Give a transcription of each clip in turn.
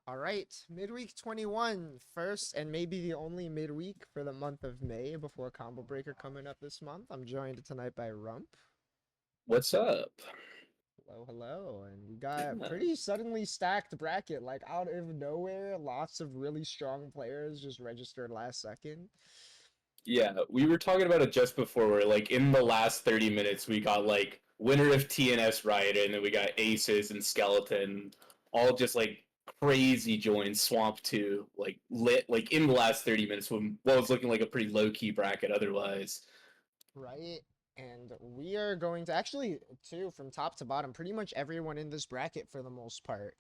All right, midweek 21, first and maybe the only midweek for the month of May before Combo Breaker coming up this month. I'm joined tonight by Rump. What's up? Hello, hello. And we got a Yeah. pretty suddenly stacked bracket, like out of nowhere. Lots of really strong players just registered last second. Yeah, we were talking about it just before where like in the last 30 minutes we got like winner of TNS Riot and then we got Aces and Skeleton all just like crazy joins Swamp 2 like lit like in the last 30 minutes when what was looking like a pretty low key bracket otherwise. Right? And we are going to actually, too, from top to bottom, pretty much everyone in this bracket for the most part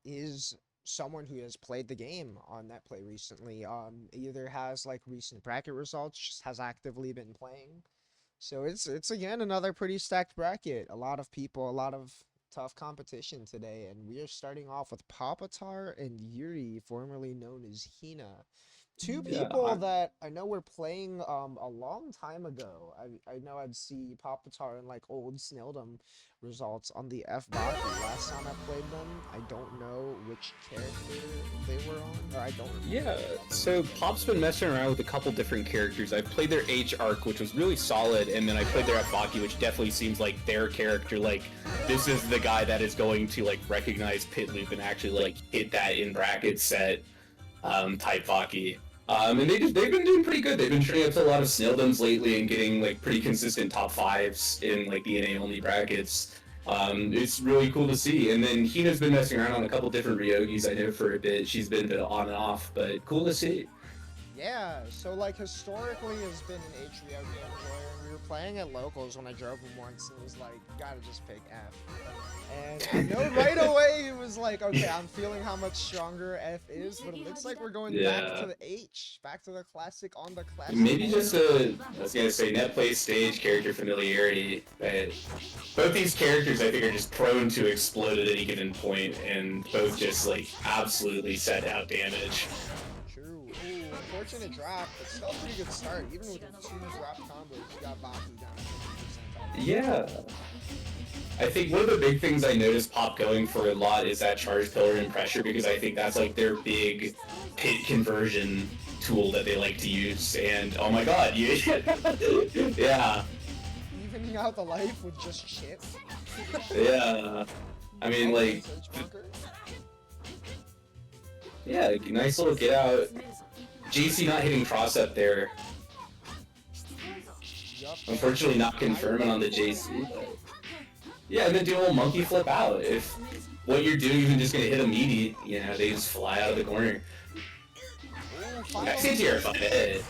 is someone who has played the game on Netplay recently. Either has like recent bracket results, just has actively been playing. So it's again another pretty stacked bracket. A lot of people, a lot of tough competition today, and we are starting off with Papatar and Yuri, formerly known as Hina. Two Yeah, people that I know were playing a long time ago. I know I'd see Papatar and like old Snildom results on the F bot the last time I played them. I don't know which character they were on, or I don't remember. Yeah, so Pop's been messing around with a couple different characters. I've played their H arc, which was really solid, and then I played their Faki, which definitely seems like their character. Like, this is the guy that is going to like recognize Pit Loop and actually like hit that in bracket set type Faki. And they've been doing pretty good. They've been turning up to a lot of Snaildoms lately and getting like pretty consistent top fives in like the NA only brackets. It's really cool to see. And then Hina's been messing around on a couple different Ryogis I know for a bit. She's been a bit on and off, but cool to see. Yeah, so like historically has been an HBO game enjoyer. We were playing at locals when I drove him once and was like, you gotta just pick F. And I know right away it was like, okay, I'm feeling how much stronger F is, but it looks like we're going back to Yeah. the H, back to the classic on the classic. Maybe just a, I was gonna say, Netplay stage character familiarity. But both these characters, I think, are just prone to explode at any given point, and both just like absolutely set out damage. True. Ooh, unfortunate drop, but still a pretty good start. Even with the two drop combos, you got Baki down to 50%. Yeah. I think one of the big things I noticed Pop going for a lot is that charge pillar and pressure because I think that's like their big pit conversion tool that they like to use. And oh my god, yeah, Evening out the life with just shit. yeah. I mean, like, yeah, nice little get out. JC not hitting cross up there. Unfortunately, not confirming on the JC. But yeah, and then do a little monkey flip out. If what you're doing isn't just gonna hit a meaty, you know, they just fly out of the corner. That's terrifying.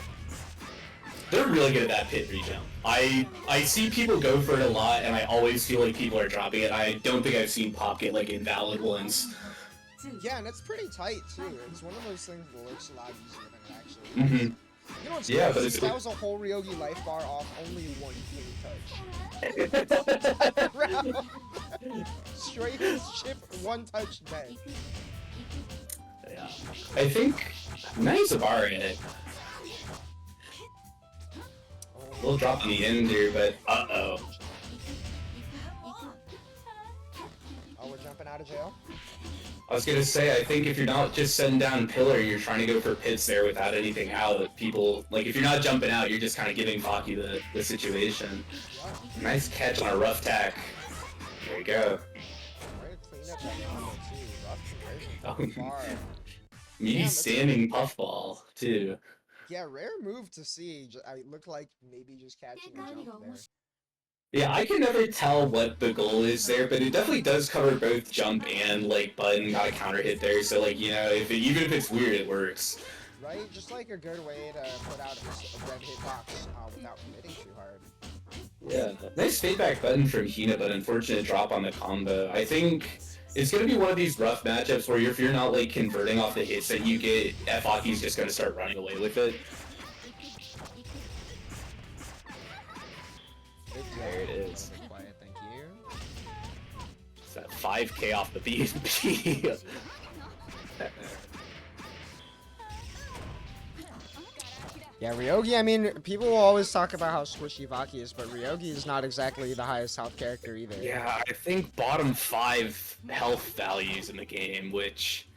They're really good at that pit rejump. I see people go for it a lot, and I always feel like people are dropping it. I don't think I've seen Pop get like invalid ones. Yeah, and it's pretty tight too. It's one of those things that looks a lot easier than it actually is. You know what's Yeah, crazy? but it's That was a whole Ryogi life bar off only one clean touch. Straight chip, one touch dead. Yeah. I think nice bar in it. A little drop in the end here, but uh-oh. Oh, we're jumping out of jail? I was gonna say, I think if you're not just setting down pillar, you're trying to go for pits there without anything out. People, like, if you're not jumping out, you're just kind of giving Faki the situation. Yeah. Nice catch on a rough tack. There you go. Way to clean up that combo too. Rough conversion from far. Me Damn, standing puffball, too. Yeah, rare move to see. I look like maybe just catching a jump there. Yeah, I can never tell what the goal is there, but it definitely does cover both jump and, like, button, got a counter hit there, so, like, you know, even if it's weird, it works. Right? Just like a good way to put out a red hitbox without committing too hard. Yeah, nice feedback button from Hina, but unfortunate drop on the combo. I think it's going to be one of these rough matchups where if you're not, like, converting off the hits that you get, Faki's just going to start running away with it. There it is. Quiet, thank you. It's that 5k off the BNB. Yeah, Ryogi, I mean, people will always talk about how squishy Vaki is, but Ryogi is not exactly the highest health character either. Yeah, I think bottom 5 health values in the game, which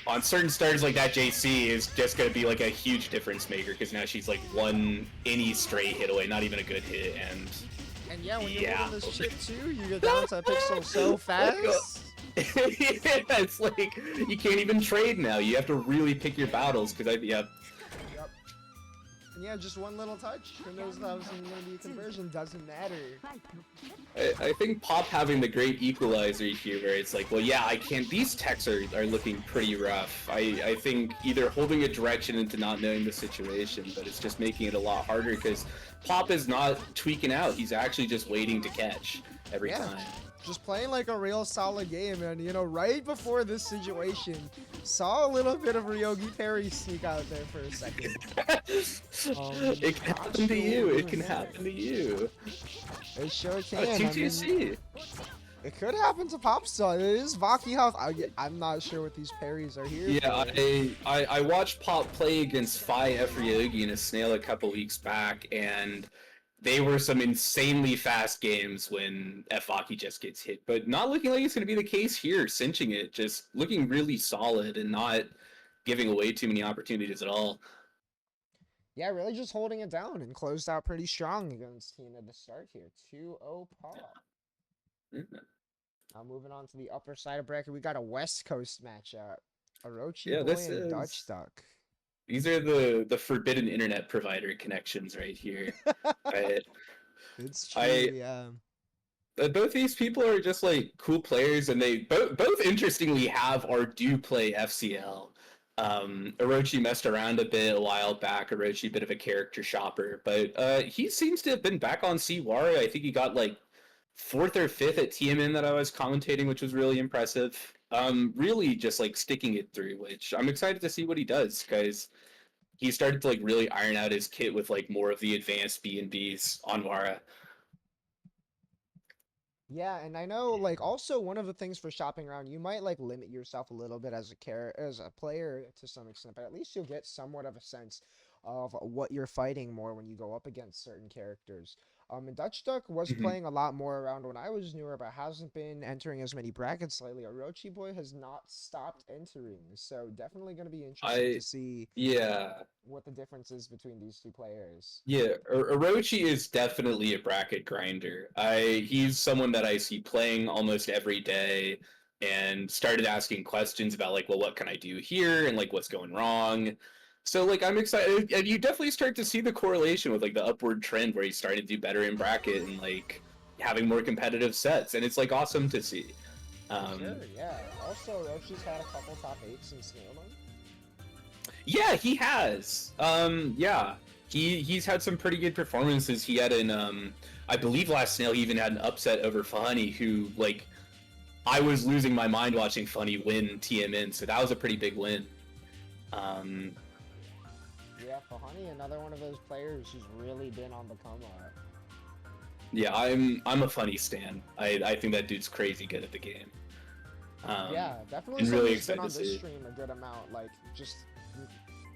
on certain starters like that, JC is just gonna be like a huge difference maker because now she's like one any straight hit away, not even a good hit, and yeah, when you're yeah. holding this chip too, you get down to a pixel so fast. Yeah, it's like you can't even trade now. You have to really pick your battles because Yep. And yeah, just one little touch. Who knows if that was going to be a conversion? Doesn't matter. I think Pop having the great equalizer here, where it's like, well, yeah, I can't. These techs are looking pretty rough. I think either holding a direction into not knowing the situation, but it's just making it a lot harder because Pop is not tweaking out. He's actually just waiting to catch every time. Just playing like a real solid game, and you know, right before this situation, saw a little bit of Ryogi Perry sneak out there for a second. It can happen to you. It can happen to you. It sure can. 2-2-C. It could happen to Popstar. It is Vaki Health. I'm not sure what these parries are here. Yeah, I watched Pop play against Phi F Ryogi in a snail a couple weeks back, and they were some insanely fast games when Faki just gets hit, but not looking like it's going to be the case here, cinching it, just looking really solid and not giving away too many opportunities at all. Yeah, really just holding it down and closed out pretty strong against Tina to start here. 2-0 Pop. Now moving on to the upper side of bracket, we got a West Coast matchup. Orochi Boy and Dutch Duck. These are the forbidden internet provider connections right here. It's true, yeah. Both these people are just like cool players, and they both interestingly have or do play FCL. Orochi messed around a bit a while back. Orochi, a bit of a character shopper, but he seems to have been back on C-Wario. I think he got like 4th or 5th at TMN that I was commentating, which was really impressive. Really just like sticking it through, which I'm excited to see what he does, because he started to like really iron out his kit with like more of the advanced B&Bs on Wara. Yeah, and I know like also one of the things for shopping around, you might like limit yourself a little bit as a player to some extent, but at least you'll get somewhat of a sense of what you're fighting more when you go up against certain characters. And Dutch Duck was playing a lot more around when I was newer, but hasn't been entering as many brackets lately. Orochi Boy has not stopped entering, so definitely going to be interesting to see what the difference is between these two players. Yeah, Orochi is definitely a bracket grinder. He's someone that I see playing almost every day, and started asking questions about like, well, what can I do here, and like what's going wrong. So like I'm excited, and you definitely start to see the correlation with like the upward trend where he's starting to do better in bracket and like having more competitive sets, and it's like awesome to see. Sure, yeah. Also, Roshi's had a couple top 8s in Snail Mode. Yeah, he has. Yeah, he's had some pretty good performances. He had an I believe last Snail he even had an upset over Funny, who like I was losing my mind watching Funny win TMN, so that was a pretty big win. Yeah, Fahani, another one of those players who's really been on the come up. Yeah, I'm a Funny stan. I think that dude's crazy good at the game. Yeah, definitely really been on to this see. stream a good amount, like just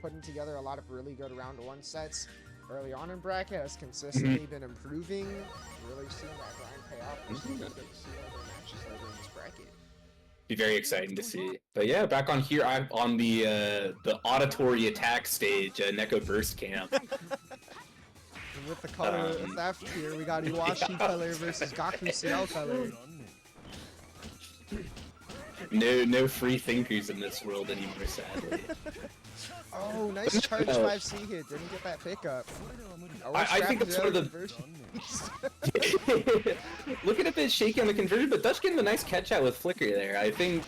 putting together a lot of really good round 1 sets early on in bracket, has consistently been improving, really seeing that grind pay off. We're still going to see other matches later in this bracket. Be very exciting to see. But yeah, back on here, I'm on the auditory attack stage, Neko Burst Camp. And with the color theft here, we got Iwashi color versus Gaku CL color. No free thinkers in this world anymore, sadly. Oh, nice charge 5C hit. Didn't get that pickup. I think that's one of the... Looking a bit shaky on the conversion, but Dutch getting a nice catch out with Flicker there. I think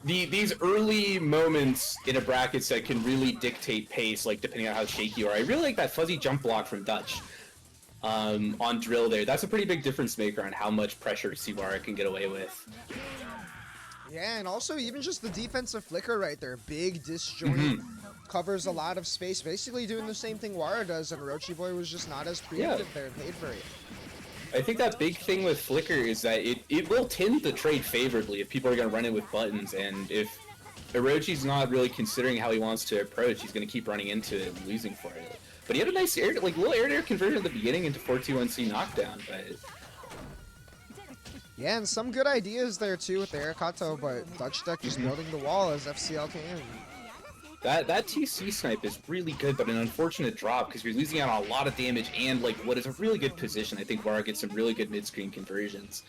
these early moments in a bracket set can really dictate pace, like depending on how shaky you are. I really like that fuzzy jump block from Dutch on drill there. That's a pretty big difference maker on how much pressure Siwara can get away with. Yeah, and also even just the defensive flicker right there. Big disjoint, covers a lot of space, basically doing the same thing Wara does, and Orochi Boy was just not as preemptive there and paid for it. I think that big thing with Flicker is that it will tend to trade favorably if people are going to run it with buttons, and if Orochi's not really considering how he wants to approach, he's going to keep running into it and losing for it. But he had a nice little air-to-air conversion at the beginning into 4-2-1-C knockdown, but... Yeah, and some good ideas there too with the Airkato, but Dutch Duck just building the wall as FCL can. That TC snipe is really good, but an unfortunate drop because you're losing out on a lot of damage and like what is a really good position. I think Vara gets some really good mid-screen conversions.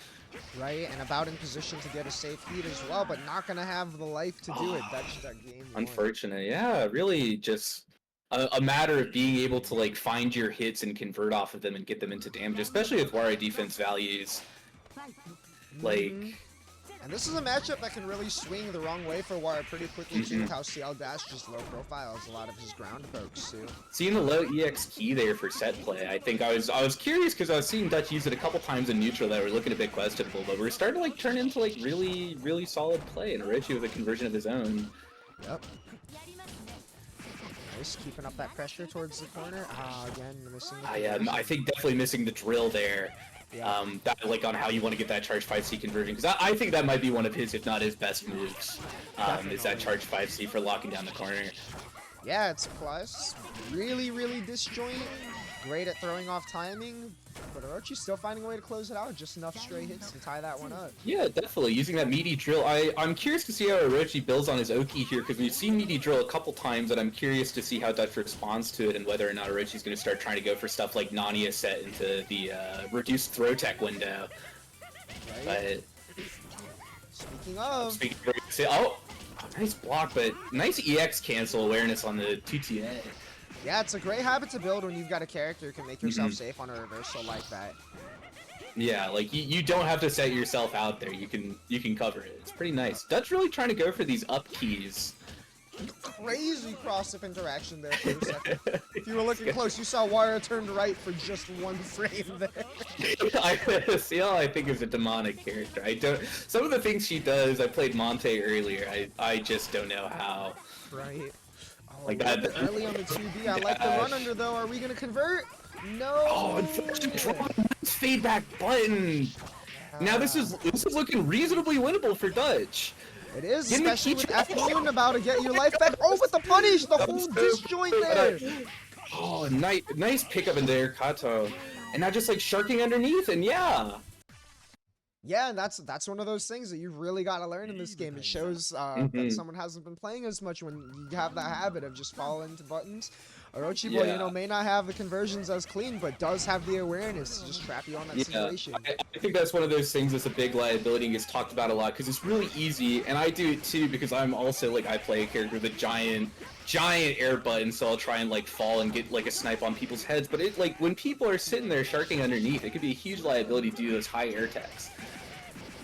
Right, and about in position to get a safe heat as well, but not gonna have the life to do it. Dutch Duck game 1. Unfortunate, yeah, really just a matter of being able to like find your hits and convert off of them and get them into damage, especially with Vara defense values. Like. And this is a matchup that can really swing the wrong way for Wara pretty quickly too, with how CL Dash just low profiles a lot of his ground pokes too. Seeing the low EX key there for set play, I think I was curious because I was seeing Dutch use it a couple times in neutral that were looking a bit questionable, but we're starting to like turn into like really solid play, and Orochi with a conversion of his own. Yep. Nice, keeping up that pressure towards the corner. Again, missing the I think definitely missing the drill there. Yeah. That like on how you want to get that charge 5C conversion, because I think that might be one of his, if not his best moves, is that charge 5C for locking down the corner. Yeah, it's plus. Really disjoint. Great at throwing off timing. But Orochi's still finding a way to close it out. Just enough stray hits to tie that one up. Yeah, definitely. Using that meaty drill. I'm curious to see how Orochi builds on his Oki here, because we've seen meaty drill a couple times, and I'm curious to see how Dutch responds to it and whether or not Orochi's going to start trying to go for stuff like Nania set into the reduced throw tech window. Right. But Speaking of... oh, nice block, but nice EX cancel awareness on the 2TA. Yeah, it's a great habit to build when you've got a character who can make yourself safe on a reversal like that. Yeah, like you don't have to set yourself out there. You can cover it. It's pretty nice. Dutch really trying to go for these up keys. Crazy cross-up interaction there for a second. If you were looking close, you saw Wara turned right for just one frame there. CL, I think, is a demonic character. Some of the things she does, I played Monte earlier. I just don't know how. Right. Oh, like that early on the 2B. I like the run under though. Are we gonna convert? No. Oh, unfortunately, feedback button. Now this is looking reasonably winnable for Dutch. It is, especially with F-Moon about to get your life back. Oh, with the punish, the whole disjoint there. Oh, nice pickup in there, Kato. And now just like sharking underneath, and yeah. Yeah, and that's one of those things that you've really got to learn in this game. It shows that someone hasn't been playing as much when you have that habit of just falling into buttons. Orochi boy, you know, may not have the conversions as clean, but does have the awareness to just trap you on that situation. I think that's one of those things that's a big liability and gets talked about a lot because it's really easy, and I do it too because I'm also like I play a character with a giant air button, so I'll try and like fall and get like a snipe on people's heads. But it like when people are sitting there sharking underneath, it could be a huge liability to do those high air attacks.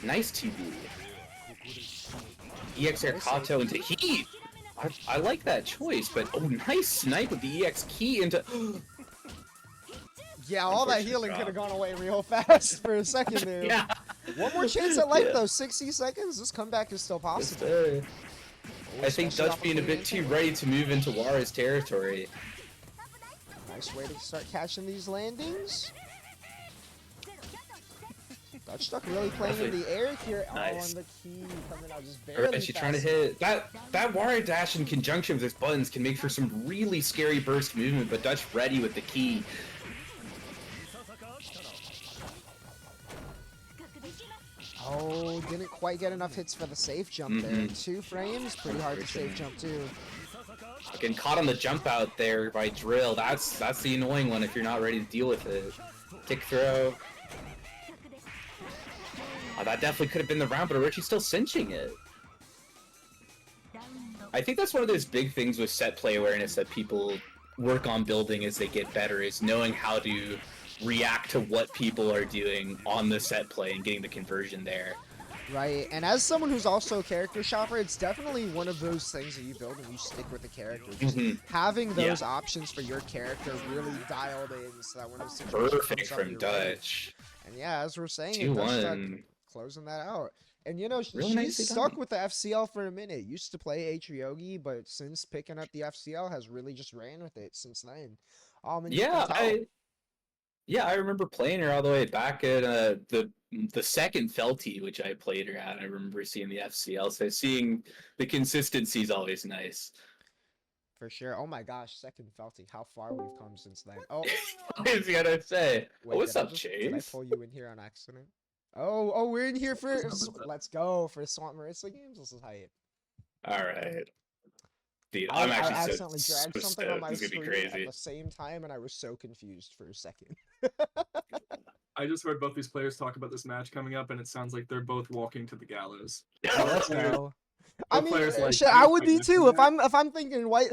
Nice 2B. EX Air Kato into heat. I like that choice, but oh, nice snipe with the EX key into. Yeah, all that healing could have gone away real fast for a second there. Yeah. One more chance at life though, 60 seconds. This comeback is still possible. I think Dutch being a bit too ready to move into Wara's territory. Nice way to start catching these landings. Dutch Duck really playing in the air here. Nice. Oh, and the key coming out just barely. She's trying to hit that Wara dash in conjunction with his buttons can make for some really scary burst movement, but Dutch ready with the key. Oh, didn't quite get enough hits for the safe jump there. 2 frames, pretty hard to safe jump too. Getting caught on the jump out there by drill. That's the annoying one if you're not ready to deal with it. Kick throw. Oh, that definitely could have been the round, but Orochi's still cinching it. I think that's one of those big things with set play awareness that people work on building as they get better, is knowing how to react to what people are doing on the set play and getting the conversion there. Right, and as someone who's also a character shopper, it's definitely one of those things that you build and you stick with the character. Just having those options for your character really dialed in so that when a situation perfect comes up, from Dutch. Right. And yeah, as we're saying, 2-1. Closing that out. And you know, really she's stuck with the FCL for a minute. Used to play Atriogi, but since picking up the FCL has really just ran with it since then. I remember playing her all the way back at the second Felty, which I played her at. I remember seeing the FCL, so seeing the consistency is always nice. For sure. Oh my gosh, second Felty. How far we've come since then. Oh, I was gonna say, wait, what's up, Chase? Did I pull you in here on accident? Oh, we're in here for let's go for Swamp Marissa games. This is hype. All right. Dude, I I'm actually accidentally so dragged something on stoked. my This is gonna be screen at crazy. the same time, and I was so confused for a second. I just heard both these players talk about this match coming up, and it sounds like they're both walking to the gallows. Let's go. I Both mean, players like shit, I would like be too if Netplay. I'm thinking White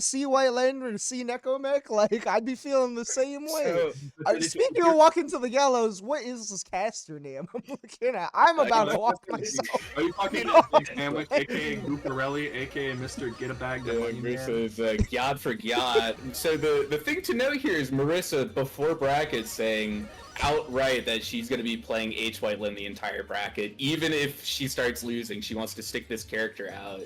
Land or C Necomech, like I'd be feeling the same way. So, Speaking of walking to the gallows, what is this caster name I'm looking at? I'm about to walk myself. Are you talking about Big Sandwich, aka Gooparelli, aka Mr. Get a Bag of Money Man? Marissa is Gyad for Gyad. So the thing to note here is Marissa, before brackets, saying outright that she's going to be playing H. Whiteland the entire bracket. Even if she starts losing, she wants to stick this character out.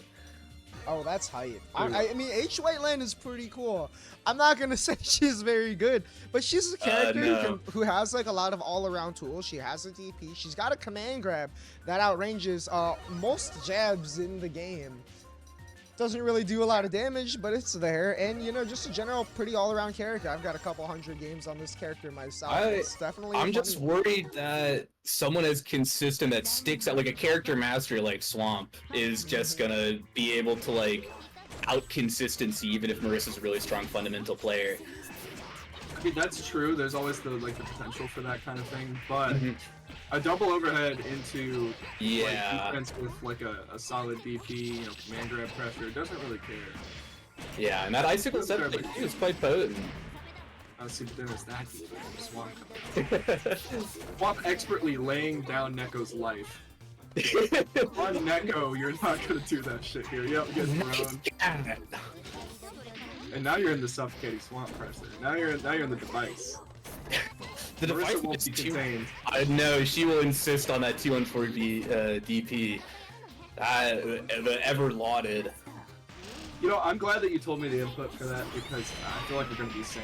Oh, that's hype. I mean, H. Whiteland is pretty cool. I'm not gonna say she's very good, but she's a character who has like a lot of all-around tools. She has a DP. She's got a command grab that outranges most jabs in the game. Doesn't really do a lot of damage, but it's there. And, you know, just a general pretty all-around character. I've got a couple hundred games on this character myself. It's definitely I'm just worried that someone as consistent that sticks out, like a character master like Swamp, is just gonna be able to, like, out-consistency even if Marissa's a really strong fundamental player. I mean, that's true. There's always the potential for that kind of thing, but a double overhead into like, defense with like a solid DP, command grab pressure doesn't really care. Yeah, and that icicle setup is quite potent. See, but then there's that Swamp. Swamp expertly laying down Neko's life. On Neko, you're not gonna do that shit here. Yep, get thrown. And now you're in the suffocating swamp pressure. Now you're in the device. The Marissa device won't is be too. contained. I know she will insist on that 2-on-4 DP. The ever lauded. You know, I'm glad that you told me the input for that because I feel like we're gonna be same.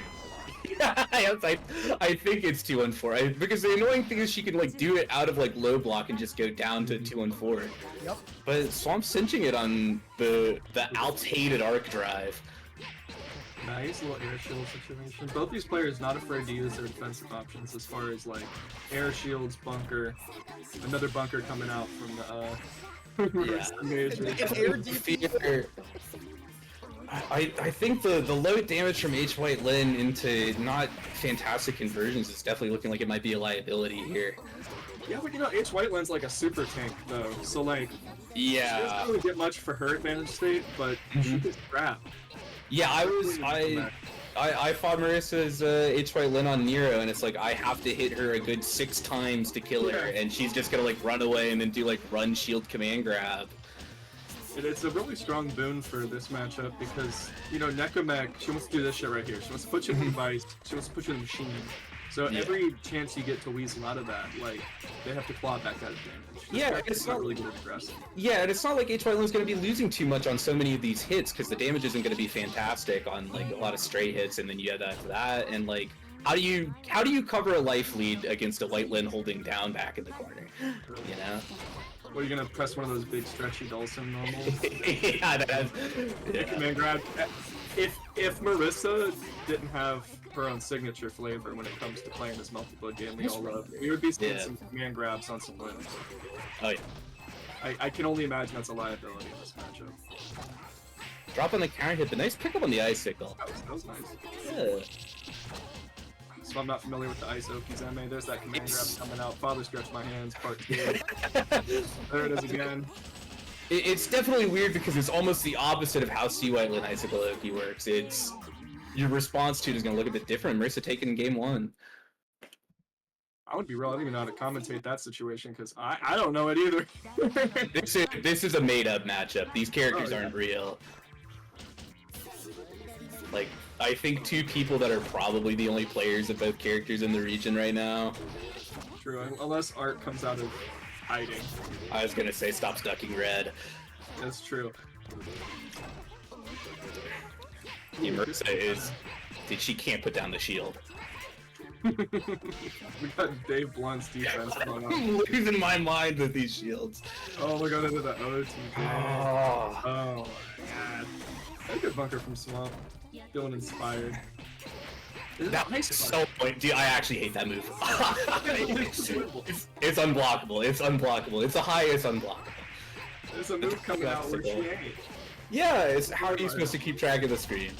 I think it's 2-on-4. Because the annoying thing is she can like do it out of like low block and just go down to 2-on-4. Yep. But Swamp's cinching it on the alt-hated arc drive. Nice little air shield situation. Both these players not afraid to use their defensive options as far as like air shields, bunker, another bunker coming out from the Air DP. I think the low damage from H. White Lin into not fantastic conversions is definitely looking like it might be a liability here. Yeah, but H. Whiteland's like a super tank though, so like she doesn't really get much for her advantage state, but she gets crap. Yeah, I fought Marissa's H. White Lin on Nero, and it's like I have to hit her a good 6 times to kill her, and she's just gonna like run away and then do like run shield command grab. It's a really strong boon for this matchup because, Necomech, she wants to do this shit right here. She wants to put you in the device, she wants to put you in the machine. So every chance you get to weasel out of that, like, they have to claw back that advantage. Yeah, it's not really good at aggressive. Yeah, and it's not like H. White Lin's going to be losing too much on so many of these hits because the damage isn't going to be fantastic on like a lot of stray hits, and then you add that, and like how do you cover a life lead against a White Lin holding down back in the corner? You know. Well, you're gonna press one of those big stretchy Dulcim normals. Yeah, that's Command grab. If Marissa didn't have her own signature flavor when it comes to playing this multi-blood game we all love, we would be seeing some command grabs on some wins. Oh yeah. I can only imagine that's a liability in this matchup. Drop on the counter hit, but nice pickup on the icicle. That was nice. Yeah. So I'm not familiar with the Ice Oki's MA. There's that command grab coming out. Father stretch my hands, part 2. There it is again. It's definitely weird because it's almost the opposite of how C. White Lin Icicle Oki works. It's your response to it is going to look a bit different. Marissa taken in game 1. I would be real. I don't even know how to commentate that situation because I don't know it either. This is a made-up matchup. These characters aren't real. Like, I think 2 people that are probably the only players of both characters in the region right now. True, unless Art comes out of hiding. I was gonna say stop ducking red. That's true. Marissa is... Dude, she can't put down the shield. We got Dave Blunt's defense going on. I'm losing my mind with these shields. Oh, we got into the OTG. Oh. Oh my god. That's a good bunker from Swamp. Feeling inspired. That was so point, dude. I actually hate that move. It's unblockable. It's unblockable. It's a high. It's unblockable. There's a move coming out where she ain't. Yeah, it's how are you supposed to keep track of the screen?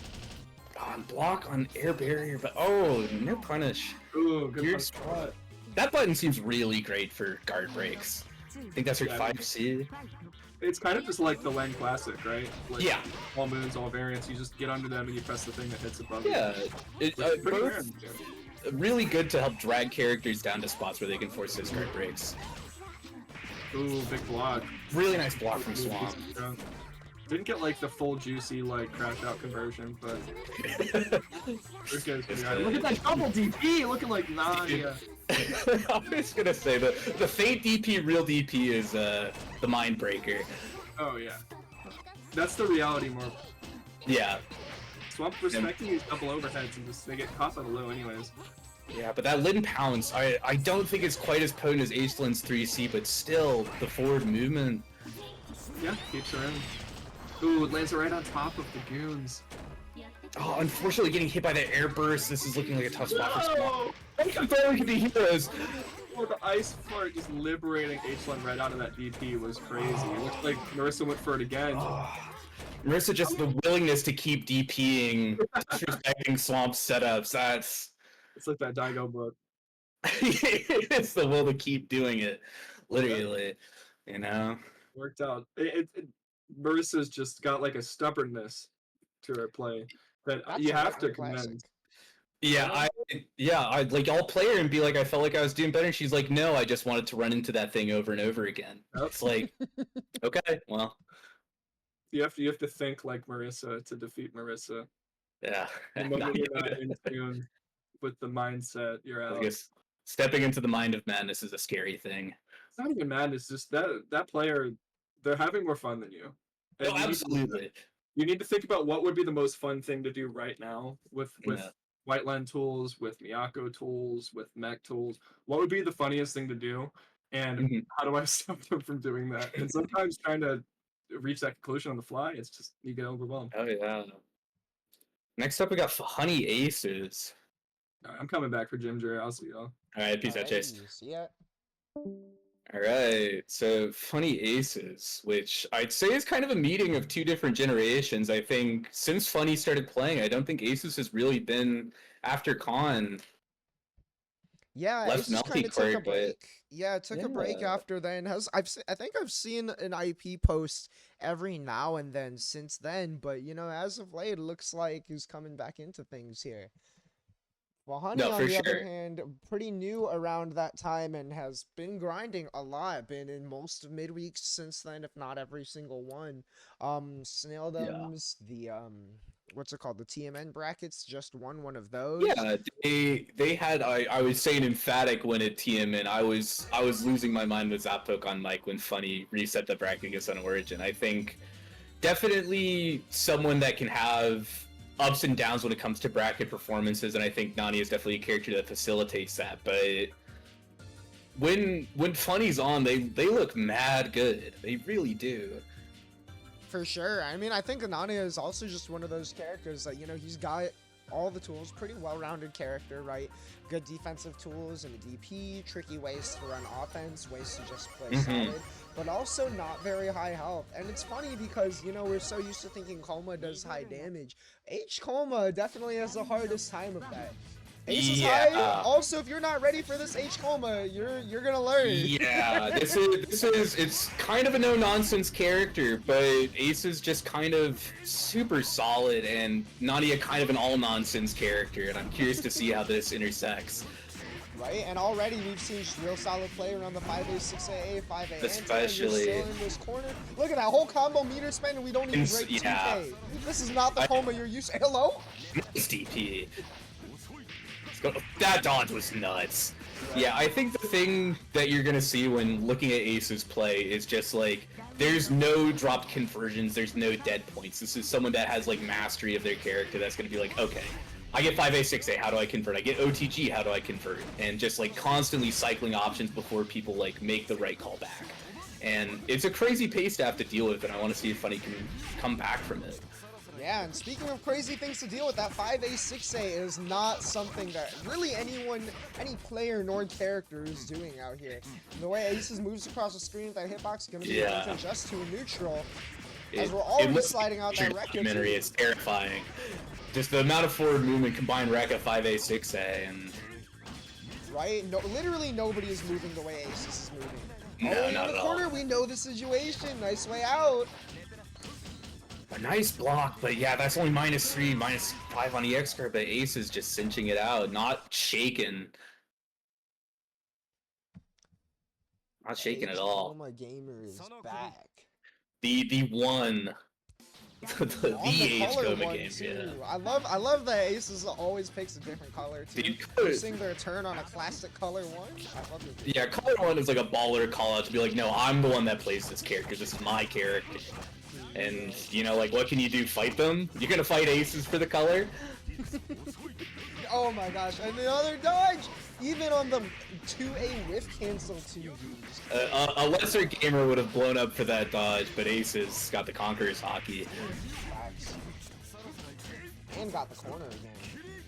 On block on air barrier, but oh, no punish. Ooh, good spot. That button seems really great for guard breaks. I think that's your 5C. It's kind of just like the Len Classic, right? Like, yeah. All moves, all variants. You just get under them and you press the thing that hits above. Yeah. Both really good to help drag characters down to spots where they can force those guard breaks. Ooh, big block. Really nice block from Swamp. Didn't get like the full juicy like crash out conversion, but look at that double DP looking like Nania. I was gonna say the faint DP, real DP is the mind breaker. Oh yeah, that's the reality more. Yeah. Swamp respecting these double overheads and just they get caught by the low anyways. Yeah, but that Lin Pounce, I don't think it's quite as potent as H-Lin's 3C, but still the forward movement. Yeah, keeps her in. Ooh, it lands right on top of the goons. Oh, unfortunately getting hit by the air burst. This is looking like a tough spot for Swamp. I can barely get the heroes. Oh, the ice fart just liberating H1 right out of that DP was crazy. It looked like Marissa went for it again. Marissa just the willingness to keep DPing, disrespecting Swamp setups. That's... It's like that Daigo book. It's the will to keep doing it. Literally. You know? Worked out. Marissa's just got like a stubbornness to her play that you have to commend. Yeah, I like I'll play her and be like, I felt like I was doing better, and she's like, no, I just wanted to run into that thing over and over again. It's like, okay, well, you have to think like Marissa to defeat Marissa. Yeah, the moment you're not in tune with the mindset, you're out. I guess stepping into the mind of madness is a scary thing. It's not even madness; just that player, they're having more fun than you. And oh, absolutely. You need to think about what would be the most fun thing to do right now with White Len tools, with Miyako tools, with mech tools. What would be the funniest thing to do, and how do I stop them from doing that? And sometimes trying to reach that conclusion on the fly, it's just you get overwhelmed. Oh yeah. Next up, we got Honey Aces. Right, I'm coming back for Jim Jerry. I'll see y'all. All right, peace out, Chase. See ya. All right, so Funny Aces, which I'd say is kind of a meeting of two different generations. I think since Funny started playing, I don't think Aces has really been after Con. Yeah, Aces kind of took a break. Yeah, it took a break after then. I think I've seen an IP post every now and then since then, but you know, as of late, it looks like he's coming back into things here. Well, Honey, on the other hand, pretty new around that time and has been grinding a lot. Been in most of midweeks since then, if not every single one. Snaildom's, the what's it called? The TMN brackets just won one of those. Yeah, they had I was saying emphatic win at TMN. I was losing my mind with Zappoke on mic when Funny reset the bracket against on Origin. I think definitely someone that can have ups and downs when it comes to bracket performances, and I think Nani is definitely a character that facilitates that. But when Funny's on, they look mad good. They really do. For sure. I mean, I think Nani is also just one of those characters that, you know, he's got all the tools, pretty well-rounded character, right? Good defensive tools and a DP, tricky ways to run offense, ways to just play solid, but also not very high health. And it's funny because, you know, we're so used to thinking Coma does high damage. H Coma definitely has the hardest time of that. Ace is high. Also, if you're not ready for this H Coma, you're gonna learn. Yeah, this is it's kind of a no-nonsense character, but Ace is just kind of super solid, and Nadia kind of an all-nonsense character, and I'm curious to see how this intersects. Right, and already we've seen just real solid play around the 5A, 6A, 5A, especially still in this corner. Look at that whole combo meter spend, and we don't even break 2K. This is not the Coma you're used to. Hello? Nice DP. That dodge was nuts. Yeah, I think the thing that you're gonna see when looking at Ace's play is just like, there's no dropped conversions, there's no dead points. This is someone that has like mastery of their character that's gonna be like, okay, I get 5A, 6A, how do I convert? I get OTG, how do I convert? And just like constantly cycling options before people like make the right call back. And it's a crazy pace to have to deal with, and I want to see if Funny can come back from it. Yeah, and speaking of crazy things to deal with, that 5A, 6A is not something that really any player nor character is doing out here. The way Aces moves across the screen with that hitbox is going to be able to adjust to a neutral. As we're already sliding out that Rekka documentary is terrifying. Just the amount of forward movement combined Rekka 5A, 6A, and... Right? No, literally nobody is moving the way Aces is moving. No, in not the at corner, all. we know the situation. Nice way out. A nice block, but yeah, that's only -3, -5 on the EX card, but Ace is just cinching it out, not shaken. Not shaken at all. Coma Gamer is back. The one. the Age Coma game, too. yeah. I love that Aces always picks a different color too. Dude, Using their turn on a classic color one. I love it. Yeah, color one is like a baller call out to be like, no, I'm the one that plays this character. This is my character. And, you know, like, what can you do? Fight them? You're gonna fight Aces for the color? Oh my gosh, and the other dodge! Even on the 2A whiff cancel 2 A lesser gamer would have blown up for that dodge, but Aces got the Conqueror's hockey. And got the corner again.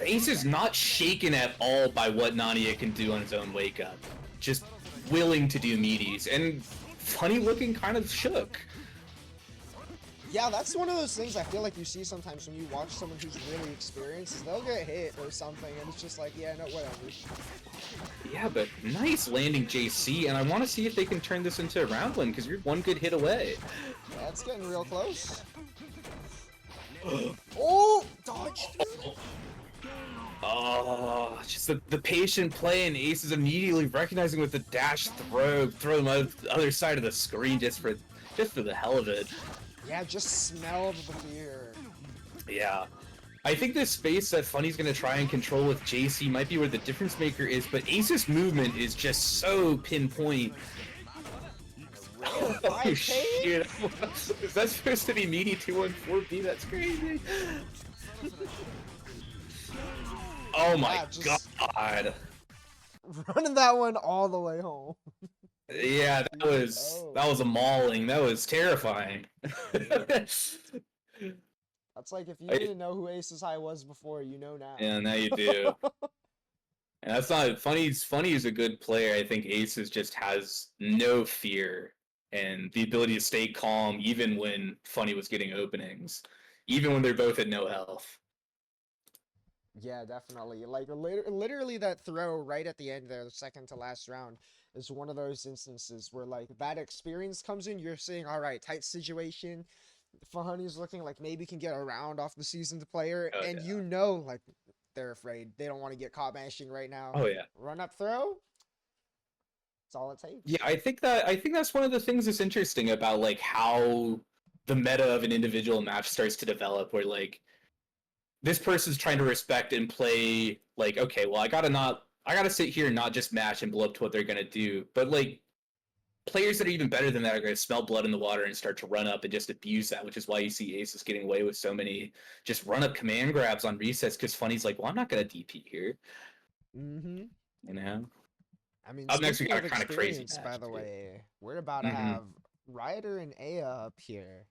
Ace is not shaken at all by what Nania can do on his own wake up. Just willing to do meaties, and funny looking kind of shook. Yeah, that's one of those things I feel like you see sometimes when you watch someone who's really experienced, is they'll get hit or something, and it's just like, yeah, no, whatever. Yeah, but nice landing JC, and I want to see if they can turn this into a round win, because you're one good hit away. Yeah, it's getting real close. Oh! Dodge! Oh, just the patient play, and Ace is immediately recognizing with the dash throw them out the other side of the screen just for the hell of it. Yeah, just smell the fear. Yeah. I think this space that Funny's gonna try and control with JC might be where the difference maker is, but Ace's movement is just so pinpoint. Oh shit. Is that supposed to be meaty 214B? That's crazy. Oh my god. Running that one all the way home. Yeah, that was a mauling. That was terrifying. That's like if you didn't know who Aces High was before, you know now. Yeah, now you do. And that's not Funny is a good player. I think Aces just has no fear and the ability to stay calm even when Funny was getting openings, even when they're both at no health. Yeah, definitely. Like literally that throw right at the end there, the second to last round, is one of those instances where like that experience comes in. You're saying, all right, tight situation. Funny's looking like maybe can get a round off the seasoned player, and you know, like they're afraid. They don't want to get caught mashing right now. Oh yeah. Run up throw. That's all it takes. Yeah, I think that's one of the things that's interesting about like how the meta of an individual match starts to develop, where like this person's trying to respect and play like, okay, well I gotta sit here and not just match and blow up to what they're gonna do, but like players that are even better than that are gonna smell blood in the water and start to run up and just abuse that, which is why you see Aces getting away with so many just run up command grabs on resets, because Funny's like, well, I'm not gonna DP here. Mm-hmm. You know? I mean, up next we got a kind of crazy by match, the too. way. We're about to have Ryder and Aya up here.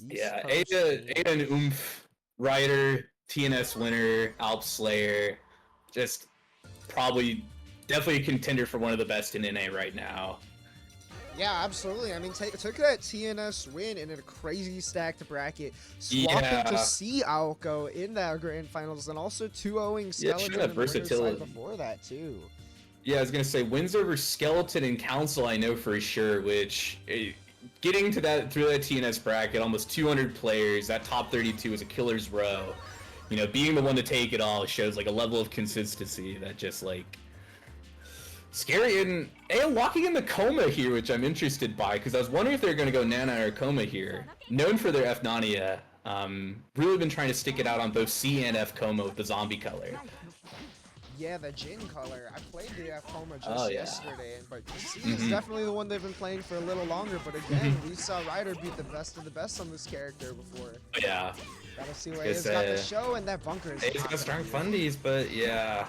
Yeah, Aya and Oomph, Ryder, TNS winner, Alp Slayer, just definitely a contender for one of the best in NA right now. Yeah, absolutely. I mean, took that TNS win in a crazy stacked bracket, swapping to see Aoko in that grand finals, and also 2-0ing Skeleton and versatility before that too. Yeah, I was gonna say wins over Skeleton and Council, I know for sure. Which getting to that through that TNS bracket, almost 200 players, that top 32 is a killer's row. You know, being the one to take it all shows like a level of consistency that just like scary. And walking in the Coma here, which I'm interested by, because I was wondering if they're going to go Nana or Coma here. Known for their F Nania, really been trying to stick it out on both C and F Coma with the zombie color. Yeah, the Jin color. I played the F Coma just yesterday, but the C is definitely the one they've been playing for a little longer. But again, we saw Ryder beat the best of the best on this character before. Yeah. Gotta see what A's got to show, and that bunker is A's got strong fundies, but yeah.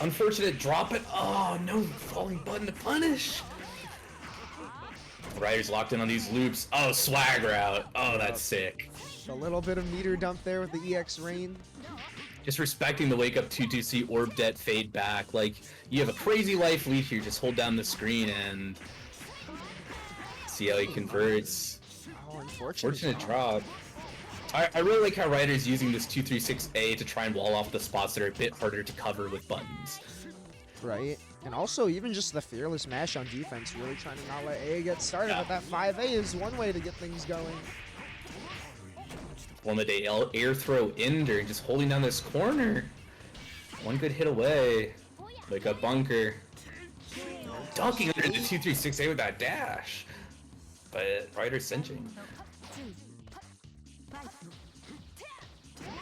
Unfortunate drop it. Oh, no falling button to punish. Ryder's locked in on these loops. Oh, swag route. Oh, that's sick. A little bit of meter dump there with the EX rain. Just respecting the wake up 2-2C orb debt fade back. Like, you have a crazy life lead here. Just hold down the screen and see how he converts. Oh, unfortunate drop. I really like how Ryder's using this 236A to try and wall off the spots that are a bit harder to cover with buttons. Right. And also, even just the fearless mash on defense, really trying to not let A get started. But that 5A is one way to get things going. One of the air throw Ender, just holding down this corner. One good hit away. Wake up bunker. Dunking under the 236A with that dash. But Ryder's cinching.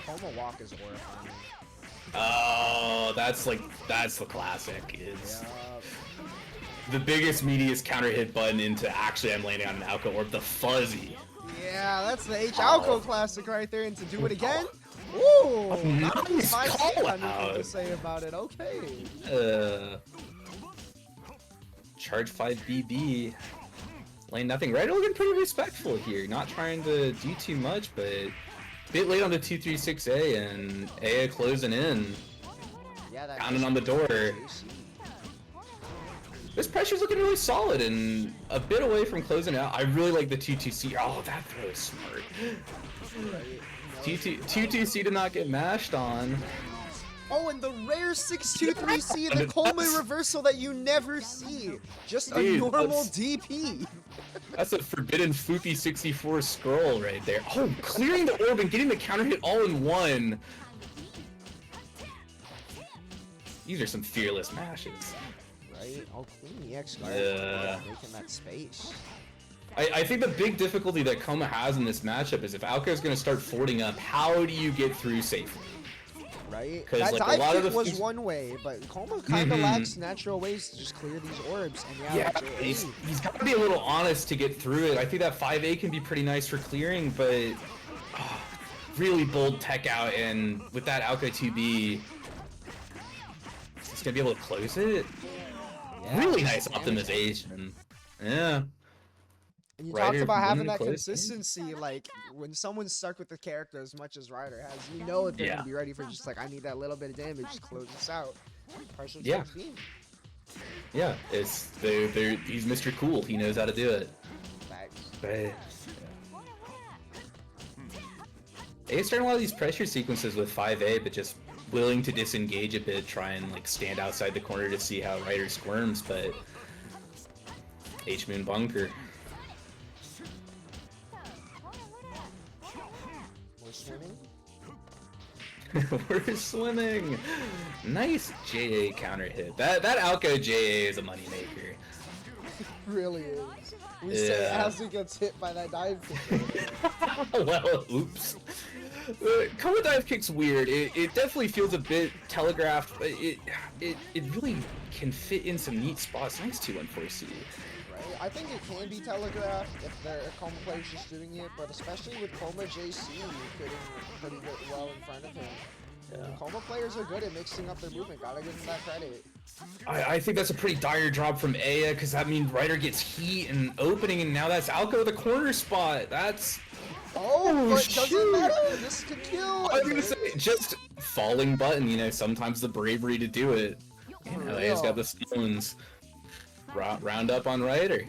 Coma walk is horrifying. Oh, that's the classic. Is the biggest, meatiest counter hit button into actually I'm landing on an Alco Orb, the fuzzy. Yeah, that's the Alco classic right there, and to do it again? Ooh! Nice call out. Nothing to say about it, okay. Charge 5 BB. Lane nothing. Ryder looking pretty respectful here. Not trying to do too much, but a bit late on the 236A, and Aya closing in. Yeah, pounding on the door. This pressure's looking really solid and a bit away from closing out. I really like the 2-2C. Oh, that throw is smart. 2-2C did not get mashed on. Oh, and the rare 6-2-3C in the Coleman reversal that you never see. Just a normal DP. That's a forbidden Foopy 64 scroll right there. Oh, clearing the orb and getting the counter hit all in one. These are some fearless mashes. Right? Oh, clean the EX guard. Making that space. I think the big difficulty that Coma has in this matchup is if Alco is going to start fording up, how do you get through safely? Right? That like, dive kick kick was one way, but Coma kind of lacks natural ways to just clear these orbs. And yeah, he's got to be a little honest to get through it. I think that 5A can be pretty nice for clearing, but really bold tech out, and with that Alco 2B, is he going to be able to close it? Yeah, really nice optimization. Yeah. And you talked about having that consistency, like, when someone's stuck with the character as much as Ryder has, you know they're going to be ready for just, like, I need that little bit of damage to close this out. Partial beam. Yeah, he's Mr. Cool. He knows how to do it. But, A's starting a lot of these pressure sequences with 5A, but just willing to disengage a bit, try and, like, stand outside the corner to see how Ryder squirms, but H-Moon bunker. We're swimming. Nice JA counter hit. That Alco JA is a moneymaker. Really is. We say as he gets hit by that dive kick. Well, oops. Coma dive kick's weird. It definitely feels a bit telegraphed, but it really can fit in some neat spots. Nice 2-1-4C. I think it can be telegraphed if the Coma player's just doing it, but especially with Coma JC, you're getting pretty good, well in front of him. Yeah. Coma players are good at mixing up their movement. Gotta give them that credit. I think that's a pretty dire drop from Aya, because that means Ryder gets heat and opening, and now that's Alco the corner spot. That's... Oh, but doesn't matter. This could kill. I was gonna say, just falling button, you know, sometimes the bravery to do it. You know, Aya's got the stones. Round up on Ryder.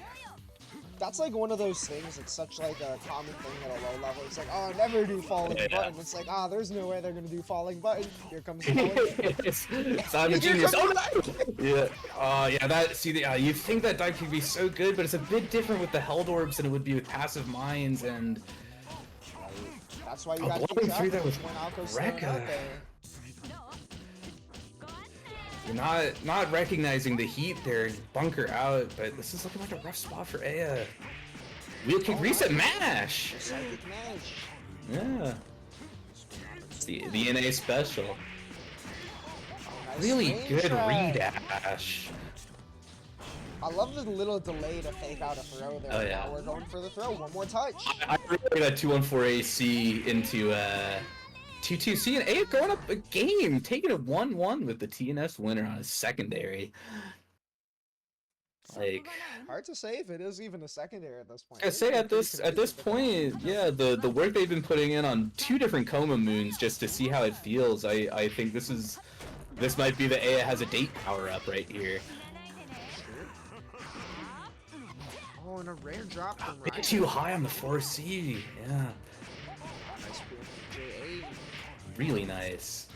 That's like one of those things. It's such like a common thing at a low level. It's like, oh, never do falling button. It's like, there's no way they're gonna do falling button. Here comes Simon Genius. Oh no! Yeah. That. See, you think that dive could be so good, but it's a bit different with the held orbs than it would be with passive mines, and that's why you got to keep track of when Alco's throwing out there. You're not recognizing the heat there, bunker out, but this is looking like a rough spot for Aya. Wheel kick reset mash! Yeah. The NA special. Really good redash. I love the little delay to fake out a throw there. Oh, yeah. Now we're going for the throw. One more touch. I really like that 2-1-4 into 2-2C, and Aya going up a game, taking a 1-1 with the TNS winner on his secondary. Like, Hard to say if it is even a secondary at this point. I say at this point, yeah, the work they've been putting in on 2 different Coma Moons just to see how it feels. I think this might be the Aya has a date power up right here. Oh, and a rare drop from Bit Ryan. too high on the 4C. Yeah, Nice play from J8. really nice.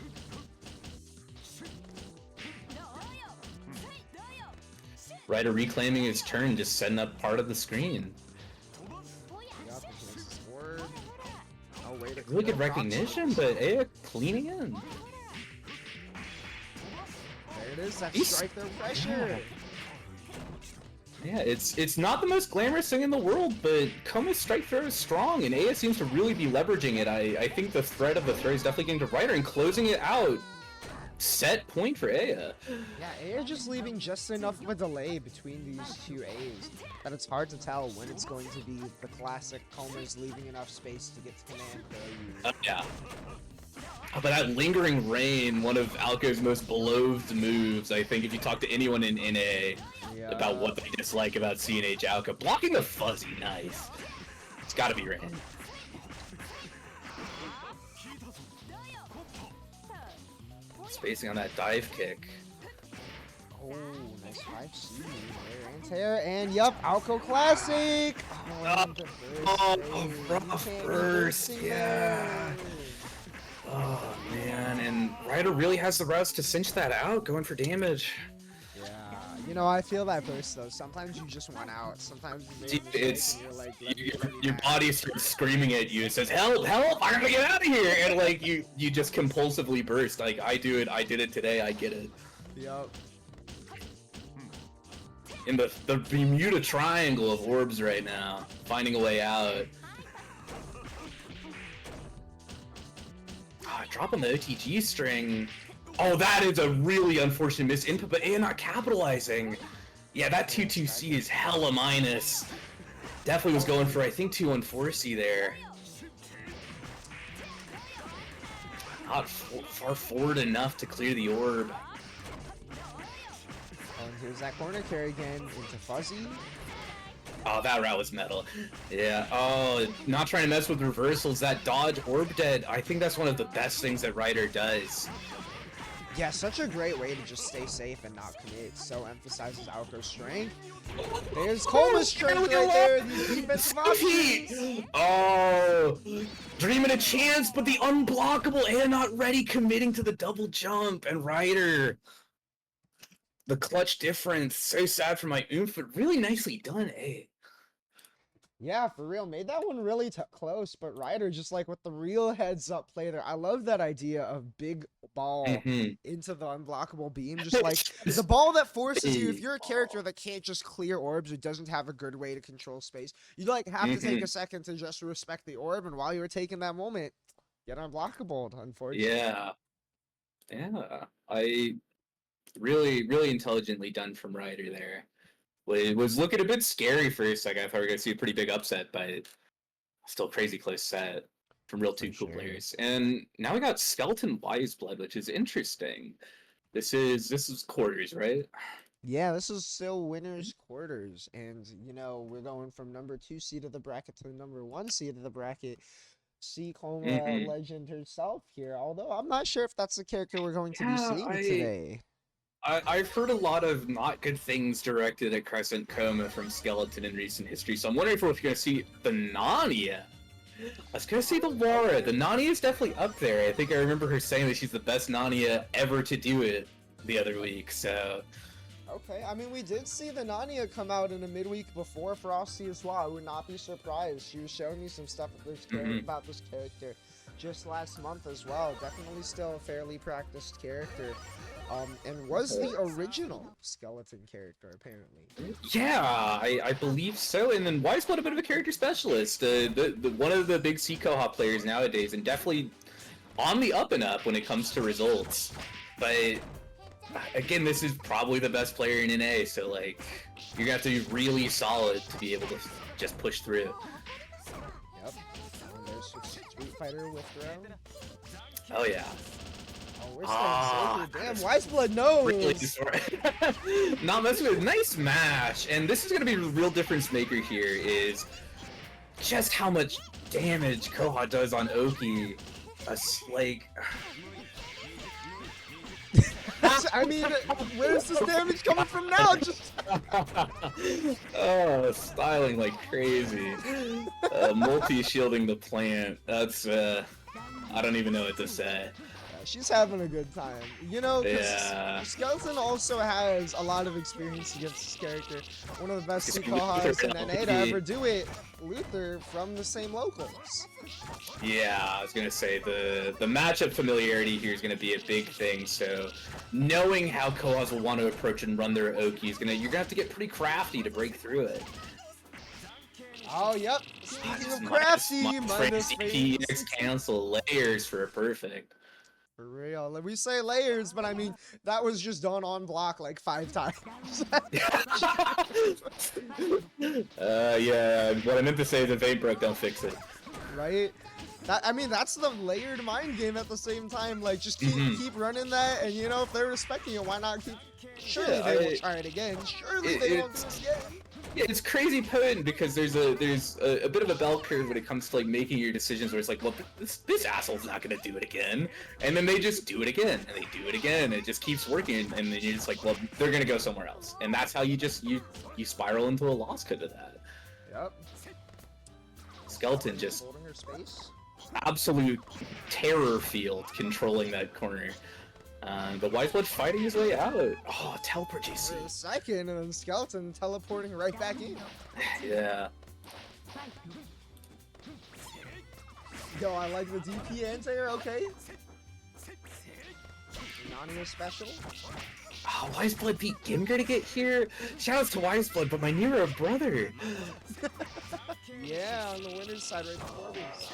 Ryder reclaiming his turn, just setting up part of the screen. Yup, he makes the sword. Oh, way to Really good clear recognition, props. but Aya cleaning in. There it is, that He's- strike their pressure. Yeah, it's not the most glamorous thing in the world, but Coma's strike throw is strong, and Aya seems to really be leveraging it. I think the threat of the throw is definitely getting to Ryder and closing it out. Set point for Aya. Yeah, Aya just leaving just enough of a delay between these two A's that it's hard to tell when it's going to be the classic Coma's leaving enough space to get to command failure. Yeah. But that lingering rain, one of Alco's most beloved moves. I think if you talk to anyone in NA about what they dislike about CNH Alco, blocking the fuzzy, nice. It's gotta be rain. Spacing on that dive kick. Oh, nice 5C, rare anti-air, and yup, Alco Classic! Rough burst, yeah. Oh man, and Ryder really has the routes to cinch that out, going for damage. Yeah, you know, I feel that burst though. Sometimes you just want out. Sometimes you make a mistake It's and you're like, let me your back. body starts screaming at you. It says, "Help! Help! I gotta get out of here!" And like you just compulsively burst. Like I do it. I did it today. I get it. Yup. In the Bermuda Triangle of orbs right now, finding a way out. Dropping the OTG string. Oh, that is a really unfortunate miss input, but Aya not capitalizing. Yeah, that 2-2C is hella minus. Definitely was going for, I think, 2-1-4C there. Not far forward enough to clear the orb. And here's that corner carry again into Fuzzy. Oh, that route was metal. Yeah. Oh, not trying to mess with reversals. That dodge orb dead. I think that's one of the best things that Ryder does. Yeah, such a great way to just stay safe and not commit. So emphasizes Alco's strength. There's Coma's strength right there. These defensive options. Oh, dreaming a chance, but the unblockable and not ready, committing to the double jump, and Ryder. The clutch difference. So sad for my oomph, but really nicely done, eh? Yeah, for real. Made that one really close, but Ryder just like with the real heads up play there. I love that idea of big ball into the unblockable beam. Just like the ball that forces you, if you're a character that can't just clear orbs or doesn't have a good way to control space, you like have to take a second to just respect the orb, and while you're taking that moment, get unblockable, unfortunately. Yeah. Yeah. I really intelligently done from Ryder there. It was looking a bit scary for a second. I thought we were going to see a pretty big upset, but still crazy close set from real two cool players. And now we got Skeleton Wiseblood, which is interesting. This is quarters, right? Yeah, this is still winners quarters, and you know we're going from number 2 seed of the bracket to the number 1 seed of the bracket. See Coma legend herself here, although I'm not sure if that's the character we're going to be seeing today. I've heard a lot of not good things directed at Crescent Coma from Skeleton in recent history, so I'm wondering if we're going to see the Nania. I was going to see the Laura. The Nania is definitely up there. I think I remember her saying that she's the best Nania ever to do it the other week, so... Okay, I mean, we did see the Nania come out in a midweek before Frosty as well. I would not be surprised. She was showing me some stuff about this character just last month as well. Definitely still a fairly practiced character. And was the original Skeleton character, apparently. Yeah, I believe so. And then Wiseblood, a bit of a character specialist. One of the big C-Co-op players nowadays, and definitely on the up and up when it comes to results. But again, this is probably the best player in NA, so like you're gonna have to be really solid to be able to just push through. Yep. And there's Street Fighter withdrawn. Oh yeah. Oh, We're staying Ah, safe here. Damn, Wise Blood knows. really smart. Not messing with nice match, and this is gonna be a real difference maker here. Is just how much damage Koha does on Oki. Like, I mean, where's this damage coming from now? Just oh, styling like crazy. Multi-shielding the plant. That's I don't even know what to say. she's having a good time. You know, because Yeah. Skeleton also has a lot of experience against this character. One of the best It's Sukohas Luther in and NA to LP. ever do it. Luther from the same locals. Yeah, I was gonna say the matchup familiarity here is gonna be a big thing. So knowing how Kohas will want to approach and run their Oki is you're gonna have to get pretty crafty to break through it. Oh, yep. Speaking of crafty, minus phase. PX cancel layers for a perfect. For real. Like, we say layers, but I mean, that was just done on block like 5 times. Yeah, what I meant to say is if it ain't broke, don't fix it. Right? That, I mean, that's the layered mind game at the same time. Like, just keep running that, and you know, if they're respecting it, why not keep... Surely they will try it again. Surely they won't do it again. Yeah, it's crazy potent because there's a bit of a bell curve when it comes to like making your decisions where it's like, well, this asshole's not gonna do it again, and then they just do it again and they do it again. And it just keeps working, and then you're just like, well, they're gonna go somewhere else, and that's how you spiral into a loss because of that. Yep. Skeleton just Holding her space. absolute terror field controlling that corner. The Wise Blood fighting his way out. Oh, teleport JC. For a second, and then Skeleton teleporting right back in. Yeah. Yo, I like the DP anti-air, okay. Nania special. Oh, Wise Blood beat Gimger to get here. Shoutouts to Wise Blood, but my Nero brother. Yeah, on the winner's side right before these.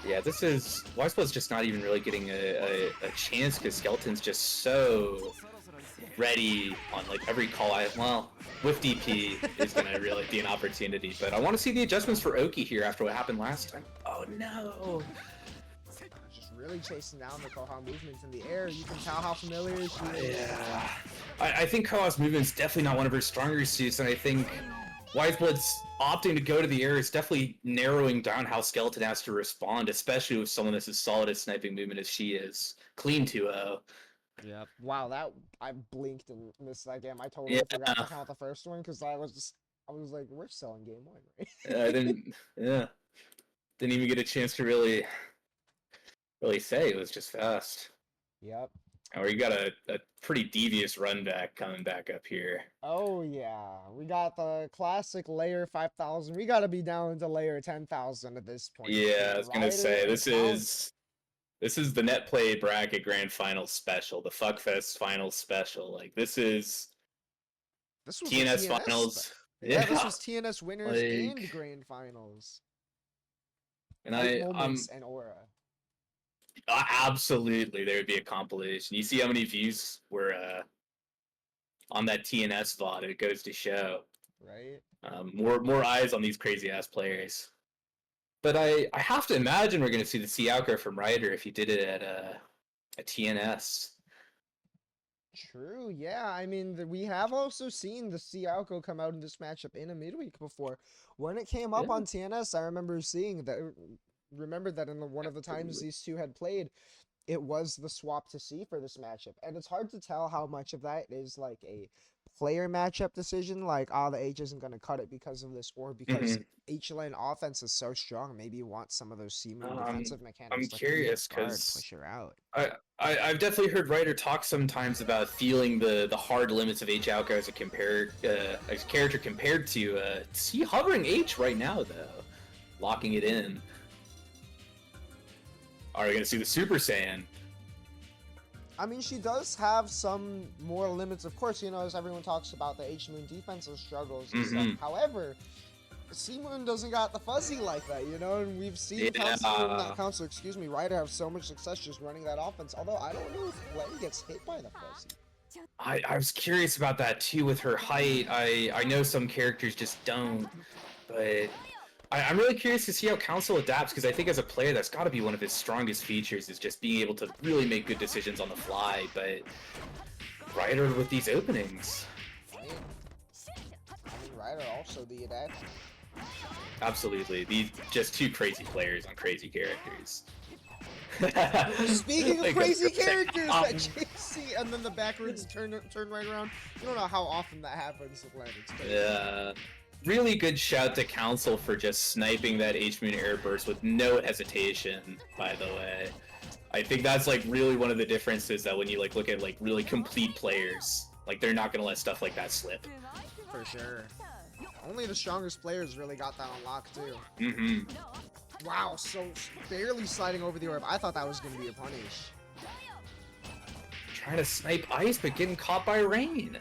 Yeah, this is Wise Blood's just not even really getting a chance because Skeleton's just so ready on like every call. Well, with DP is gonna really be an opportunity, but I want to see the adjustments for Oki here after what happened last time. Oh no! Just really chasing down the Koha movements in the air. You can tell how familiar she is. Yeah, I think Koha's movement's definitely not one of her stronger suits, and I think Wise Blood's opting to go to the air is definitely narrowing down how Skeleton has to respond, especially with someone that's as solid at sniping movement as she is. Clean 2-0. Yeah. Wow, that I blinked and missed that game. I totally forgot to count the first one because I was like, we're still in game 1, right? I didn't even get a chance to really say. It was just fast. Yep. Or you got a pretty devious run back coming back up here. Oh yeah, we got the classic layer 5,000. We gotta be down to layer 10,000 at this point. Yeah, I was gonna say Ryder this is the Netplay bracket grand final special, the Fuckfest final special. Like this was TNS finals. Yeah, this was TNS winners Like, and grand finals. and Great I'm moments and aura. absolutely there would be a compilation. You see how many views were on that TNS VOD. It goes to show. Right. More eyes on these crazy ass players. But I have to imagine we're gonna see the C outgo from Ryder if he did it at a TNS. True, yeah. I mean, we have also seen the C Alco come out in this matchup in a midweek before. When it came up on TNS, I remember seeing that. Remember that in one of the times these two had played, it was the swap to C for this matchup. And it's hard to tell how much of that is like a player matchup decision, like, the H isn't going to cut it because of this, or because H lane offense is so strong, maybe you want some of those C move defensive mechanics. I'm like curious because push her out. I've definitely heard Ryder talk sometimes about feeling the hard limits of H outgo as a character compared to C hovering H right now though, locking it in. Are we gonna see the Super Saiyan? I mean, she does have some more limits, of course, you know, as everyone talks about the H-Moon defensive struggles and stuff. However, C-Moon doesn't got the fuzzy like that, you know, and we've seen Ryder have so much success just running that offense, although I don't know if Len gets hit by the fuzzy. I was curious about that too with her height. I know some characters just don't, but I'm really curious to see how Council adapts, because I think as a player, that's got to be one of his strongest features, is just being able to really make good decisions on the fly, but Ryder with these openings. I mean, Ryder also the adapter. Absolutely. These just two crazy players on crazy characters. Speaking of Like crazy characters, that JC and then the backwards turn right around. You don't know how often that happens with Leonard's. Yeah. Really good shout to Council for just sniping that H-Moon airburst with no hesitation, by the way. I think that's like really one of the differences that when you like look at like really complete players, like they're not gonna let stuff like that slip. For sure. Only the strongest players really got that on lock too. Mm-hmm. Wow, so barely sliding over the orb. I thought that was gonna be a punish. Trying to snipe ice, but getting caught by rain.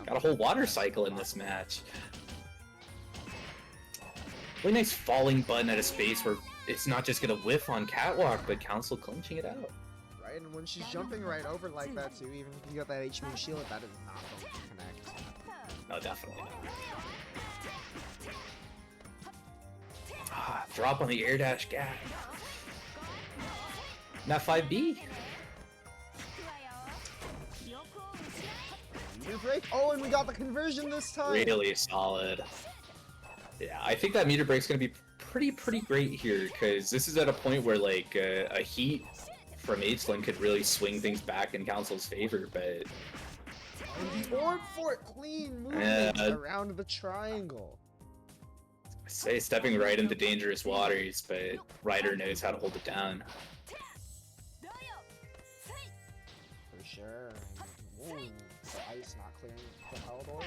Got a whole water cycle in this match. Really nice falling button at a space where it's not just gonna whiff on Catwalk, but Council clinching it out. Right, and when she's jumping right over like that too, even if you got that H-Moon shield, that is not going to connect. No, definitely not. Ah, drop on the air dash gap. Now 5B. Meter break. Oh, and we got the conversion this time. Really solid. Yeah, I think that meter break's gonna be pretty great here, because this is at a point where like a heat from H-Link could really swing things back in Council's favor, but And the orb for it, clean movement around the triangle. I say stepping right into dangerous waters, but Ryder knows how to hold it down. For sure. Ooh, the ice not clearing the held orb.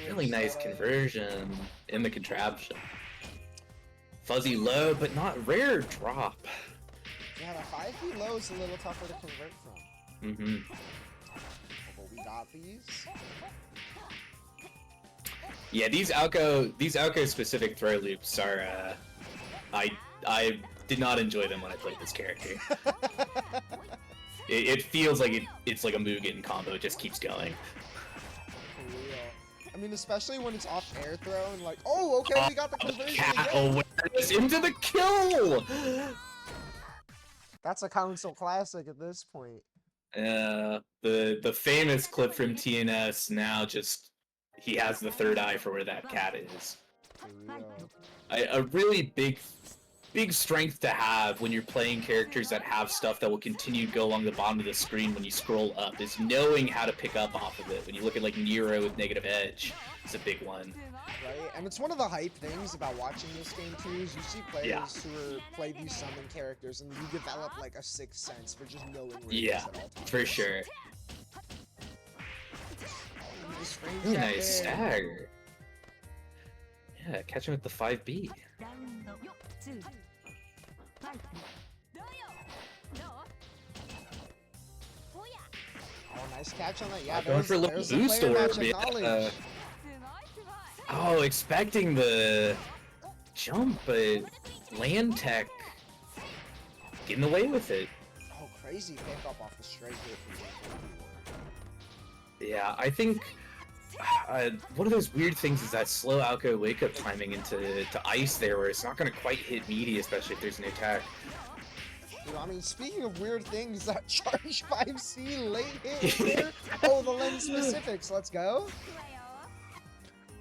Really nice conversion in the contraption. Fuzzy low, but not rare drop. Yeah, the 5B low is a little tougher to convert from. Mm-hmm. But we got these. Yeah, these Alco specific throw loops are I did not enjoy them when I played this character. It feels like it's like a Mugen combo, it just keeps going. For real. I mean, especially when it's off air throw and like, oh, okay, we got the conversion Cat again. awareness into the kill! That's a Council classic at this point. The famous clip from TNS now just, he has the third eye for where that cat is. For real. A really big strength to have when you're playing characters that have stuff that will continue to go along the bottom of the screen when you scroll up, is knowing how to pick up off of it. When you look at like Nero with negative edge, it's a big one. Right, and it's one of the hype things about watching this game too, is you see players who play these summon characters and you develop like a sixth sense for just knowing where it is at all times. For sure. Really nice stagger. Yeah, catch him with the 5B. Oh, nice catch on that. Yeah, Going for a little boost orb. Oh, expecting the jump, but land tech getting away with it. Oh, crazy pick up off the straight hit. Yeah, I think one of those weird things is that slow Alco wake up timing into ice there, where it's not going to quite hit meaty, especially if there's no attack. You know, I mean, speaking of weird things, that charge 5C late hit here. Oh, the lens specifics. Let's go.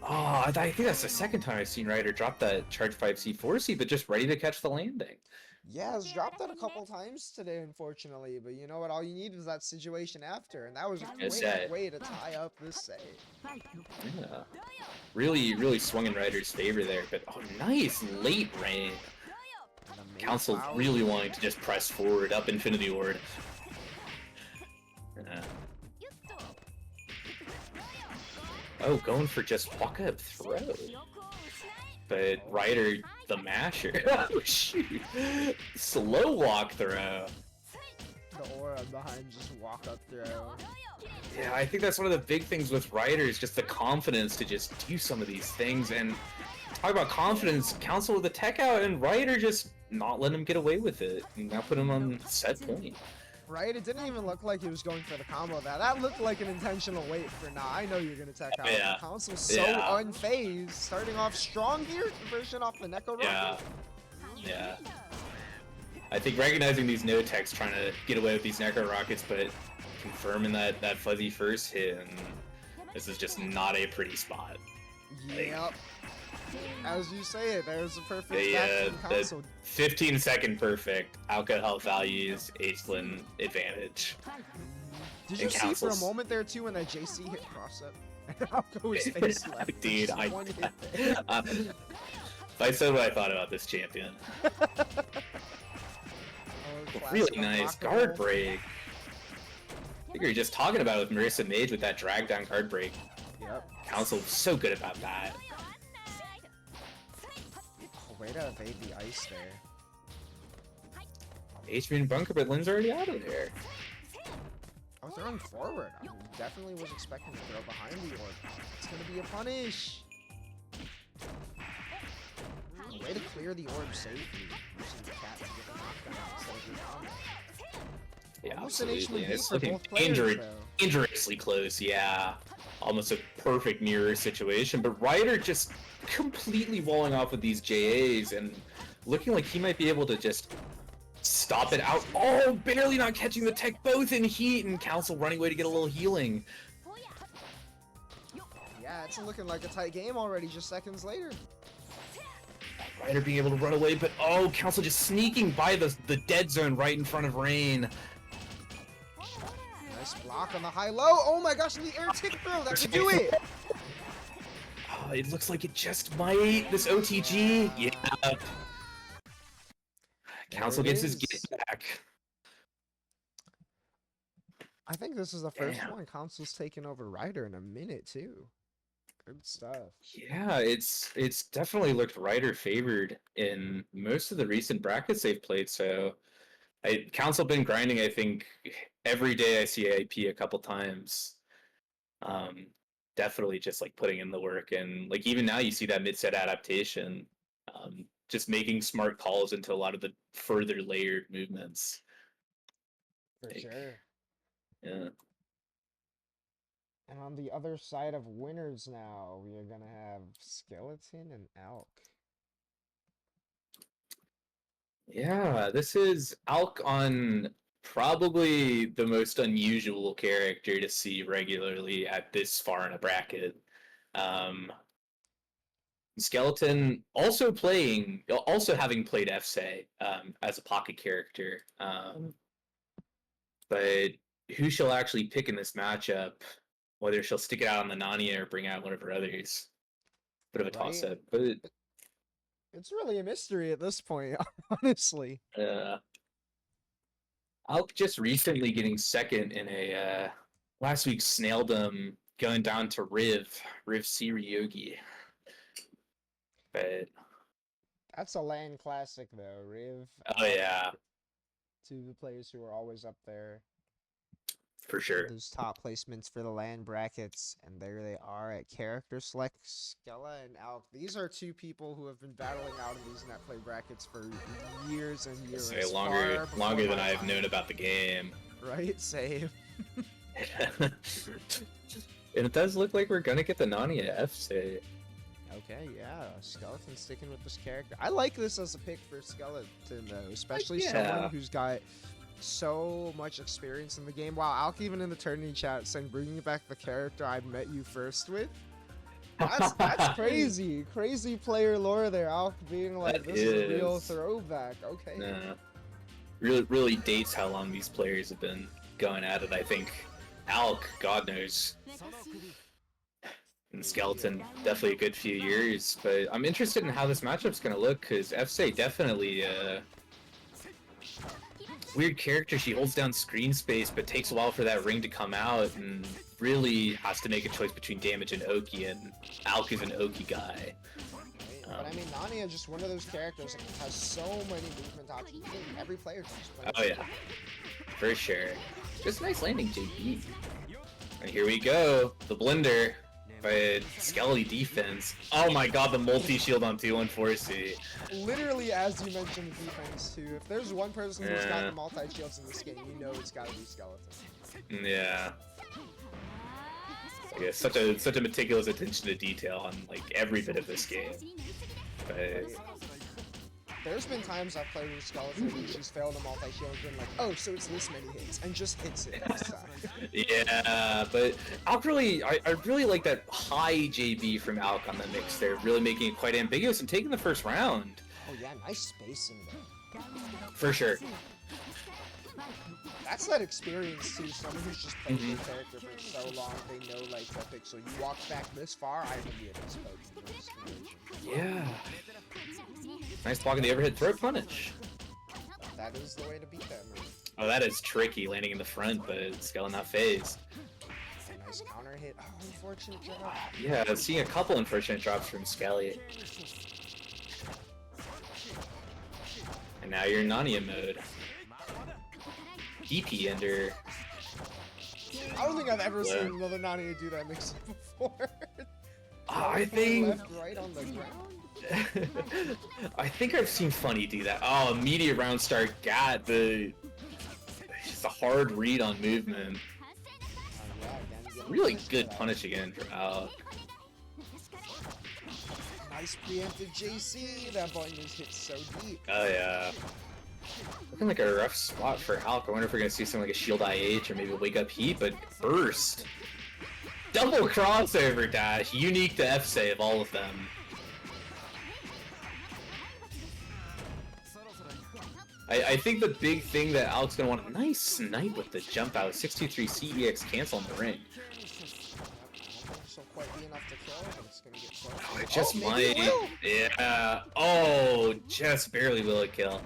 Oh, I think that's the second time I've seen Ryder drop that charge 5C 4C, but just ready to catch the landing. Yeah, it's dropped that a couple times today, unfortunately. But you know what? All you need is that situation after, and that was a great way to tie up this save. Yeah, really swung in Ryder's favor there. But oh, nice late rain. Council really wanting to just press forward up Infinity Ward. Oh, going for just walk up throw. But Ryder, the masher. Oh shoot! Slow walk throw. The aura behind just walk up throw. Yeah, I think that's one of the big things with Ryder, is just the confidence to just do some of these things. And talk about confidence, Council with the tech out, and Ryder just not letting him get away with it. And now put him on set point. Right? It didn't even look like he was going for the combo there. That looked like an intentional wait for, nah, I know you're gonna tech out. Yeah. Council's so Yeah. unfazed. Starting off strong here, conversion off the Neko rocket. Yeah. Yeah. I think recognizing these no techs, trying to get away with these Necro Rockets, but confirming that fuzzy first hit, and this is just not a pretty spot. Yep. As you say it, there's a perfect The, back from the Council. 15-second perfect, outcut health values, H-Lin advantage. Did you and see for a Council's- moment there too when that JC hit cross up? And Alco was face left. Dude, Just I, one hit there. if I said what I thought about this champion. Oh, Really classic nice blocker guard roll. break. I think we were just talking about it with Marissa Mage with that drag down guard break. Yep. Council was so good about that. Oh, way to evade the ice there. H-Moon bunker, but Lynn's already out of there. Oh, throwing forward. I definitely was expecting to throw behind the orb. It's gonna be a punish. Way to clear the orb safely. Using the cat to get a knockdown instead of the combo. Yeah, Almost an absolutely. HMV And it's for looking both players, though. dangerously close, yeah. Almost a perfect mirror situation, but Ryder just completely walling off with these JAs and looking like he might be able to just stop it out. Oh, barely not catching the tech, both in heat, and Council running away to get a little healing. Yeah, it's looking like a tight game already, just seconds later. Ryder being able to run away, but oh, Council just sneaking by the dead zone right in front of Rain. Nice block on the high-low. Oh my gosh, and the air tick throw, that should do it! Oh, it looks like it just might. This OTG, yeah. Council There it gets his is. get back. I think this is the first Damn. one Council's taken over Ryder in a minute, too. Good stuff. Yeah, it's definitely looked Ryder favored in most of the recent brackets they've played. So, Council been grinding. I think every day I see AP a couple times. Definitely just like putting in the work, and like even now you see that mid-set adaptation. Just making smart calls into a lot of the further layered movements. For Like, sure. Yeah. And on the other side of winners now, we are gonna have Skeleton and Alk. Yeah, this is Alk on probably the most unusual character to see regularly at this far in a bracket. Skeleton also having played FSA as a pocket character. But who she'll actually pick in this matchup, whether she'll stick it out on the Nania or bring out one of her others. Bit of a Right. toss-up, but It's really a mystery at this point, honestly. Alk just recently getting second in a last week's Snailedom, going down to Riv C Ryogi. But That's a LAN classic, though. Riv. oh yeah, Two of the players who are always up there. for sure. Those top placements for the LAN brackets, and there they are at character select. Skella and Alk. These are two people who have been battling out in these Netplay brackets for years and years. Say far longer before than my I've time. known about the game. Right? Same. And it does look like we're gonna get the Nani at FSA. Okay, yeah, Skeleton sticking with this character. I like this as a pick for Skeleton, though, especially yeah. someone who's got so much experience in the game. Wow, Alk even in the Tourney chat saying, bringing back the character I met you first with. That's crazy. Crazy player lore there. Alk being like, That this is a real is. throwback. Okay. Yeah. Really dates how long these players have been going at it. I think Alk, God knows. And Skeleton, definitely a good few years. But I'm interested in how this matchup's going to look, because FSA definitely weird character. She holds down screen space, but takes a while for that ring to come out, and really has to make a choice between damage and Oki, and Alk is an Oki guy. But I mean, Nania just one of those characters that has so many movement options. Every player can just play. Oh yeah, for sure. Just a nice landing, JP. And here we go, the blender. but Skelly defense. Oh my god, the multi-shield on 214C. Literally, as you mentioned, defense too. If there's one person who's got the multi-shields in this game, you know it's gotta be Skeleton. Yeah. Yeah, such a meticulous attention to detail on like every bit of this game. But there's been times I've played with Skeleton and she's failed a multi-shield and been like, oh, so it's this many hits, and just hits it next time. yeah, but Alk really, I really like that high JB from Alk on the mix there, really making it quite ambiguous and taking the first round. Oh yeah, nice spacing there. For sure. That's that experience too, someone who's just played their character for so long, they know like the pixel. You walk back this far, I can be able to poke you. Yeah. Nice blocking the overhead throw punish. That is the way to beat them. Oh, that is tricky, landing in the front, but Skeleton not phased. A nice counter hit. Oh, unfortunate drop. Yeah, seeing a couple unfortunate drops from Skelly. And now you're in Nania mode. DP ender. I don't think I've ever seen another Nania do that mix before. I think left, right on the ground. I think I've seen Funny do that. Oh, immediate round start got the just a hard read on movement. Really good punish again from Alk. Nice preemptive JC. That button just hit so deep. Oh yeah. Looking like a rough spot for Alk. I wonder if we're gonna see something like a shield IH or maybe a wake up heat, but burst. Double crossover dash, unique to F-save, all of them. I think the big thing that Alk's gonna want, nice snipe with the jump out, 623 CEX cancel on the ring. Oh, it just might. Yeah. Oh, just barely will it kill.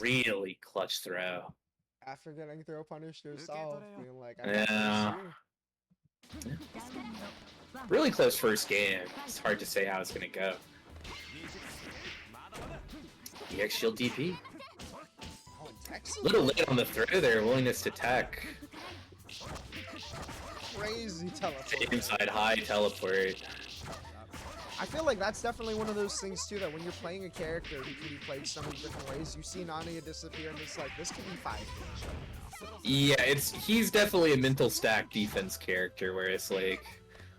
Really clutch throw. After getting throw punish yourself, being like, yeah. Really close first game. It's hard to say how it's gonna go. EX shield DP. Little late on the throw there. Willingness to tech. Crazy teleport. Inside high teleport. I feel like that's definitely one of those things too, that when you're playing a character who can be played so many different ways, you see Nania disappear and it's like, this could be 5 games right now. Yeah, he's definitely a mental stack defense character where it's like,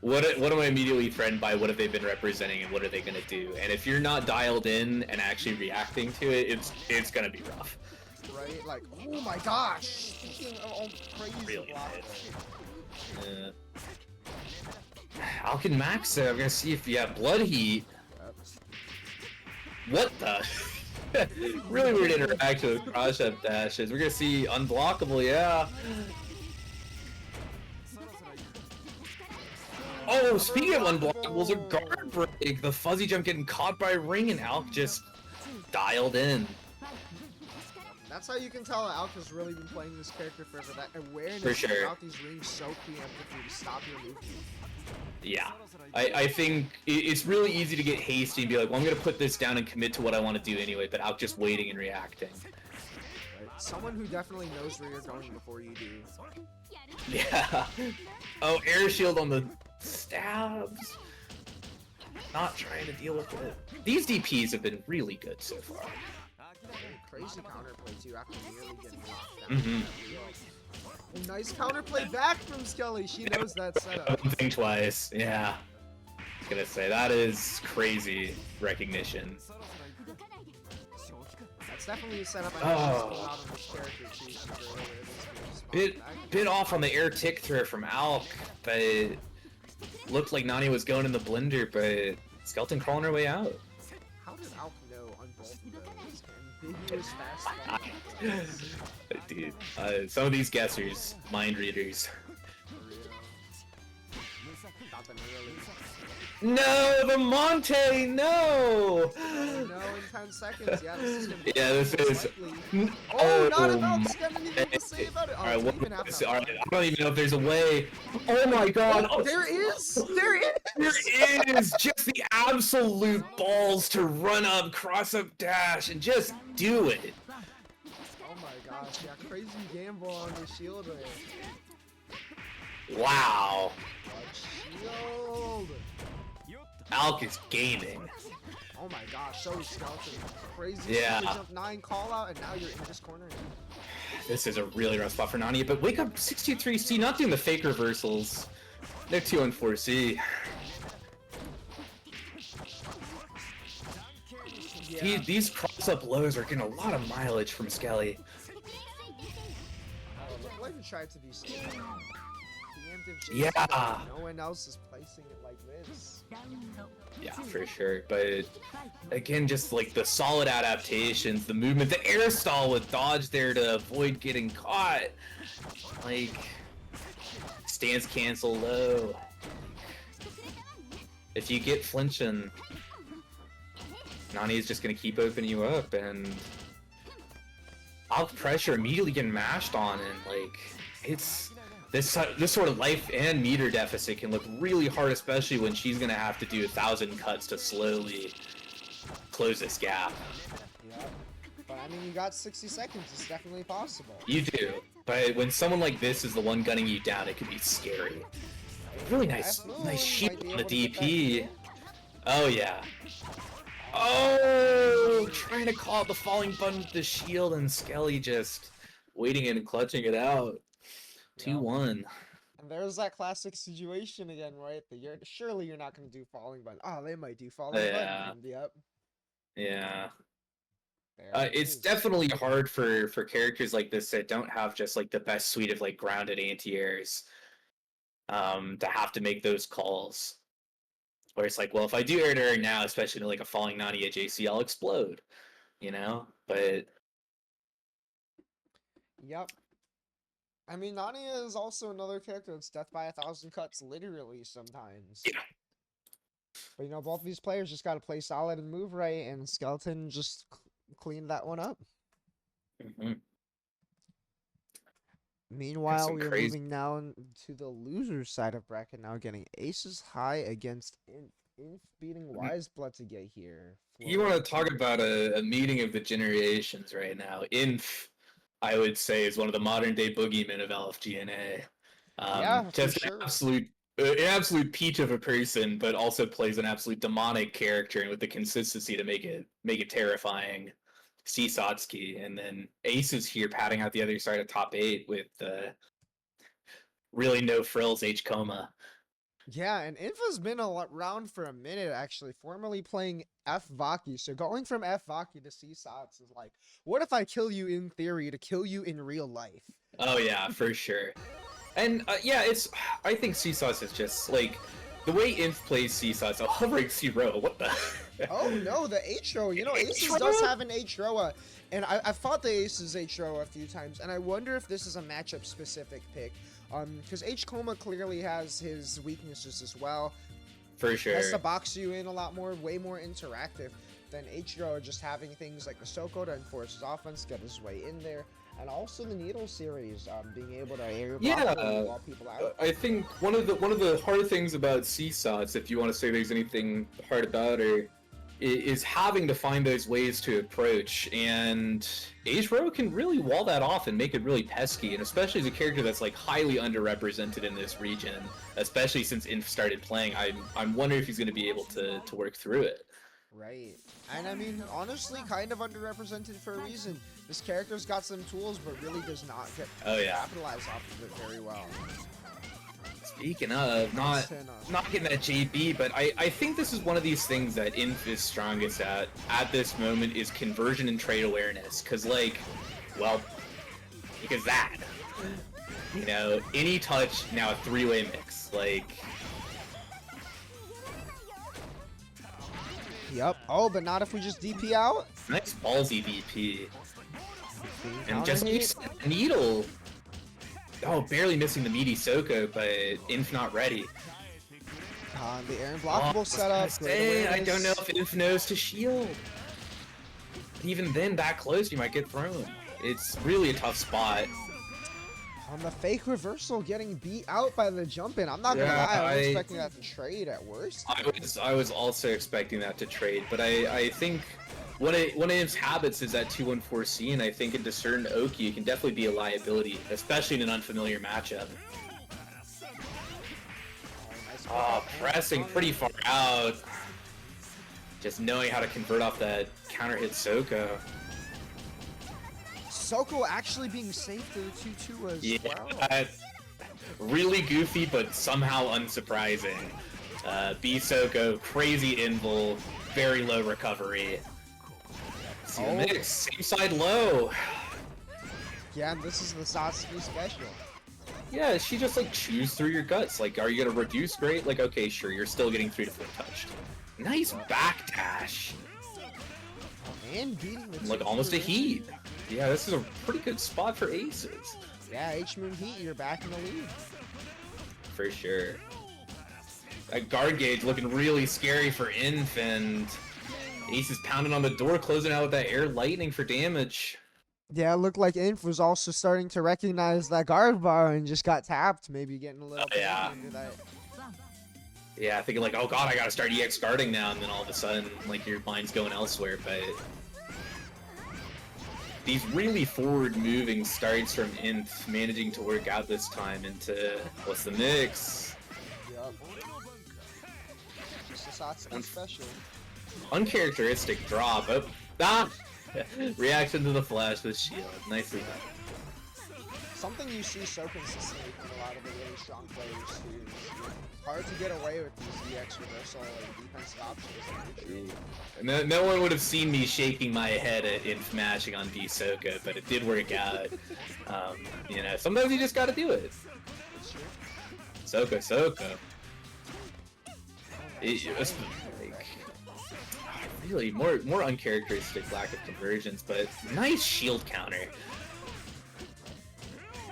what am I immediately threatened by, what have they been representing, and what are they gonna do? And if you're not dialed in and actually reacting to it, it's gonna be rough. Right? Like, oh my gosh! Speaking of crazy Really block. Yeah. Alk and Max, I'm gonna see if you have blood heat. What the? Really weird interaction with cross-up dashes. We're gonna see unblockable, yeah. Oh, speaking of unblockables, a guard break. The fuzzy jump getting caught by a ring, and Alk just dialed in. That's how you can tell that Alk has really been playing this character forever. That awareness For sure. about these rings so preemptively to stop your movement. Yeah, I think it's really easy to get hasty and be like, well, I'm going to put this down and commit to what I want to do anyway, but Alk just waiting and reacting. Right. Someone who definitely knows where you're going before you do. Yeah. Oh, air shield on the stabs. Not trying to deal with it. These DPs have been really good so far. Crazy counterplay too after nearly getting knocked down. Nice counterplay back from Skelly. She knows that setup. Think twice. Yeah. I was gonna say that is crazy recognition. That's definitely a setup I know she's pulled out of this character too. Bit off on the air tick throw from Alk, but looked like Nania was going in the blender, but Skeleton crawling her way out. How did Alk know on both of those? Ambiguous fast. Dude, some of these guessers, mind readers. No, the Monte, no! No, in 10 seconds. Yeah, this is gonna be this is. Oh, not about Skeleton even to say about it. Alright, I don't even know if there's a way. Oh my god! Oh, there is! There is! There is! Just the absolute balls to run up, cross up dash, and just do it. Oh my god. gosh, yeah, crazy gamble on the shield there. Wow. Shield! AACC is gaming. Oh my gosh, so is Skeleton. Crazy Yeah. super jump 9 call out, and now you're in this corner. This is a really rough spot for Nani, but Wake Up 63C not doing the fake reversals. They're 2 on 4C. Yeah. These cross-up lows are getting a lot of mileage from Skelly. Look like he tried to be safe. Preemptive Yeah. JC, no one else is placing it like this. Yeah, for sure. But again, just like the solid adaptations, the movement, the air stall with dodge there to avoid getting caught. Like, stance cancel low. If you get flinching, Nani is just gonna keep opening you up, and out pressure immediately getting mashed on, and like it's this sort of life and meter deficit can look really hard, especially when she's gonna have to do 1,000 cuts to slowly close this gap. Yeah. But I mean, you got 60 seconds. It's definitely possible. You do, but when someone like this is the one gunning you down, it can be scary. Really nice shield on the DP. Oh yeah. Oh, trying to call out the falling button with the shield, and Skelly just waiting and clutching it out. 2-1. And there's that classic situation again, right? That surely you're not going to do falling button. Oh, they might do falling button. Yep. Yeah. There it It's is. definitely hard for characters like this that don't have just like the best suite of like grounded anti-airs to have to make those calls. Where it's like, well, if I do air to air now, especially to like a falling Nani at JC, I'll explode, you know? But Yep. I mean, Nani is also another character that's death by 1,000 cuts, literally, sometimes. Yeah. But, you know, both of these players just got to play solid and move right, and Skeleton just cleaned that one up. mhm. Meanwhile, some we're crazy- moving now to the loser side of bracket, now getting Aces High against Inf beating Wiseblood to get here. You want to talk about a meeting of the generations right now. Inf, I would say, is one of the modern day boogeymen of LFGNA. Yeah, for just sure. an absolute peach of a person, but also plays an absolute demonic character, and with the consistency to make it terrifying. Satsuki, and then Ace is here padding out the other side of top 8 with really no frills H coma. Yeah, and Infa's been around for a minute, actually, formerly playing F Vaki. So going from F Vaki to C-Sots is like, what if I kill you in theory to kill you in real life? Oh yeah, for sure. And yeah, I think Seesaws is just like the way Inf plays Seesaws. Oh, hovering zero. What the? Oh no, the H-Row. You know, Aces H-Row? does have an H-Row. And I've fought the Aces H-Row a few times, and I wonder if this is a matchup-specific pick. Because H-Coma clearly has his weaknesses as well. For sure. Has to box you in a lot more, way more interactive than H-Row, just having things like the Soko to enforce his offense, get his way in there. And also the Needle series, being able to air wall people out. I think one of the hard things about Seesaws, if you want to say there's anything hard about her, is having to find those ways to approach, and H-Row can really wall that off and make it really pesky, and especially as a character that's like highly underrepresented in this region, especially since Inf started playing. I'm wondering if he's going to be able to work through it. Right. And I mean, honestly, kind of underrepresented for a reason. This character's got some tools, but really does not get capitalized off of it very well. Speaking of, not getting that JB, but I think this is one of these things that Inf is strongest at this moment is conversion and trade awareness. Because, like, well, because that, you know, any touch, now a three-way mix. Like, Yep. Oh, but not if we just DP out. nice ballsy DP. And Counter just hit. Needle. Oh, barely missing the meaty Soko, but Inf not ready. The air unblockable setup. I don't know if Inf knows to shield. Even then, that close, you might get thrown. It's really a tough spot. On the fake reversal, getting beat out by the jump in. I'm not gonna lie, I was expecting that to trade at worst. I was also expecting that to trade, but I think one of his habits is that 2-1-4C, and I think into certain Oki, it can definitely be a liability, especially in an unfamiliar matchup. Oh, pressing pretty far out. Just knowing how to convert off that counter hit Soko. Soko actually being safe to the 2-2 as well. Really goofy, but somehow unsurprising. B Soko, crazy invul, very low recovery. See the mix, same side low. Yeah, and this is the Satsuki special. Yeah, she just like chews through your guts. Like, are you gonna reduce? Great. Like, okay, sure, you're still getting 3 to 4 touched. Nice back dash. And beating the Like almost a heat. Yeah, this is a pretty good spot for aces. Yeah, H-Moon Heat, you're back in the lead. For sure. That guard gauge looking really scary for Inf, and Ace is pounding on the door, closing out with that air lightning for damage. Yeah, it looked like Inf was also starting to recognize that guard bar and just got tapped, maybe getting a little bit into that. Yeah, thinking like, oh god, I gotta start EX guarding now, and then all of a sudden, like, your mind's going elsewhere, but... These really forward-moving starts from Inf managing to work out this time into... What's the mix? Yup. Just a Satsuki special. Uncharacteristic drop. Oh, reaction to the flash with shield. Nicely done. Something you see so consistently from a lot of the really strong players too. It's hard to get away with these EX reversal and defensive options. No one would have seen me shaking my head at Inf mashing on B-Soko, but it did work out. You know, sometimes you just gotta do it. Soko. It was like, really more uncharacteristic lack of conversions, but nice shield counter.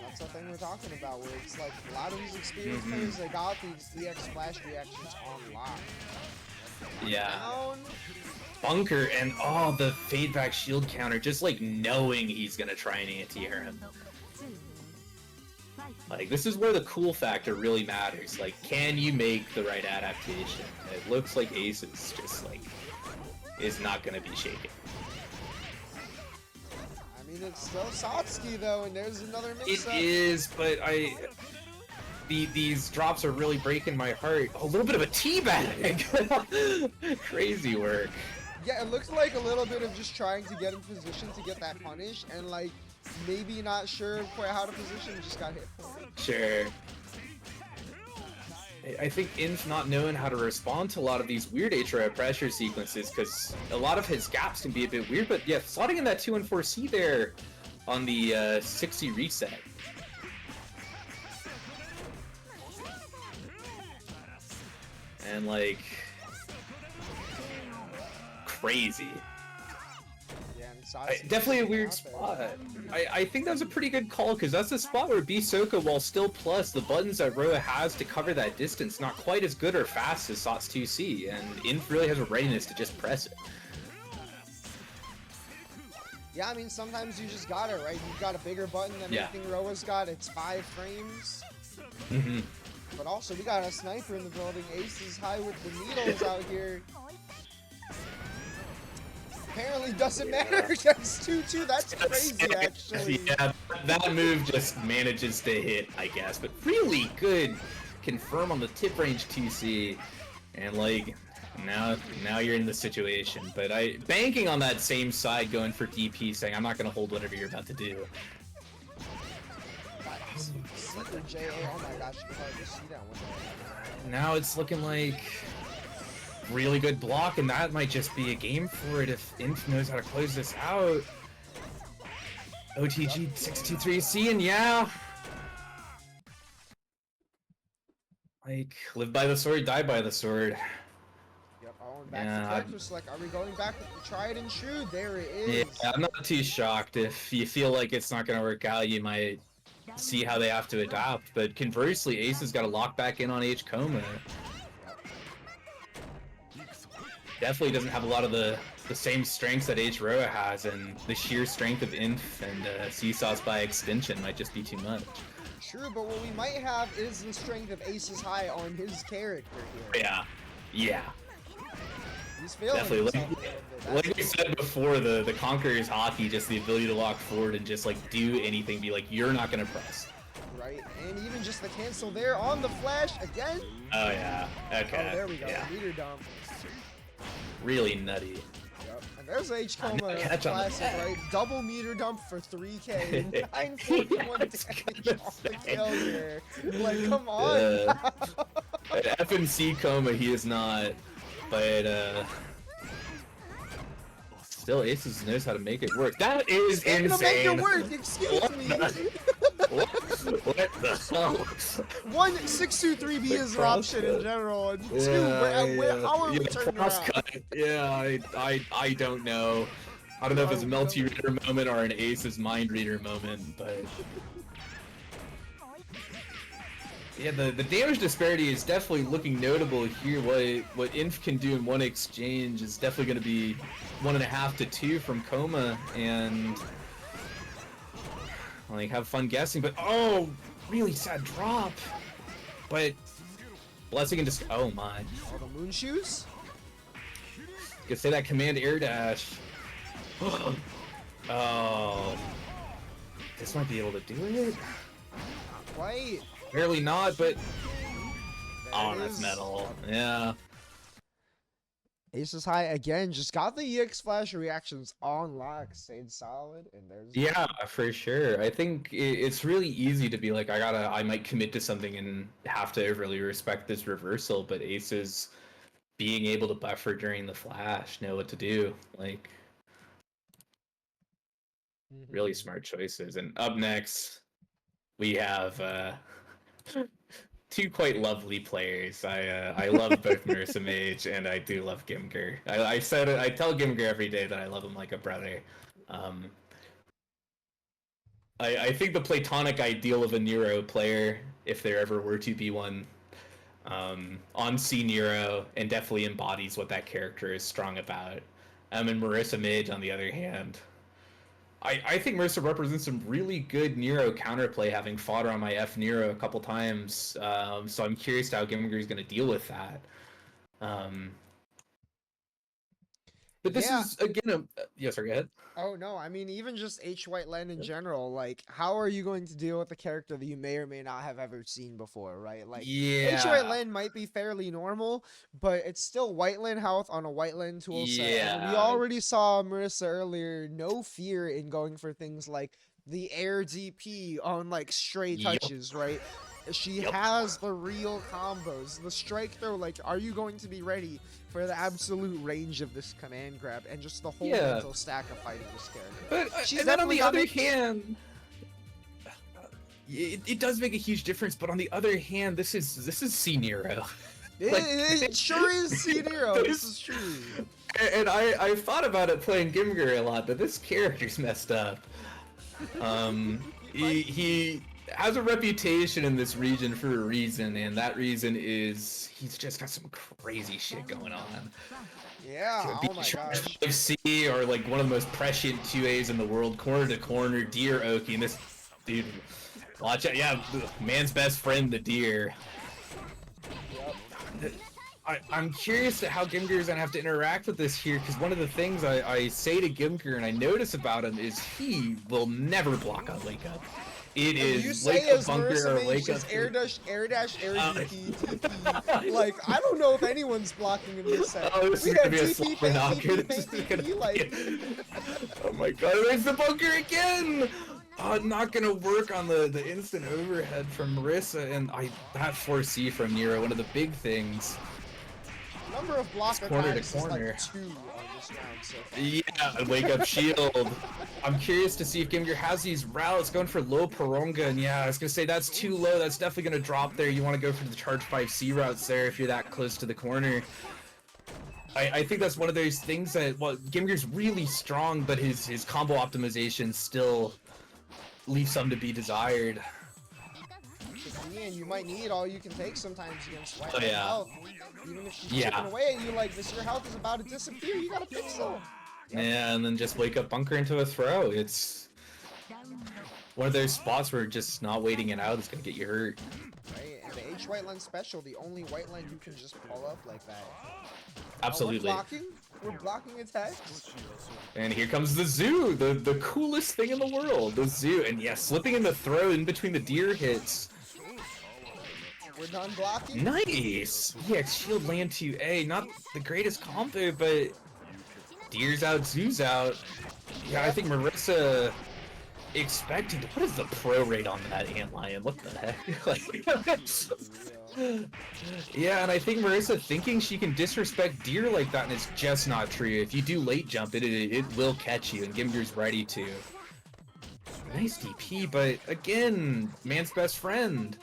That's the thing we're talking about, where it's like a lot of these experienced players, they got these EX flash reactions on lock. Yeah. Down. Bunker and the fade back shield counter, just like knowing he's gonna try and anti-air him. Like, this is where the cool factor really matters. Like, can you make the right adaptation? It looks like Ace is just like is not gonna be shaking. I mean, it's still Satsuki though, and there's another mix-up. It is, but these drops are really breaking my heart. A little bit of a teabag. Crazy work. Yeah, it looks like a little bit of just trying to get in position to get that punish, and like maybe not sure quite how to position, just got hit for it. Sure. I think Inf not knowing how to respond to a lot of these weird HRO pressure sequences, because a lot of his gaps can be a bit weird, but yeah, slotting in that 2-1-4C there on the 60 reset. And like, crazy. Definitely a weird spot. I think that was a pretty good call, because that's the spot where B-Soko, while still plus, the buttons that Roa has to cover that distance, not quite as good or fast as Sots 2C, and Inf really has a readiness to just press it. Yeah, I mean, sometimes you just got it, right? You've got a bigger button than anything Roa's got. It's 5 frames. But also, we got a sniper in the building. Ace is high with the needles out here. Apparently doesn't matter against 2-2. That's crazy, actually. Yeah, that move just manages to hit, I guess. But really good confirm on the tip range 2C. And like, now you're in the situation. But banking on that same side, going for DP, saying I'm not going to hold whatever you're about to do. Oh my gosh, you can hardly see that one. Now it's looking like really good block, and that might just be a game for it if Inf knows how to close this out. OTG 623C, and yeah. Like, live by the sword, die by the sword. Yep, I went back to Tetris, like, are we going back with the try it and shoot? There it is. Yeah, I'm not too shocked. If you feel like it's not going to work out, you might see how they have to adapt, but conversely, Ace has got to lock back in on H Coma. Definitely doesn't have a lot of the same strengths that H Roa has, and the sheer strength of Inf and Seesaws by extension might just be too much. True, but what we might have is the strength of Ace's high on his character here. Yeah. He's feeling Definitely, himself a little bit. like we said before, the Conqueror's hockey, just the ability to walk forward and just like do anything, be like, you're not gonna press. Right, and even just the cancel there on the flash again. Oh yeah, okay. Oh, there we go. Yeah. Meter dump. Really nutty. Yep. And there's H Coma Catch on the classic, net. right? Double meter dump for 3K. 941 damage off the kill here. Like, come on. FNC Coma, he is not, but still Aces knows how to make it work. That is It's gonna make insane. it work. Excuse me. What the hell? 1 6-2-3B is an option in general. And 2, how are we turning around? Yeah, I don't know. I don't know if it's a Melty Reader moment or an Ace's Mind Reader moment, but yeah, the damage disparity is definitely looking notable here. What Inf can do in one exchange is definitely going to be 1.5 to 2 from Coma, and like have fun guessing. But oh, really sad drop. But Blessing and just oh my. All the moon shoes. Could say that command air dash. Oh, this might be able to do it. Not quite. Barely not, but oh, There it that's is. metal. Yeah. Aces high again. Just got the EX flash reactions on lock. Stayed solid, and there's. Yeah, for sure. I think it's really easy to be like, I might commit to something and have to overly respect this reversal, but Aces being able to buffer during the flash, know what to do. Like, really smart choices. And up next, we have two quite lovely players. I love both Marissa Mage and I do love Gimger. I said it. I tell Gimger every day that I love him like a brother. I think the platonic ideal of a Nero player, if there ever were to be one, on C Nero, and definitely embodies what that character is strong about. And Marissa Mage, on the other hand, I think Marissa represents some really good Nero counterplay, having fought her on my F Nero a couple times. So I'm curious how Gimger is going to deal with that. But this is, again, yes, sorry, go ahead. Oh no, I mean even just H White Len in general, like how are you going to deal with a character that you may or may not have ever seen before, right? Like H White Len might be fairly normal, but it's still White Len health on a White Len tool set. And we already saw Marissa earlier, no fear in going for things like the air DP on like stray touches, right? She has the real combos, the strike throw. Like, are you going to be ready for the absolute range of this command grab and just the whole mental stack of fighting this character? But and then on the other hand, it does make a huge difference. But on the other hand, this is C Nero. It sure is C Nero. This is true. And I thought about it playing Gimger a lot, but this character's messed up. He has a reputation in this region for a reason, and that reason is he's just got some crazy shit going on. Yeah, oh my gosh. C or like one of the most prescient 2As in the world, corner to corner, Deer Oki, and this dude, watch out, yeah, man's best friend, the Deer. I'm curious how Gimger is gonna have to interact with this here, because one of the things I say to Gimger and I notice about him is he will never block a wake up. It is wake up bunker or wake up air dash, air DP, TP. Like I don't know if anyone's blocking in this set. Oh, this is gonna be a slobber knocker. Like, oh my god, there's the bunker again! Not gonna work on the instant overhead from Marissa, and that 4C from Nero, one of the big things. Number of blocker corner times to corner. is like 2 on this round so far. Yeah, wake up shield. I'm curious to see if Gimger has these routes going for low Paronga, and yeah, I was gonna say that's too low. That's definitely gonna drop there. You want to go for the charge 5C routes there if you're that close to the corner. I think that's one of those things that, well, Gimger's really strong, but his combo optimization still leaves some to be desired. And you might need all you can take sometimes against White yeah. Even if she's chipping away at you like this, your health is about to disappear. You gotta fix it. Yeah, and then just wake up bunker into a throw. It's one of those spots where just not waiting it out is gonna get you hurt. Right, and the H White Len special, the only White Len you can just pull up like that. Absolutely. We're blocking attacks. And here comes the zoo, the coolest thing in the world, the zoo. And yeah, slipping in the throw in between the deer hits. We're done blocking. Nice! Yeah, shield land 2A, not the greatest combo, but deer's out, zoo's out. Yeah, I think Marissa expecting, what is the pro rate on that antlion? What the heck? Like, yeah, and I think Marissa thinking she can disrespect deer like that, and it's just not true. If you do late jump, it will catch you, and Gimger's ready to. Nice DP, but again, man's best friend.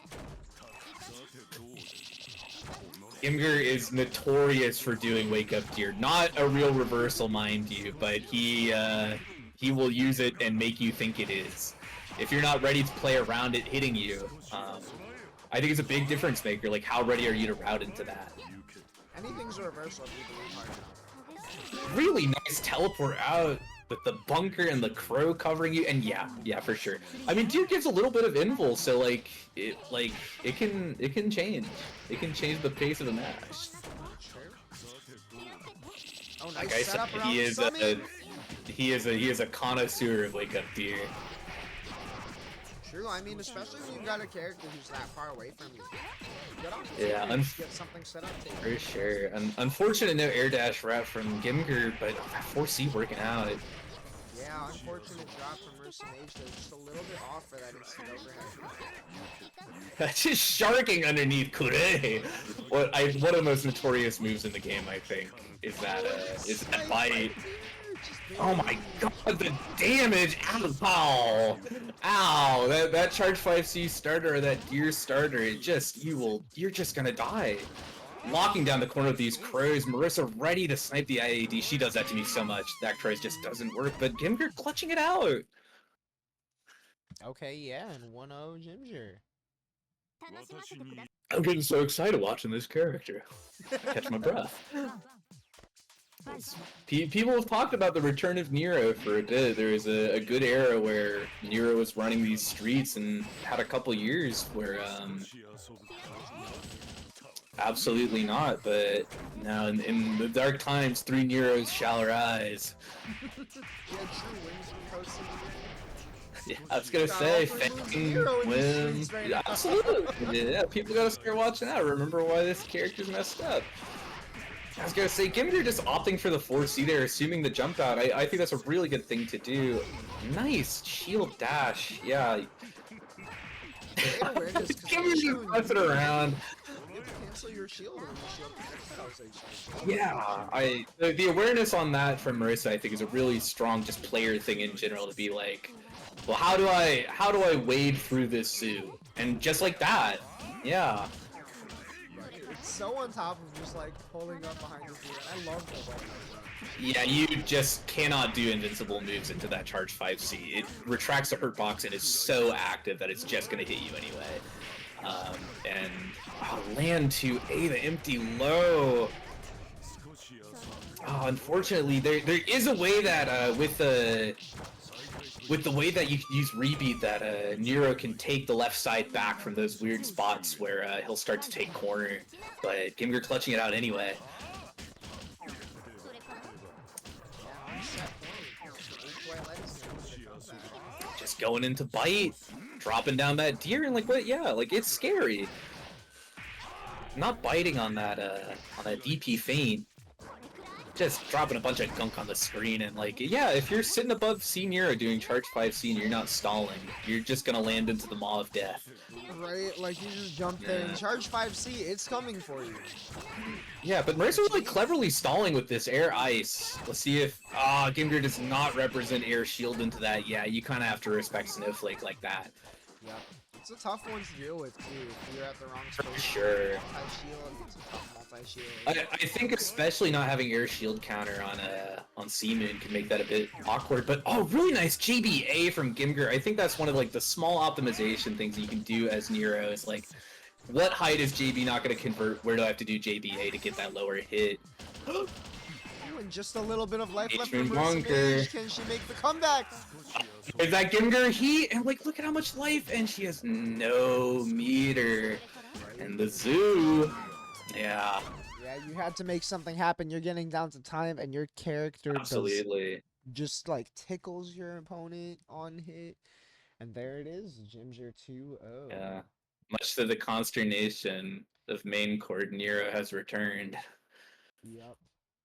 Gimger is notorious for doing wake up deer. Not a real reversal, mind you, but he will use it and make you think it is. If you're not ready to play around it hitting you, I think it's a big difference maker. Like, how ready are you to route into that? Anything's a reversal if you believe hard enough. Really nice teleport out with the bunker and the crow covering you, and yeah, for sure. I mean, deer gives a little bit of invul, so like it can change. It can change the pace of the match. Oh, nice like I said, setup around he is a connoisseur of wake up deer. True, I mean, especially when you've got a character who's that far away from you. Yeah, get something set up there. For sure. Unfortunate no air dash route from Gimger, but that 4C working out. Yeah, unfortunate drop from Marissa Mage there, just a little bit off for that instant overhead. That's just sharking underneath Kure. One of the most notorious moves in the game, I think, is that bite. Oh my god, the damage! Ow! Ow! That charge 5C starter or that gear starter, you're just gonna die. Locking down the corner of these crows, Marissa ready to snipe the IAD. She does that to me so much. That crow just doesn't work, but Gimger clutching it out. Okay, yeah, and 1-0 Gimger. I'm getting so excited watching this character. Catch my breath. People have talked about the return of Nero for a bit. There was a good era where Nero was running these streets and had a couple years where, absolutely not, but now in the dark times, 3 Neros shall arise. Yeah, I was gonna say, Fang, Wim, yeah, absolutely. Yeah, people gotta start watching out. Remember why this character's messed up. I was gonna say, Gimger just opting for the 4C there, assuming the jump out. I think that's a really good thing to do. Nice shield dash, yeah. Gimger just messing around. Cancel your shield when you shield. Yeah, the awareness on that from Marissa, I think, is a really strong just player thing in general to be like, well, how do I wade through this zoo? And just like that, yeah. It's so on top of just like pulling up behind the deer. I love the way. Yeah, you just cannot do invincible moves into that charge 5C. It retracts the hurt box and is so active that it's just gonna hit you anyway. And land 2A, the empty low. Oh, unfortunately, there is a way that with the way that you use rebeat that Nero can take the left side back from those weird spots where he'll start to take corner, but Gimger clutching it out anyway. Just going into bite, dropping down that deer, and like what? Yeah, like it's scary. Not biting on that DP feint. Just dropping a bunch of gunk on the screen, and like, yeah, if you're sitting above C Nero doing charge 5C and you're not stalling, you're just gonna land into the maw of death. Right, like you just jump there and charge 5C, it's coming for you. Yeah, but Marissa really cleverly stalling with this air ice. Let's see if Gimger does not represent air shield into that. Yeah, you kind of have to respect Snowflake like that. Yep. It's a tough one to deal with too. If you're at the wrong space. For sure. Multi-shield, it's a tough multi-shield. I think especially not having air shield counter on C-Moon can make that a bit awkward. But really nice JBA from Gimger. I think that's one of like the small optimization things you can do as Nero. Is like, what height is JB not going to convert? Where do I have to do JBA to get that lower hit? And just a little bit of life left for bunker. Can she make the comeback? Is that Gimger? And like, look at how much life, and she has no meter. And the zoo, yeah. Yeah, you had to make something happen. You're getting down to time, and your character does Absolutely. just like tickles your opponent on hit, and there it is. Jim's your 2-0. Yeah. Much to the consternation of main court, Nero has returned. Yep.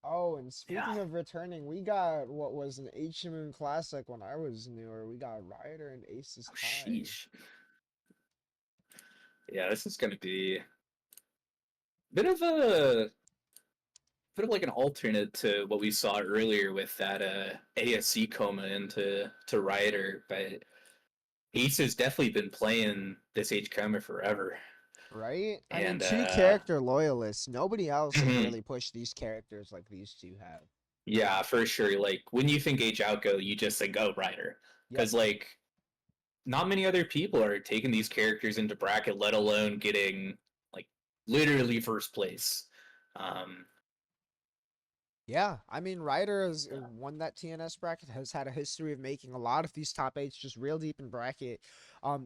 Oh, and Yeah. speaking of returning, we got what was an H-Moon Classic when I was newer. We got Ryder and Aces Oh, High. sheesh. Yeah, this is gonna be a bit of a bit of like an alternate to what we saw earlier with that ASC coma into Ryder, but Ace has definitely been playing this H coma forever. Right? I mean, And two character loyalists. Nobody else has mhm. really pushed these characters like these two have. Yeah, for sure. Like when you think H outgo, you just think, oh, Ryder. Yep. Because like not many other people are taking these characters into bracket, let alone getting like literally first place. Um, Yeah, I mean, Ryder has won that TNS bracket, has had a history of making a lot of these top eights just real deep in bracket.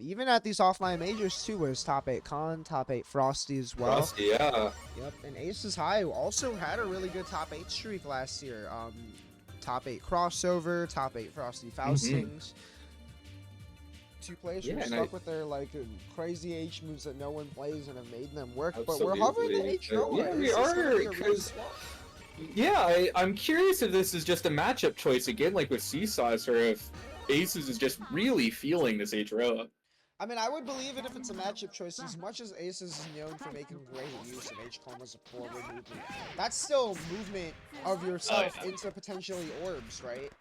Even at these offline majors too, was top eight Con, top eight Frosty as well. Frosty, yeah. Yep, and Aces High also had a really good top eight streak last year. Top eight crossover, top eight Frosty Faustings. Two players who Yeah, are and stuck with their like crazy H moves that no one plays and have made them work. But we're Absolutely. hovering the H roll. Yeah, we Is this gonna are, be a real because swap? yeah, I'm curious if this is just a matchup choice again, like with Seesaws, or if Aces is just really feeling this H row. I mean, I would believe it if it's a matchup choice. As much as Aces is known for making great use of H-Coma's forward movement, that's still movement of yourself into potentially orbs, right?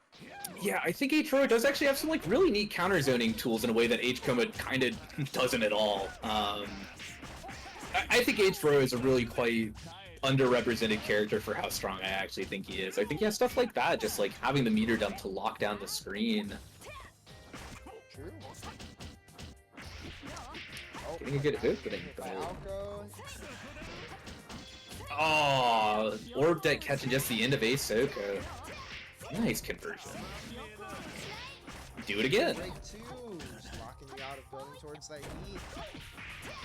Yeah, I think H row does actually have some like really neat counter zoning tools in a way that H coma kind of doesn't at all. I think H row is a really quite underrepresented character for how strong I actually think he is. I think he has stuff like that, just like having the meter dump to lock down the screen. True. Getting a good opening, but... Falco. Oh, orb deck catching just the end of Ahsoka. Nice conversion. Do it again. Break two. Just locking you out of going towards that heat.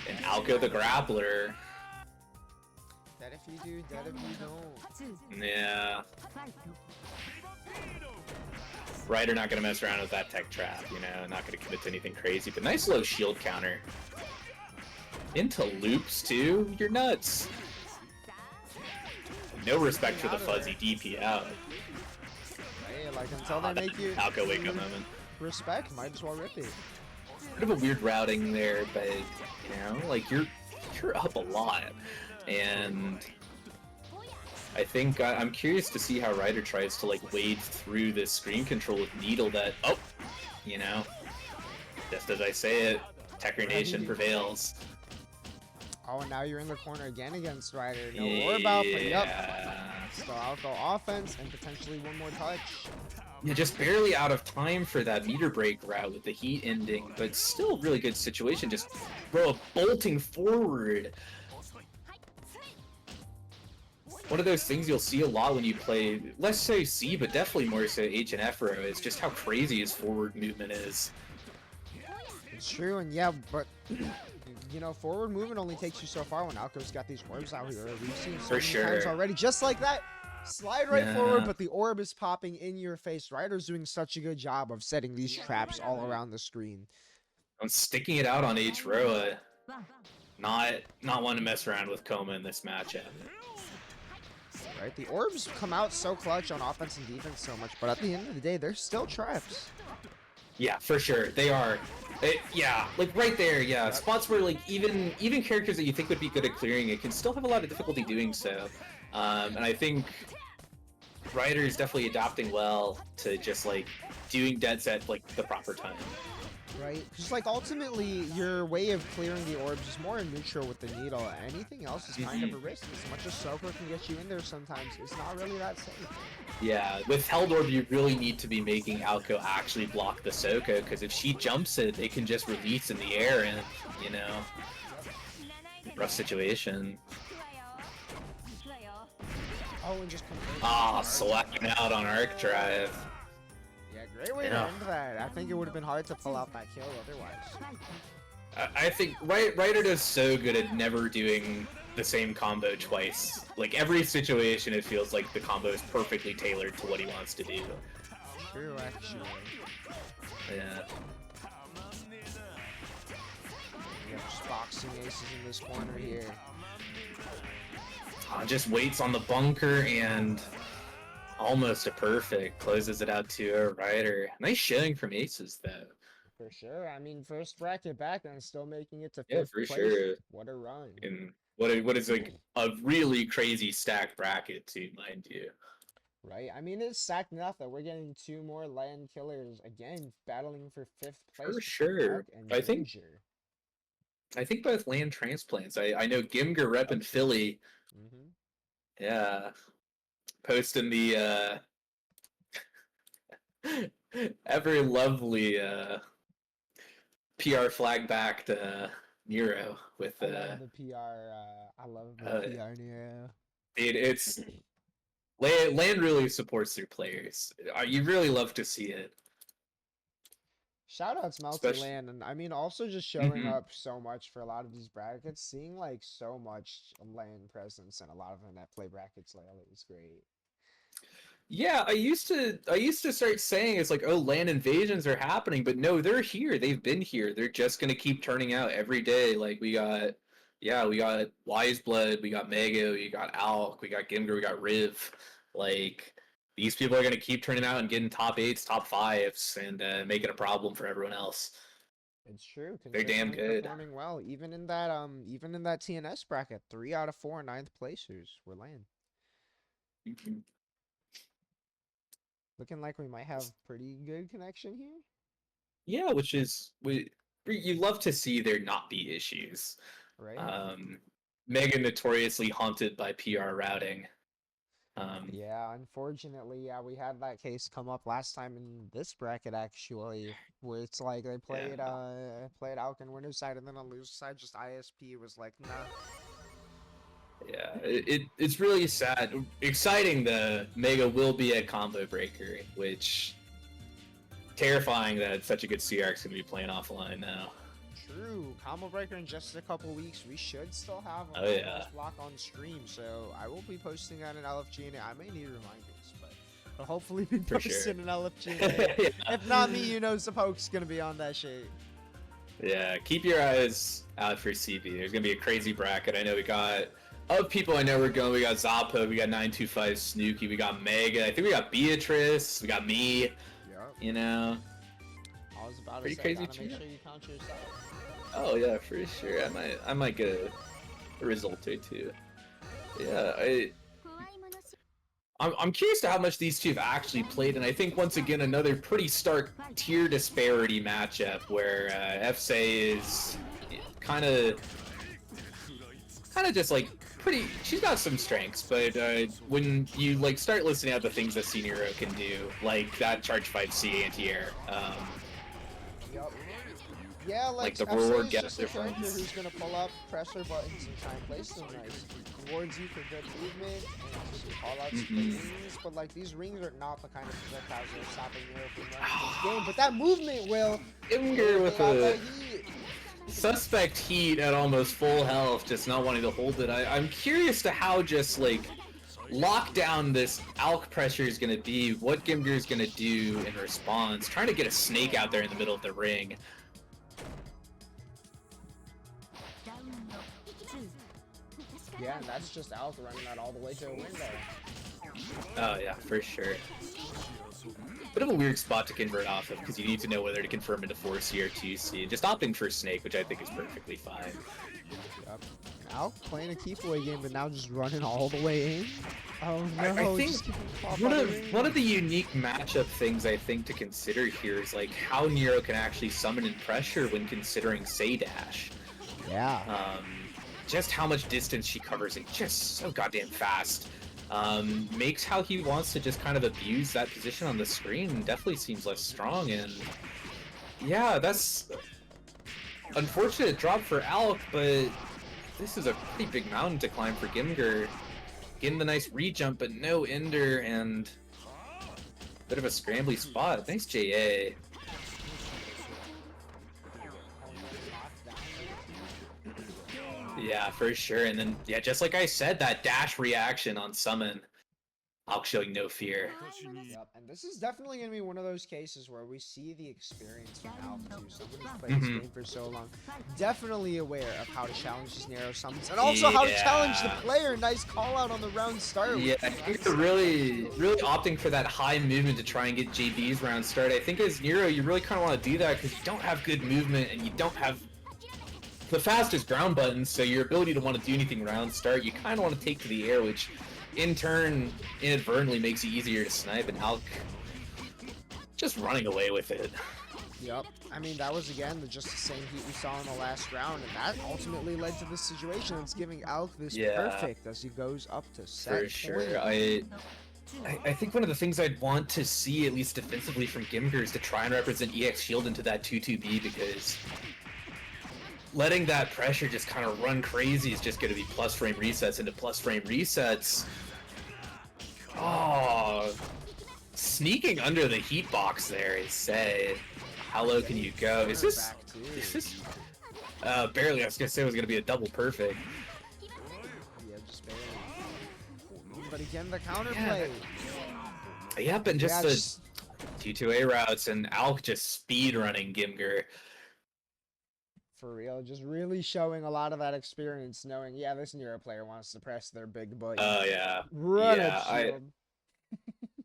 And Alco the grappler. Dead if you do, dead if you don't. Yeah. Ryder not gonna mess around with that tech trap, you know, not gonna commit to anything crazy, but nice low shield counter. Into loops too? You're nuts. No respect for the fuzzy DP out. Hey, like until they make you Alco wake up moment. respect, might as well rip it. Bit of a weird routing there, but you know, like you're up a lot. And I think I'm curious to see how Ryder tries to like wade through this screen control with Needle that, oh, you know, just as I say it, Tekker Nation prevails. Oh, and now you're in the corner again against Ryder. No orb out, but yep. So I'll go offense and potentially one more touch. Yeah, just barely out of time for that meter break route with the heat ending, but still really good situation. Just, bro, bolting forward. One of those things you'll see a lot when you play, let's say C, but definitely more so H and F row, is just how crazy his forward movement is. It's true, and yeah, but you know, forward movement only takes you so far when Alco's got these orbs out here. We've seen so many times already, just like that. Slide right forward, but the orb is popping in your face. Ryder's doing such a good job of setting these traps all around the screen. I'm sticking it out on H row. Not one to mess around with Coma in this matchup. Right, the orbs come out so clutch on offense and defense so much, but at the end of the day, they're still traps. Yeah, for sure, they are. Yeah, like right there, yeah. Yep. Spots where like even characters that you think would be good at clearing it can still have a lot of difficulty doing so. And I think Ryder is definitely adapting well to just like doing deads at like the proper time. Right, because like ultimately your way of clearing the orbs is more in neutral with the needle. Anything else is kind of a risk. As much as Soaker can get you in there sometimes, it's not really that safe. Yeah, with Held Orb you really need to be making Alco actually block the Soko, because if she jumps it, it can just release in the air and, you know, rough situation. Oh, and just slacking out on Arc Drive. Yeah, great way to end that. I think it would have been hard to pull out that kill otherwise. I think Ryder does so good at never doing the same combo twice. Like every situation, it feels like the combo is perfectly tailored to what he wants to do. True, actually. Yeah. We have just boxing aces in this corner here. Just waits on the bunker and almost a perfect. Closes it out to a Ryder. Nice showing from aces, though. For sure. I mean, first bracket back and still making it to Yeah, fifth for place. sure. What a run. And what is like a really crazy stacked bracket, too, mind you. Right? I mean, it's stacked enough that we're getting 2 more land killers again battling for 5th place. For sure. Alk and I think Ginger. both land transplants. I know Gimger rep in Philly. Mm-hmm. Yeah. Posting the ever lovely PR flag backed Nero with I love the PR. I love the PR Nero. Dude, it's land really supports their players. You really love to see it. Shout outs Melty Land, and I mean also just showing up so much for a lot of these brackets, seeing like so much land presence in a lot of the net play brackets lately is great. Yeah, I used to start saying it's like, oh, land invasions are happening, but no, they're here. They've been here. They're just gonna keep turning out every day. Like we got Wiseblood, we got Mego, we got Alk, we got Gimger, we got Riv. Like these people are gonna keep turning out and getting top 8s, top 5s, and making a problem for everyone else. It's true. They're damn good. Performing well, even in that TNS bracket, 3 out of 4 9th placers were land. Looking like we might have pretty good connection here. Yeah, which is you love to see there not be issues. Right. Mega notoriously haunted by PR routing. Yeah, unfortunately, yeah, we had that case come up last time in this bracket actually, where it's like they played played Alk and winner's side, and then on loser side, just ISP was like, nah. Yeah, it's really sad. Exciting, the Mega will be a combo breaker, which terrifying that such a good CR is going to be playing offline now. True, combo breaker in just a couple weeks. We should still have a block on stream, so I will be posting that in LFG, and I may need reminders, but I'll hopefully be posting an LFG. Yeah. If not me, you know, Zapoke's gonna be on that shit. Yeah, keep your eyes out for CB. There's gonna be a crazy bracket. I know we got. Of people I know we're going, we got Zappo, we got 925 Snooki, we got Mega, I think we got Beatrice, we got me. Yep. You know. I was about pretty to say, crazy. gotta make sure you count yourself. Oh yeah, for sure. I might get a result or two. Yeah, I'm curious to how much these two have actually played, and I think once again another pretty stark tier disparity matchup where FSA is kind of just like she's got some strengths, but when you like start listening out the things that Senior can do, like that charge 5C anti-air, yep. Yeah, like the FSA reward is gets just a different. character who's gonna pull up, press her buttons, and try and place them nice. Rewards you for good movement and just call out some rings, but like these rings are not the kind of projectiles that are stopping you from running this game. But that movement will. Imgur with a suspect heat at almost full health, just not wanting to hold it. I'm curious to how just like locked down this Alk pressure is gonna be, what Gimgur is gonna do in response, trying to get a snake out there in the middle of the ring. Yeah, and that's just Alk running that all the way to a window. Oh yeah, for sure. Bit of a weird spot to convert off of, because you need to know whether to confirm into 4C or 2C. Just opting for Snake, which I think is perfectly fine. Yep. Alk playing a keep away game, but now just running all the way in. Oh no! I think one of the unique matchup things I think to consider here is like how Nero can actually summon in pressure when considering Say Dash. Yeah. Just how much distance she covers it, just so goddamn fast. Makes how he wants to just kind of abuse that position on the screen definitely seems less strong, and yeah, that's unfortunate drop for Alk, but this is a pretty big mountain to climb for Gimger. Getting the nice re-jump, but no ender, and bit of a scrambly spot. Nice JA. Yeah, for sure. And then, yeah, just like I said, that dash reaction on summon, I'll showing no fear. Yep, and this is definitely going to be one of those cases where we see the experience from Alpha too. Someone who's played this game for so long, definitely aware of how to challenge these narrow summons, and also how to challenge the player. Nice call out on the round start. Yeah, I think they're really opting for that high movement to try and get JB's round start. I think as Nero, you really kind of want to do that because you don't have good movement and you don't have the fastest ground buttons, so your ability to want to do anything round start, you kind of want to take to the air, which in turn inadvertently makes it easier to snipe, and Alk just running away with it. Yep, I mean that was again just the same heat we saw in the last round, and that ultimately led to this situation that's giving Alk this perfect as he goes up to set. For sure, I think one of the things I'd want to see, at least defensively from Gimger, is to try and represent EX Shield into that 2-2B, because letting that pressure just kind of run crazy is just going to be plus frame resets into plus frame resets. Oh, sneaking under the heat box there is say, how low can you go? Is this barely? I was gonna say it was gonna be a double perfect. Yeah, just barely. But again, the counterplay. Yep, and just the 2-2A routes and Alk just speed running Gimger. For real, just really showing a lot of that experience, knowing, yeah, this Nero player wants to press their big button. Oh, yeah. Run yeah, it, Shield.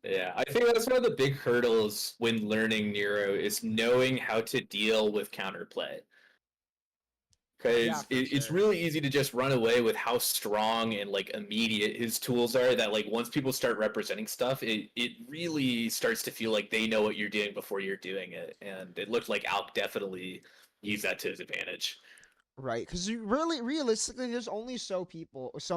Yeah, I think that's one of the big hurdles when learning Nero is knowing how to deal with counterplay. Because it's really easy to just run away with how strong and like immediate his tools are, that like once people start representing stuff, it really starts to feel like they know what you're doing before you're doing it. And it looked like Alk definitely use that to his advantage. Right, because you really, realistically, there's only so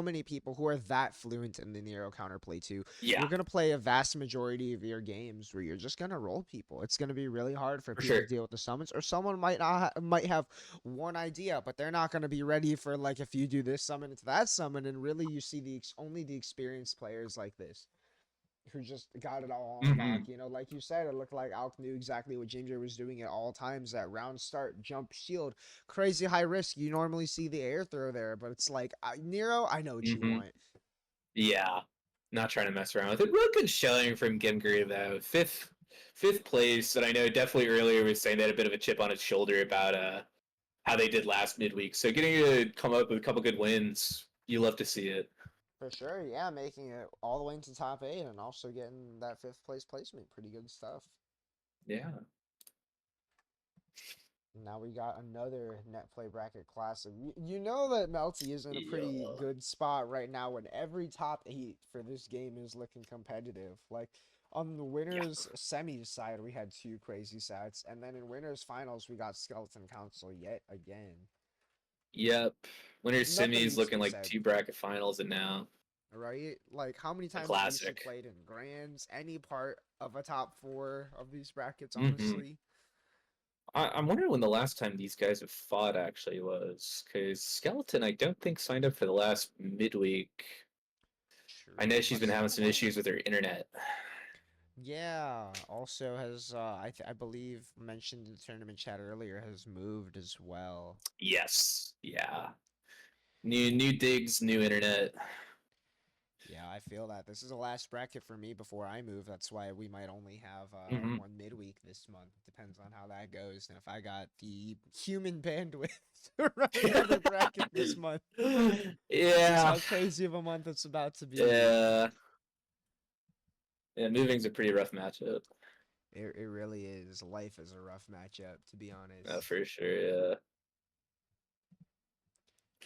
many people who are that fluent in the Nero counterplay too. Yeah. You're gonna play a vast majority of your games where you're just gonna roll people. It's gonna be really hard for people to deal with the summons, or someone might have one idea, but they're not gonna be ready for, like, if you do this summon into that summon, and really you see only the experienced players like this who just got it all on lock. You know, like you said, it looked like Alk knew exactly what Ginger was doing at all times. That round start, jump, shield, crazy high risk. You normally see the air throw there, but it's like, Nero, I know what you want. Yeah, not trying to mess around with it. Real good showing from Gimger though. Fifth place, and I know definitely earlier was saying they had a bit of a chip on its shoulder about how they did last midweek. So getting to come up with a couple good wins, you love to see it. For sure, yeah, making it all the way into top 8 and also getting that 5th place placement. Pretty good stuff. Yeah. Now we got another Netplay bracket classic. You know that Melty is in a pretty good spot right now when every top 8 for this game is looking competitive. Like, on the winners semis side, we had 2 crazy sets, and then in winners finals, we got Skeleton Council yet again. Yep. Winners semis looking like 2 bracket finals, and now. Right? Like, how many times have you played in grands? Any part of a top 4 of these brackets, honestly? I'm wondering when the last time these guys have fought actually was, because Skeleton I don't think signed up for the last midweek. I know she's been having some issues with her internet. Yeah, also has, I believe, mentioned in the tournament chat earlier, has moved as well. Yes, yeah. New digs, new internet. Yeah, I feel that. This is the last bracket for me before I move. That's why we might only have one midweek this month. Depends on how that goes. And if I got the human bandwidth to run another bracket this month. Yeah. How crazy of a month it's about to be. Yeah. Yeah, moving's a pretty rough matchup. It really is. Life is a rough matchup, to be honest. For sure, yeah.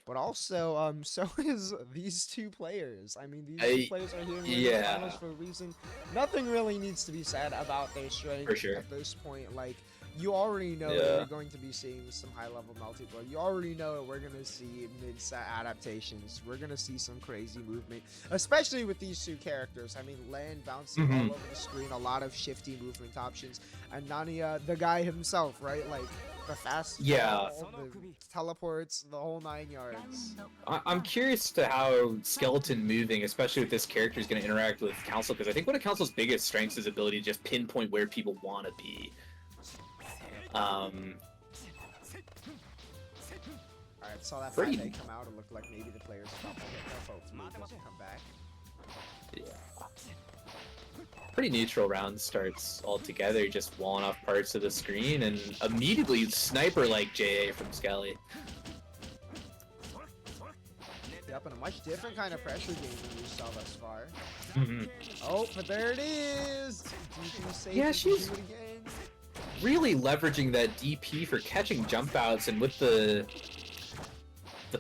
But also, so is these 2 players. I mean, these 2 players are here in the finals for a reason. Nothing really needs to be said about their strength at this point. Like, you already know that we're going to be seeing some high-level multiplayer. You already know that we're going to see mid-set adaptations. We're going to see some crazy movement, especially with these 2 characters. I mean, Land bouncing all over the screen, a lot of shifty movement options. And Nania, the guy himself, right? Like, the fast fall, the teleports, the whole 9 yards. I'm curious to how Skeleton moving, especially with this character, is going to interact with Council, because I think one of Council's biggest strengths is ability to just pinpoint where people want to be. Alright, Alright, saw that Pretty- 5A come out. It looked like maybe the players stopped to hit that. Hopefully it doesn't come back. Yeah. Pretty neutral round starts altogether, just walling off parts of the screen, and immediately sniper like JA from Skelly. Yep, and a much different kind of pressure game than we saw thus far. Mhm. Oh, but there it is! DP safe. Yeah, You can she's- do it again. Really leveraging that DP for catching jump outs, and with the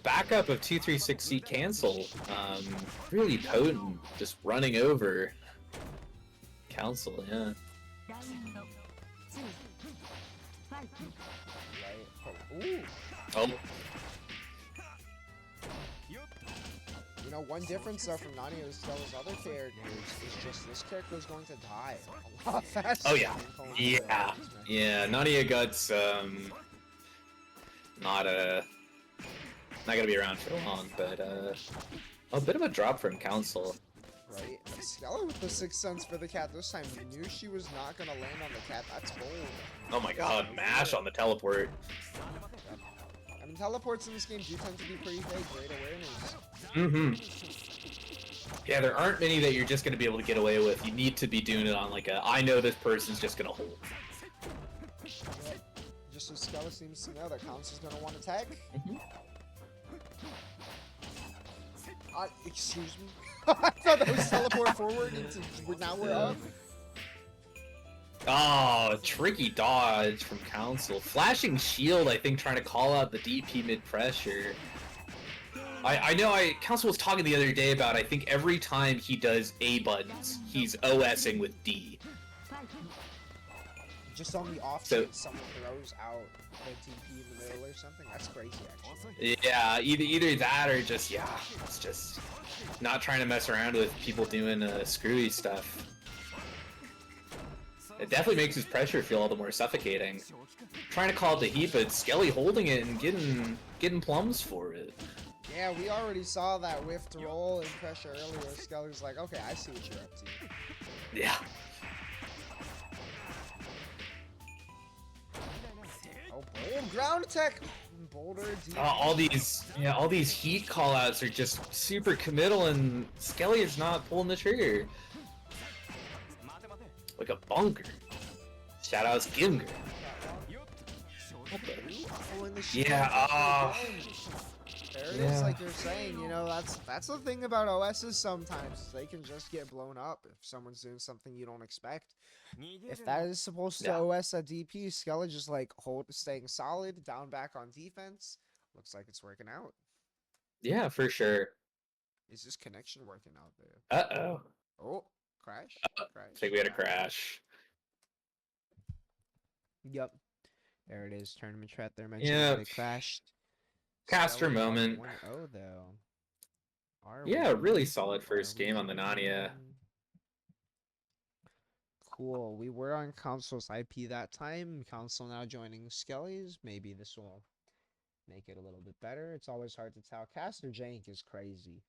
backup of 236C cancel, really potent, just running over Council, yeah. Right. Oh, ooh. Oh, You know, one difference though from Nani to Stella's other characters is just this character is going to die a lot faster. Oh, yeah. than Colin's yeah, character. yeah. Nania Guts, not gonna be around for long, but a bit of a drop from Council. Right? And Stella with the sixth sense for the cat this time. We knew she was not gonna land on the cat. That's bold. Oh my God, mash on the teleport. I mean, teleports in this game do tend to be pretty big. Great awareness. Mm-hmm. Yeah, there aren't many that you're just gonna be able to get away with. You need to be doing it on like a, I know this person's just gonna hold. Yep. Just as Stella seems to know that Council's gonna want to tag. Mhm. Excuse me? I thought that was teleport forward into now we're up. Oh, tricky dodge from Council. Flashing shield, I think, trying to call out the DP mid pressure. I know Council was talking the other day about, I think every time he does A buttons, he's OSing with D. Just on the off So- chance someone throws out the TP in the middle or something. That's crazy, actually. Yeah, either that or just, yeah, it's just not trying to mess around with people doing screwy stuff. It definitely makes his pressure feel all the more suffocating. Trying to call it the heat, but Skelly holding it and getting plums for it. Yeah, we already saw that whiffed roll and pressure earlier. Skelly's like, okay, I see what you're up to. Yeah. Oh, bold ground attack! Bolder, deep. All these heat callouts are just super committal, and Skelly is not pulling the trigger. Like a bunker. Shoutouts Gimger. Oh, and the shield Yeah, there it is, yeah. like you're saying, you know, that's the thing about OSs sometimes. They can just get blown up if someone's doing something you don't expect. If that is supposed to Yeah. OS a DP, Skella just like staying solid, down back on defense. Looks like it's working out. Yeah, for sure. Is this connection working out there? Uh-oh. Oh, crash? Crash. I think we had a crash. Yep. There it is. Tournament chat there mentioned Yeah. they crashed. Caster Skella up moment. 1-0 though. Are Yeah, we- really solid are first we game on the Nania. doing- Cool. We were on Council's IP that time. Council now joining Skelly's. Maybe this will make it a little bit better. It's always hard to tell. Caster Jank is crazy.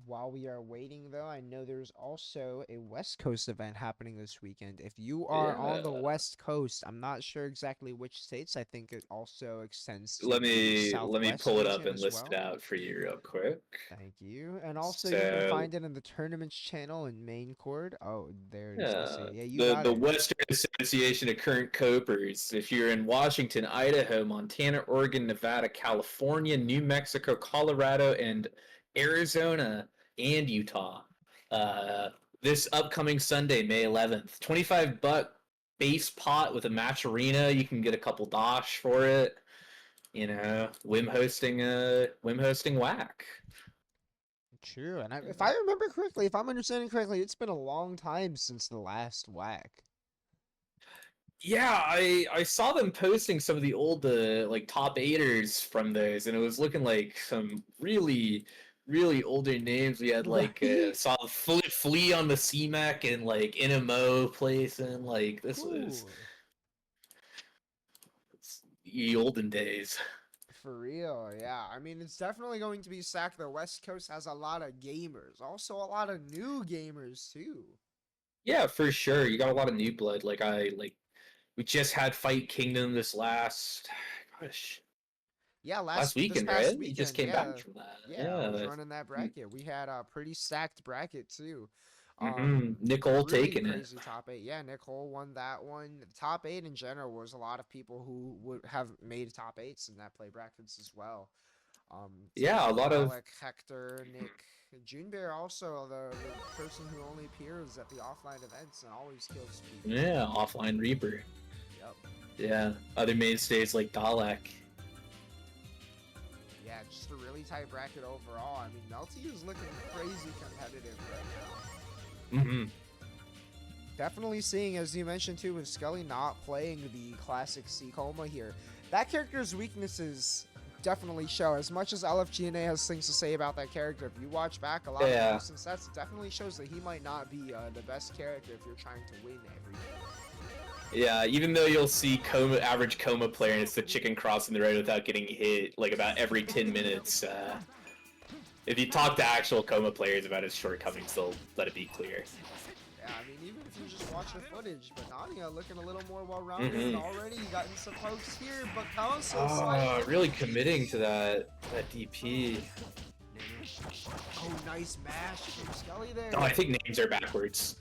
While we are waiting, though, I know there's also a West Coast event happening this weekend. If you are on the Yeah. West Coast, I'm not sure exactly which states. I think it also extends to Let the me Southwest pull it up region and as list it well. out for you real quick. Thank you. And also, you can So- find it in the tournaments channel in main cord. Oh, there it is. I see Yeah, it. Yeah, you the got the it. Western Association of Current Copers. If you're in Washington, Idaho, Montana, Oregon, Nevada, California, New Mexico, Colorado, and Arizona and Utah, this upcoming Sunday, May 11th, $25 base pot with a match arena. You can get a couple dosh for it. You know, Wim hosting whack. True. And if I remember correctly, if I'm understanding correctly, it's been a long time since the last whack. Yeah, I saw them posting some of the old like top eighters from those, and it was looking like some really older names. We had like Right. saw Flea on the CMAC and like NMO placing. Like this was Ooh, the olden days. for real, yeah. I mean, it's definitely going to be sacked. The West Coast has a lot of gamers. Also, a lot of new gamers, too. Yeah, for sure. You got a lot of new blood. We just had Fight Kingdom gosh, Yeah, last this weekend, past right? You just weekend, came back yeah. from that. Yeah, I was Yeah. running that bracket. We had a pretty stacked bracket too. Nicole Really taking it. crazy top eight. Yeah, Nicole won that one. The top eight in general was a lot of people who would have made top eights in that play brackets as well. Yeah, a Tiffy, lot of Alec, Hector, Nick, Junebear also the person who only appears at the offline events and always kills people. yeah, offline Reaper. Yep. Yeah, other mainstays like Dalek. Yeah, just a really tight bracket overall. I mean, Melty is looking crazy competitive right now. Definitely seeing, as you mentioned too, with Scully not playing the classic C Coma here. That character's weaknesses definitely show. As much as LFGNA has things to say about that character, if you watch back a lot of recent sets, it definitely shows that he might not be the best character if you're trying to win every game. Yeah, even though you'll see average Coma player and it's the chicken crossing the road without getting hit like about every 10 minutes. If you talk to actual Coma players about his shortcomings, they'll let it be clear. Yeah, I mean, even if you just watch the footage, but Nadia looking a little more well-rounded, and already gotten some pokes here, but Council really committing to that DP. Oh, nice mash from Skelly there. Oh, I think names are backwards.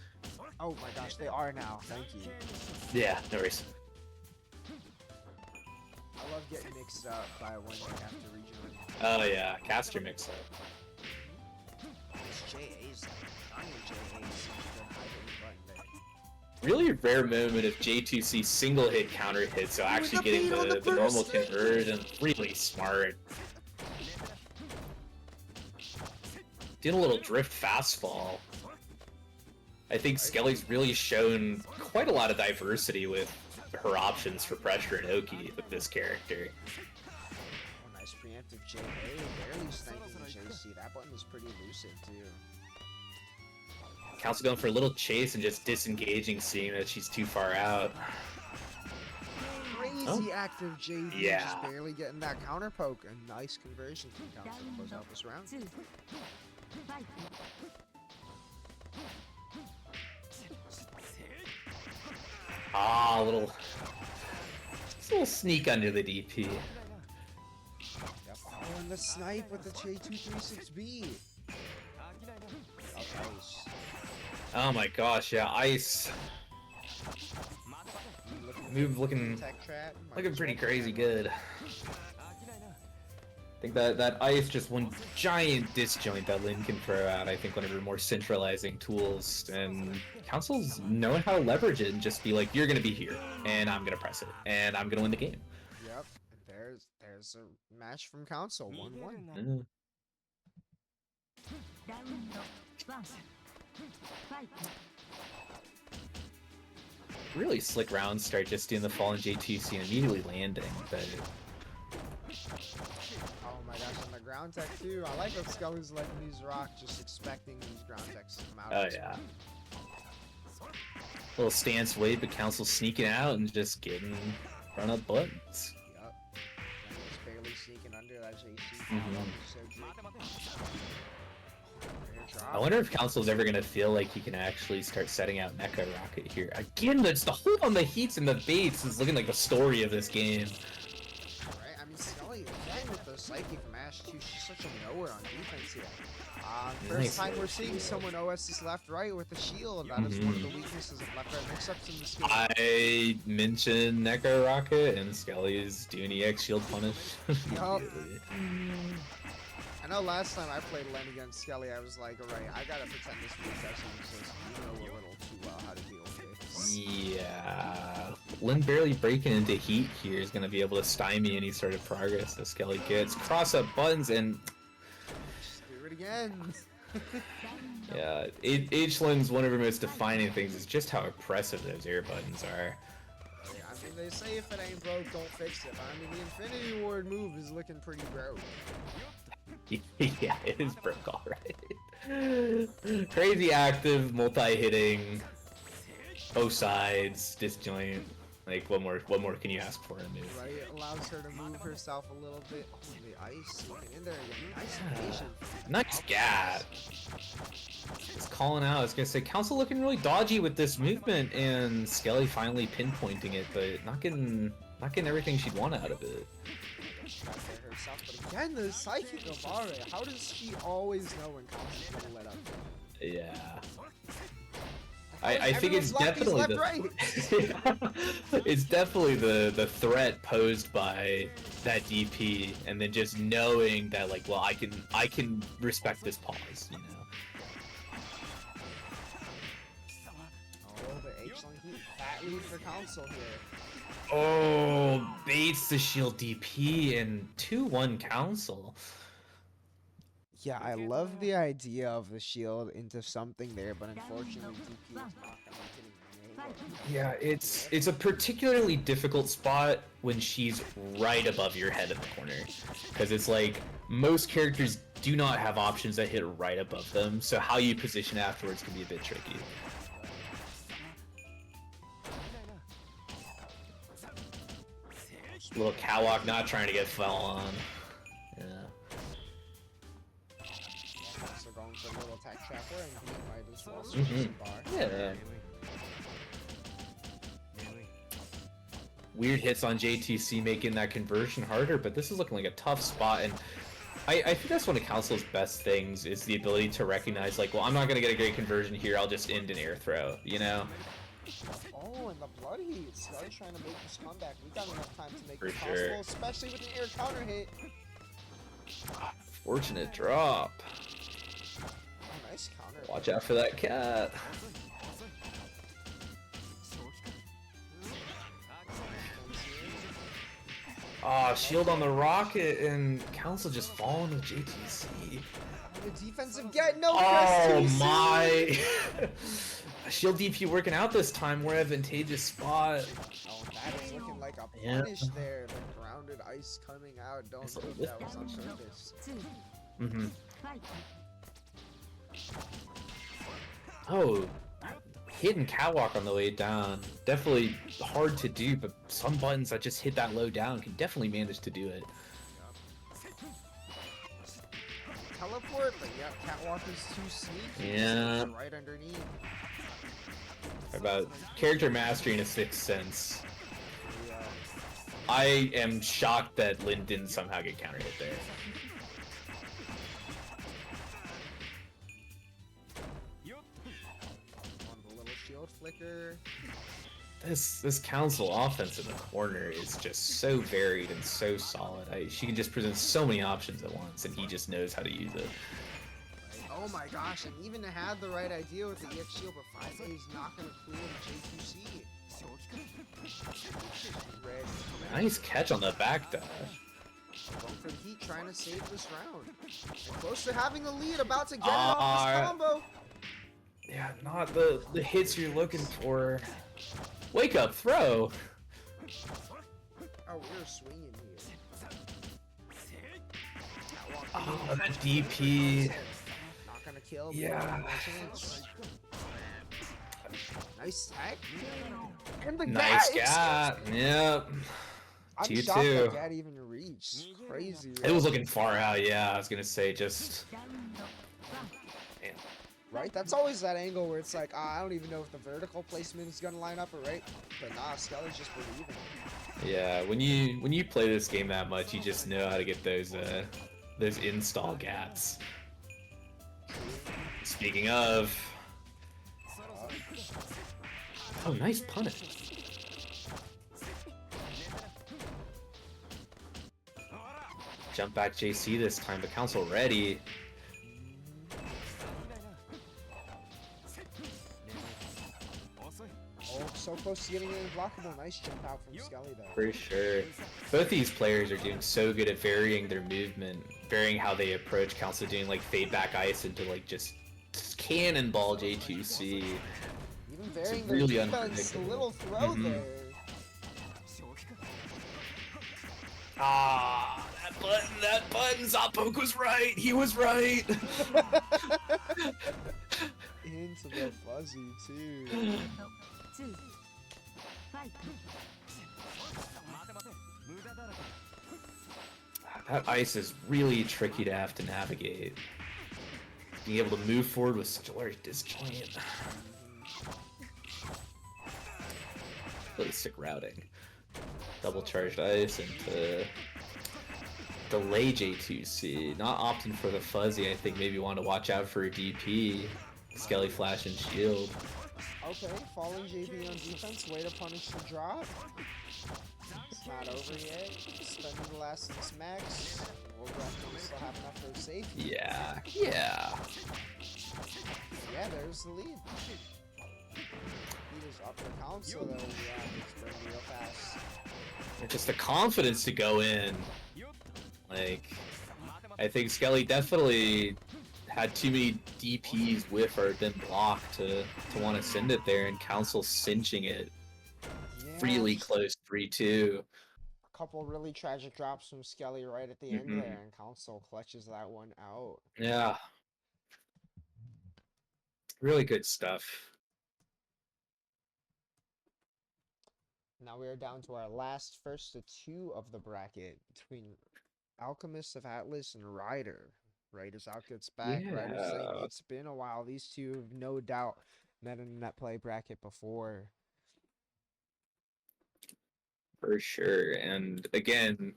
Oh my gosh, they are now. Thank you. Yeah, no worries. I love getting mixed up by when you have to rejoin. Oh yeah, caster mix up. It's JA's like, JA's Really rare moment of J2C single hit counter hit, so actually getting the normal conversion. Really smart. Did a little drift fastfall. I think Skelly's really shown quite a lot of diversity with her options for pressure and Oki with this character. Oh, nice preemptive JA, barely sniping JC. That button was pretty elusive too. Council going for a little chase and just disengaging, seeing that she's too far out. Crazy active JD, yeah. Just barely getting that counter poke. A nice conversion from Council to close out this round. Ah, a little sneak under the DP. Yep. Oh, and the snipe with the J236B. Nice. Oh my gosh, yeah, Ice. Move looking pretty crazy good. I think that Ice just one giant disjoint that Lin can throw out. I think one of her more centralizing tools, and Council's knowing how to leverage it and just be like, you're gonna be here, and I'm gonna press it, and I'm gonna win the game. Yep, there's a match from Council, 1-1. Really slick round start, just doing the fallen J2C and immediately landing, but... Oh my gosh, on the ground tech too. I like that Scully's letting these rock, just expecting these ground techs to come out. Oh yeah. Little stance wait, but Council sneaking out and just getting run up buttons. Yep. And just barely sneaking under that JC. I wonder if Council's ever gonna feel like he can actually start setting out Mecha Rocket here. Again, that's the hold on the heats and the baits is looking like the story of this game. Right, I mean, Scully, again with the Psychic Mash too, she's such a knower on defense here. First time we're seeing someone OS's left-right with the shield. That is one of the weaknesses of left-right mix-ups in this game. I mentioned Neko Rocket and Skelly's doing EX shield punish. Yup. I know last time I played Len against Skelly, I was like, alright, I gotta pretend this week so you know a little too well how to deal with this. Yeah. Lin barely breaking into heat here is gonna be able to stymie any sort of progress that Skelly gets. Cross up buttons and... Just do it again! Yeah, H-Lin's one of her most defining things is just how oppressive those air buttons are. Yeah, I mean, they say if it ain't broke, don't fix it. I mean, the Infinity Ward move is looking pretty broke. Yeah, it is broke alright. Crazy active, multi-hitting, both sides, disjoint. Like, what more can you ask for in a move? Right, it allows her to move herself a little bit. Oh, the ice sneaking in there again. Nice patient. Nice gat. It's calling out. I was gonna say, Council looking really dodgy with this movement, and Skelly finally pinpointing it, but not getting everything she'd want out of it. Got there herself, but again, the psychic of Are. How does she always know when Council's gonna let up? Yeah. I think it's Everyone's lefties, definitely left, right. it's definitely the threat posed by that DP, and then just knowing that, like, well, I can respect this pause, you know. Oh, the H-Link heat. Fat lead for Council here. Oh, baits the shield DP and 2-1 Council. Yeah, I love the idea of the shield into something there, but unfortunately DP is not gonna be hitting the angle. Yeah, it's a particularly difficult spot when she's right above your head in the corner, because it's like most characters do not have options that hit right above them, so how you position afterwards can be a bit tricky. Little catwalk, not trying to get fell on. Yeah. So going for a little tech trapper, and he might as well switch some bar. Yeah. Weird hits on JTC making that conversion harder, but this is looking like a tough spot, and I think that's one of Council's best things is the ability to recognize, like, well, I'm not gonna get a great conversion here, I'll just end an air throw, you know? Oh, and the blood heat. Skelly trying to make this comeback. We got enough time to make For it sure. possible, especially with the air counter hit. Fortunate drop. Oh, nice counter. Watch out for that cat. Ah, shield on the rocket, and Council just falling with JTC. The defensive get no Oh press TC. my! Shield DP working out this time. More advantageous spot. Oh, that is looking like a Yeah. punish there. The grounded ice coming out. Don't It's a think lift. that was on purpose. Mm-hmm. Oh, hidden catwalk on the way down. Definitely hard to do, but some buttons that just hit that low down can definitely manage to do it. Teleport, but yeah, catwalk is too sneaky. Yeah. It's right underneath. About character mastery in a sixth sense. Yeah. I am shocked that Lin didn't somehow get counter hit there. On the little shield flicker. This Council offense in the corner is just so varied and so solid. She can just present so many options at once, and he just knows how to use it. Oh my gosh, and even had the right idea with the EX shield, but 5A is not going to clear the J2C. Red coming Nice catch on the back dash. going for the heat, trying to save this round. And close to having the lead, about to get it off this combo. Yeah, not the hits you're looking for. Wake up, throw. Oh, we're swinging here. Oh, that DP. Not gonna kill. But Yeah. no chance. Nice tag. And the Nice gat. gat. Yep. I'm 2-2. shocked that gat even reached. Crazy. It was looking far out, yeah. I was gonna say just. Right? That's always that angle where it's like, I don't even know if the vertical placement is gonna line up or right. But nah, Skelly's just believing. Yeah, when you play this game that much, you just know how to get those install gats. Speaking of. Oh, nice punish. Jump back JC this time, but Council ready. Oh, so close to getting it unblockable. Nice jump out from Skelly though. For sure. Both these players are doing so good at varying their movement, varying how they approach Council, doing like fade back ice into like just cannonball J2C. Even varying their really defense, a unpredictable. little throw there. Ah, that button, Zoppoke was right, he was right! Into the fuzzy too. That ice is really tricky to have to navigate. Being able to move forward with such a large disjoint. Really sick routing. Double charged ice into delay J2C. Not opting for the fuzzy. I think maybe want to watch out for a DP. Skelly flash and shield. Okay, falling JB on defense. Way to punish the drop. It's not over yet. Spending the last 6 max. We'll definitely still have enough for safety. Yeah. Yeah, there's the lead. He is up for council though. Yeah, it's burning real fast. Just the confidence to go in. Like, I think Skelly definitely had too many DPs whiff or been blocked to want to send it there, and Council cinching it. Yeah, Really close 3-2. A couple really tragic drops from Skelly right at the end there, and Council clutches that one out. Yeah. Really good stuff. Now we are down to our last first to 2 of the bracket between Alchemist of Atlas and Ryder. Ryder's outgets back. Yeah. Ryder's saying it's been a while. These two have no doubt met in a Netplay bracket before. For sure. And again,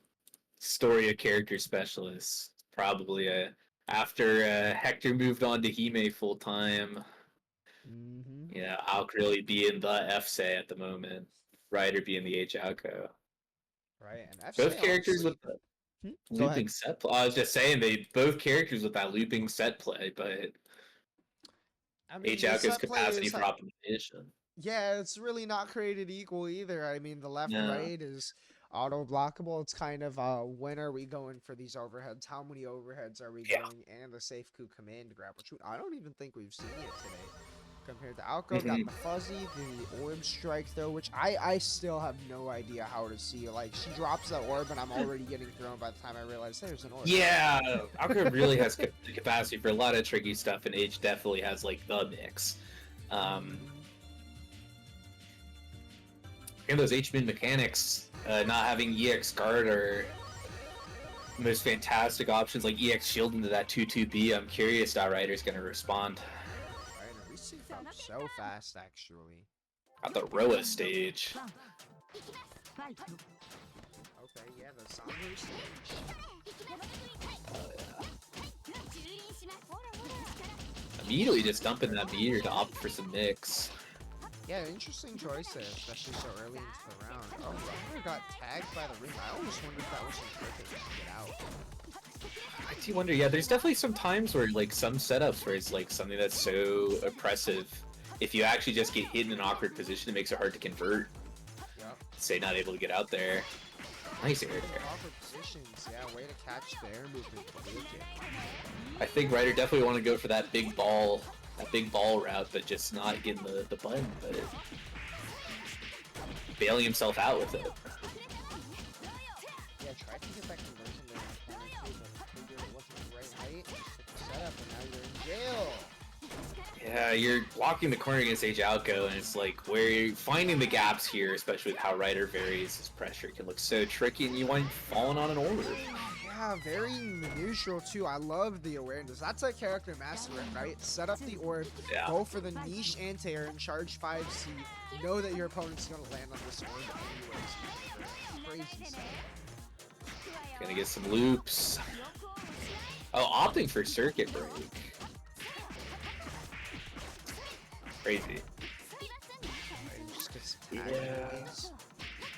story of character specialists. Probably after Hector moved on to Hime full time. Yeah, Alk really being the FSA at the moment. Ryder being the H Alco. Right, and Both characters with the looping ahead. set play. I was just saying they both characters with that looping set play, but I mean, H the Alco's set play capacity is for optimization. yeah, it's really not created equal either. I mean, the left No. right is auto blockable. It's kind of when are we going for these overheads? How many overheads are we going? And the safe coup command grab, which I don't even think we've seen it today. Compared to Alco, got the fuzzy, the orb strike though, which I still have no idea how to see. Like, she drops that orb and I'm already getting thrown by the time I realize there's an orb. Yeah, Alco really has the capacity for a lot of tricky stuff, and H definitely has like the mix. And those H-min mechanics, not having EX guard are the most fantastic options, like EX shield into that 2-2B. I'm curious how Ryder's going to respond. Ryder, we see up so fast, actually. At the Roa stage. Okay, yeah, the Somber stage. Immediately just dumping that meter to opt for some mix. Yeah, interesting choice there, especially so early into the round. Oh, Ryder got tagged by the ring. I almost wondered if that was some trick to get out. I do wonder, yeah, there's definitely some times where, like, some setups where it's, like, something that's so oppressive, if you actually just get hit in an awkward position, it makes it hard to convert. Yep. Say, not able to get out there. Nice air there. Awkward positions, yeah, way to catch the air movement. I think Ryder definitely want to go for that big ball route, but just not getting the button, but bailing himself out with it. Yeah, tried to get that conversion there in the corner too, but figured it wasn't the right height. Set up, and now you're in jail. Yeah, you're blocking the corner against H Alco, and it's like where you're finding the gaps here, especially with how Ryder varies his pressure, can look so tricky, and you wind falling on an orb. Yeah, very neutral too. I love the awareness. That's a character mastering, right? Set up the orb, go for the niche anti-air and charge 5C. Know that your opponent's gonna land on this orb anyways. Crazy stuff. Gonna get some loops. Oh, opting for circuit break. Crazy. Yeah.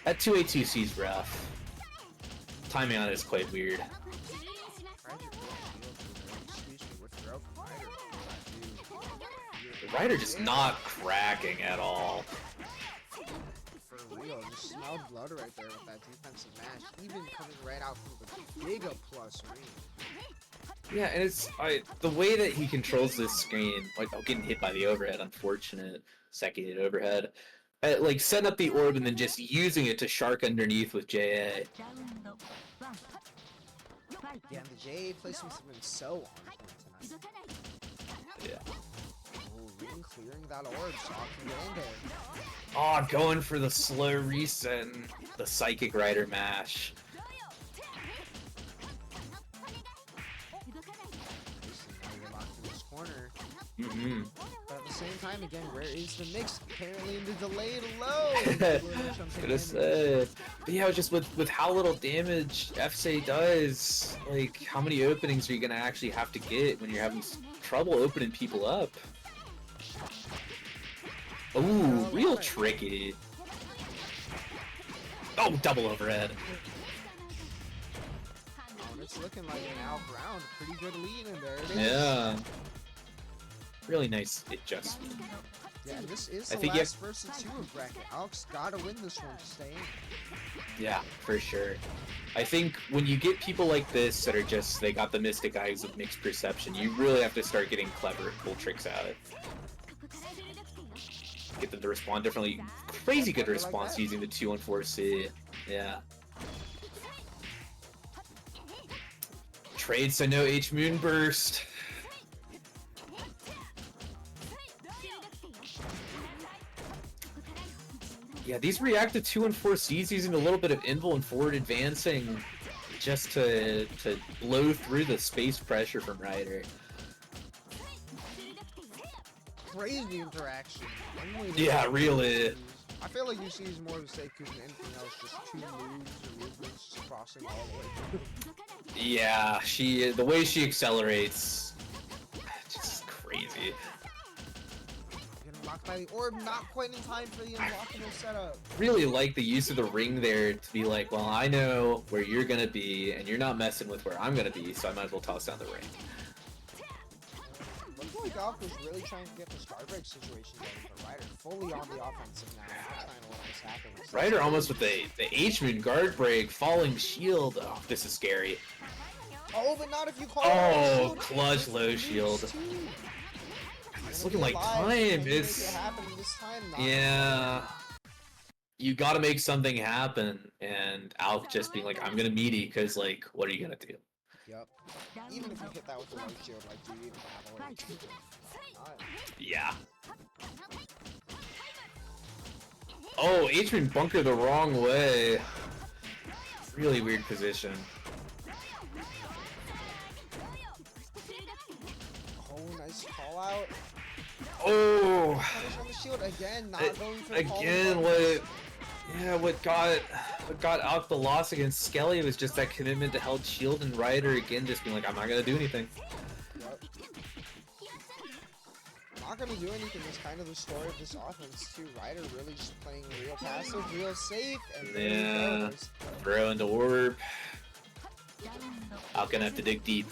That 2A2C is rough. Timing on it is quite weird. The Ryder just not cracking at all. For real, just smelled blood right there with that defensive match. Even coming right out from the Giga Plus ring. Yeah, and it's the way that he controls this screen, like getting hit by the overhead, unfortunate second hit overhead. Like setting up the orb and then just using it to shark underneath with JA. Yeah, and the JA placements have been so on point tonight. Yeah. Oh, Ring clearing that orb, so I can get in there. Oh, going for the slow reset and the Psychic Rider mash. Now you're locked in this corner. Mm-hmm. But at the same time, again, where is the mix? Apparently in the delayed low. Gonna say, but yeah, just with how little damage FSA does, like how many openings are you gonna actually have to get when you're having trouble opening people up? Ooh, real tricky. Oh, double overhead. Oh, it's looking like an Alf round. Pretty good lead in there. It is. Yeah. Really nice adjustment. Yeah, and this is I the think last versus 2 of bracket. Alex gotta win this one to stay in. Yeah, for sure. I think when you get people like this that are just, they got the Mystic Eyes of mixed perception, you really have to start getting clever and pull tricks out. Get them to respond differently. Crazy good response using the 2-on-4C. Yeah. Trade so no H Moonburst. Yeah, these reactive 2-on-4Cs using a little bit of invul and forward advancing just to blow through the space pressure from Ryder. Crazy interaction. Yeah, really. I feel like you see is more of a Seikun than anything else, just 2 moves or movements just crossing all the way through. Yeah, the way she accelerates, just crazy. Getting locked by the orb, not quite in time for the unlockable setup. Really like the use of the ring there to be like, well, I know where you're gonna be, and you're not messing with where I'm gonna be, so I might as well toss down the ring. Looks like Alf was really trying to get the Starbreak situation going for Ryder. Fully on the offensive now, not trying to let this happen. Ryder almost with the H-Moon guard break, falling shield. Oh, this is scary. Oh, but not if you call Oh, clutch low shield. It's looking like time. It's yeah. You got to make something happen, and Alf just being like, "I'm gonna meaty," because like, what are you gonna do? Yep. Even if you hit that with a low shield, like, do you even have a low shield? Yeah. Oh, H-Man bunker the wrong way. Really weird position. Oh, nice call out. Oh. Punish on the shield again, not going for the again, what got out the loss against Skelly was just that commitment to held shield, and Ryder again just being like, I'm not gonna do anything. Yep. Not gonna do anything is kind of the story of this offense too. Ryder really just playing real passive, real safe, and yeah, throw into orb. Out gonna have to dig deep.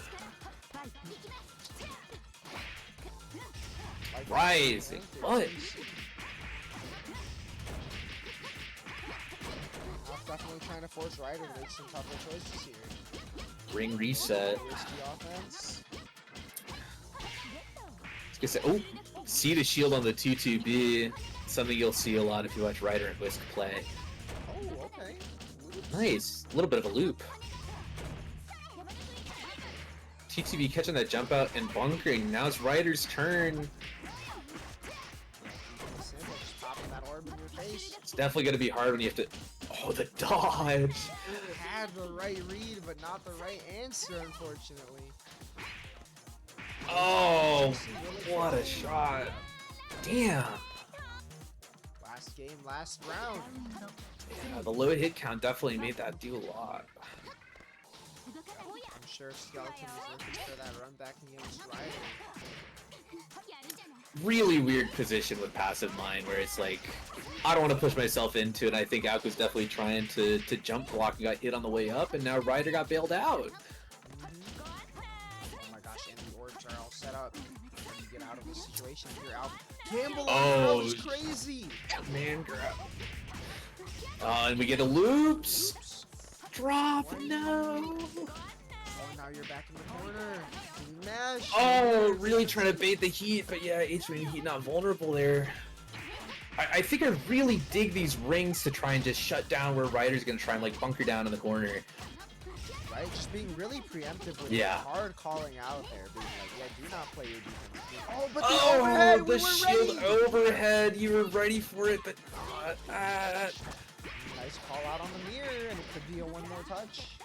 Rising, what? Definitely trying to force Ryder to make some tougher choices here. Ring reset. Risky offense. I was gonna say, oh, see the shield on the 2-2B. Something you'll see a lot if you watch Ryder and Whisk play. Oh, okay. Nice, a little bit of a loop. 2-2B catching that jump out and bunkering. Now it's Ryder's turn. Just popping that orb in your face. It's definitely gonna be hard when you have to. Oh, the dodge! Had the right read, but not the right answer, unfortunately. Oh, what a shot! Damn. Last game, last round. Yeah, the low hit count definitely made that do a lot. I'm sure Skeleton is looking for that run back against Ryder. Really weird position with passive mine where it's like, I don't want to push myself into it. I think Auk was definitely trying to jump block and got hit on the way up, and now Ryder got bailed out. Oh my gosh, and the orbs are all set up. When you get out of this situation, you're out. Campbell is crazy! Man grab. And we get a loops. Drop, no! Oh, now you're back in the corner. Mash. Oh, really trying to bait the heat, but yeah, H-Man Heat not vulnerable there. I think I really dig these rings to try and just shut down where Ryder's gonna try and like bunker down in the corner. right? Just being really preemptive with Yeah. hard calling out there, being like, yeah, do not play your defense. Oh, but the Oh, overhead, we the were shield ready! overhead. You were ready for it, but Nice call out on the mirror, and it could be a one more touch.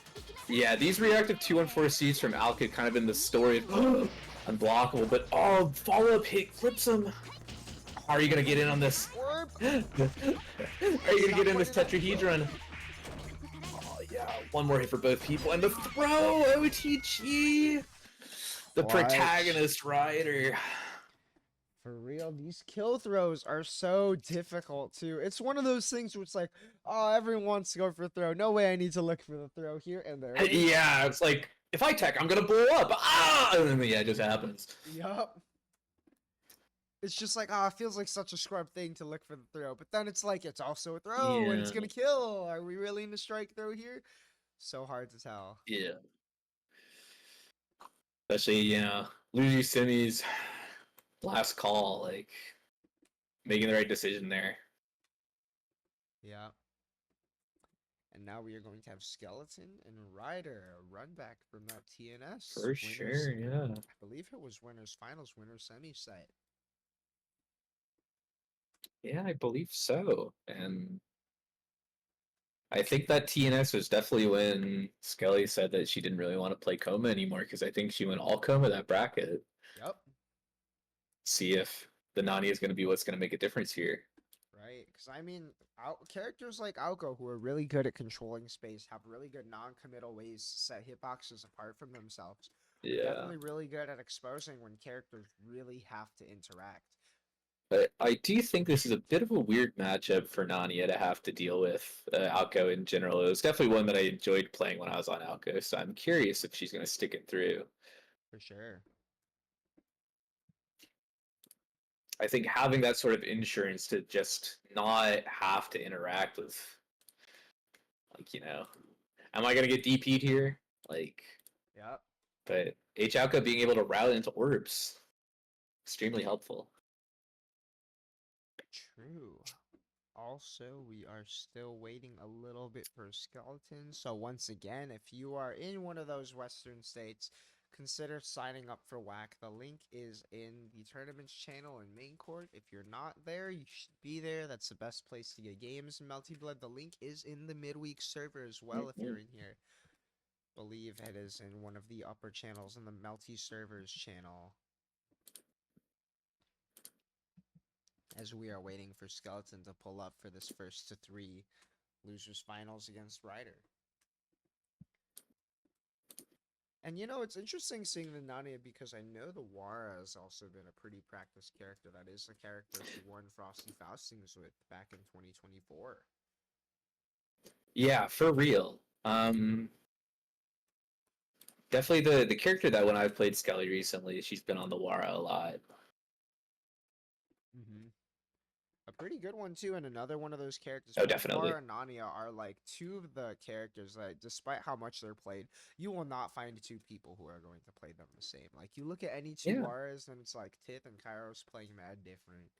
yeah, these reactive 2-1-4 seeds from Alka kind of been the story of unblockable, but oh, follow-up hit clips him. How are you gonna get in on this? Orb! Are you gonna get in this tetrahedron? Oh yeah, one more hit for both people, and the throw, OTG! The Clutch. protagonist rider. For real, these kill throws are so difficult too. It's one of those things where it's like, oh, everyone wants to go for a throw. No way I need to look for the throw here, and there it is. Yeah, it's like, if I tech, I'm gonna blow up. Ah! And then, yeah, it just happens. Yup. It's just like, ah, it feels like such a scrub thing to look for the throw. But then it's like, it's also a throw, and it's Yeah. gonna kill. Are we really in the strike throw here? So hard to tell. Yeah. Especially, you know, losing semis, last call, like, making the right decision there. Yeah. And now we are going to have Skeleton and Ryder, a run back from that TNS. For sure, yeah. I believe it was winners finals, winners semi set. Yeah, I believe so. And I think that TNS was definitely when Skelly said that she didn't really want to play Coma anymore, because I think she went all Coma that bracket. Yep. See if the Nani is going to be what's going to make a difference here. Right, because I mean, characters like Alko, who are really good at controlling space, have really good non-committal ways to set hitboxes apart from themselves. Yeah. Definitely really good at exposing when characters really have to interact. But I do think this is a bit of a weird matchup for Nania to have to deal with Alco in general. It was definitely one that I enjoyed playing when I was on Alco, so I'm curious if she's going to stick it through. For sure. I think having that sort of insurance to just not have to interact with, like, you know, am I going to get DP'd here? Like, Yep. but Alco being able to route into orbs, extremely helpful. True. Also, we are still waiting a little bit for Skeleton. So once again, if you are in one of those Western states, consider signing up for WAC. The link is in the tournaments channel in main court. If you're not there, you should be there. That's the best place to get games in Melty Blood. The link is in the midweek server as well if you're in here. Believe it is in one of the upper channels in the Melty servers channel. As we are waiting for Skeleton to pull up for this first to 3 losers finals against Ryder. And you know, it's interesting seeing the Nania because I know the Wara has also been a pretty practiced character. That is the character she won Frosty Faustings with back in 2024. Yeah, for real. Definitely the character that when I've played Skelly recently, she's been on the Wara a lot. A pretty good one too, and another one of those characters. Oh, definitely. Wara and Nania are like 2 of the characters that, despite how much they're played, you will not find 2 people who are going to play them the same. Like, you look at any 2 Waras, and it's like Tith and Kairos playing mad different,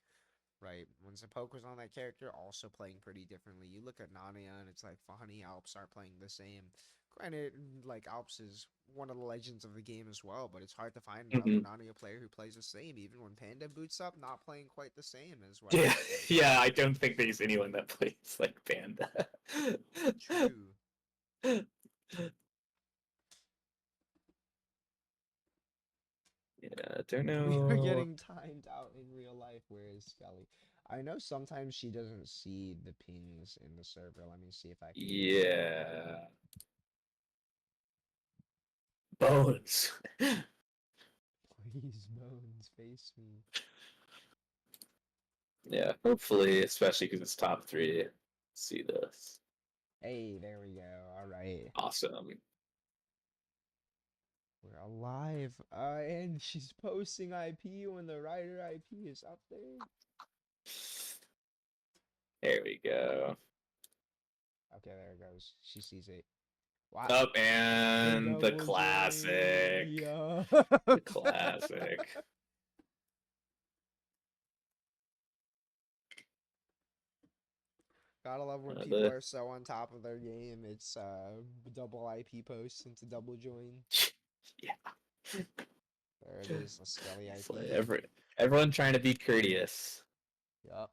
right? When Zapoke was on that character, also playing pretty differently. You look at Nania, and it's like Fahani Alps aren't playing the same. Granted, like, Alps is one of the legends of the game as well, but it's hard to find another Nania player who plays the same, even when Panda boots up, not playing quite the same as well. Yeah, yeah, I don't think there's anyone that plays like Panda. True. Yeah, I don't know. We are getting timed out in real life. Where is Skelly? I know sometimes she doesn't see the pings in the server. Let me see if I can. Yeah. Bones. Please, Bones, face me. Yeah, hopefully, especially because it's top 3. See this. Hey, there we go. All right. Awesome. We're alive. And she's posting IP when the Ryder IP is up there. There we go. Okay, there it goes. She sees it. Wow. Up and the classic. Yeah. The classic. Gotta love when Uh, people the- are so on top of their game. It's double IP posts into double join. yeah. There it is, a Skelly It's IP. like everyone trying to be courteous. Yup.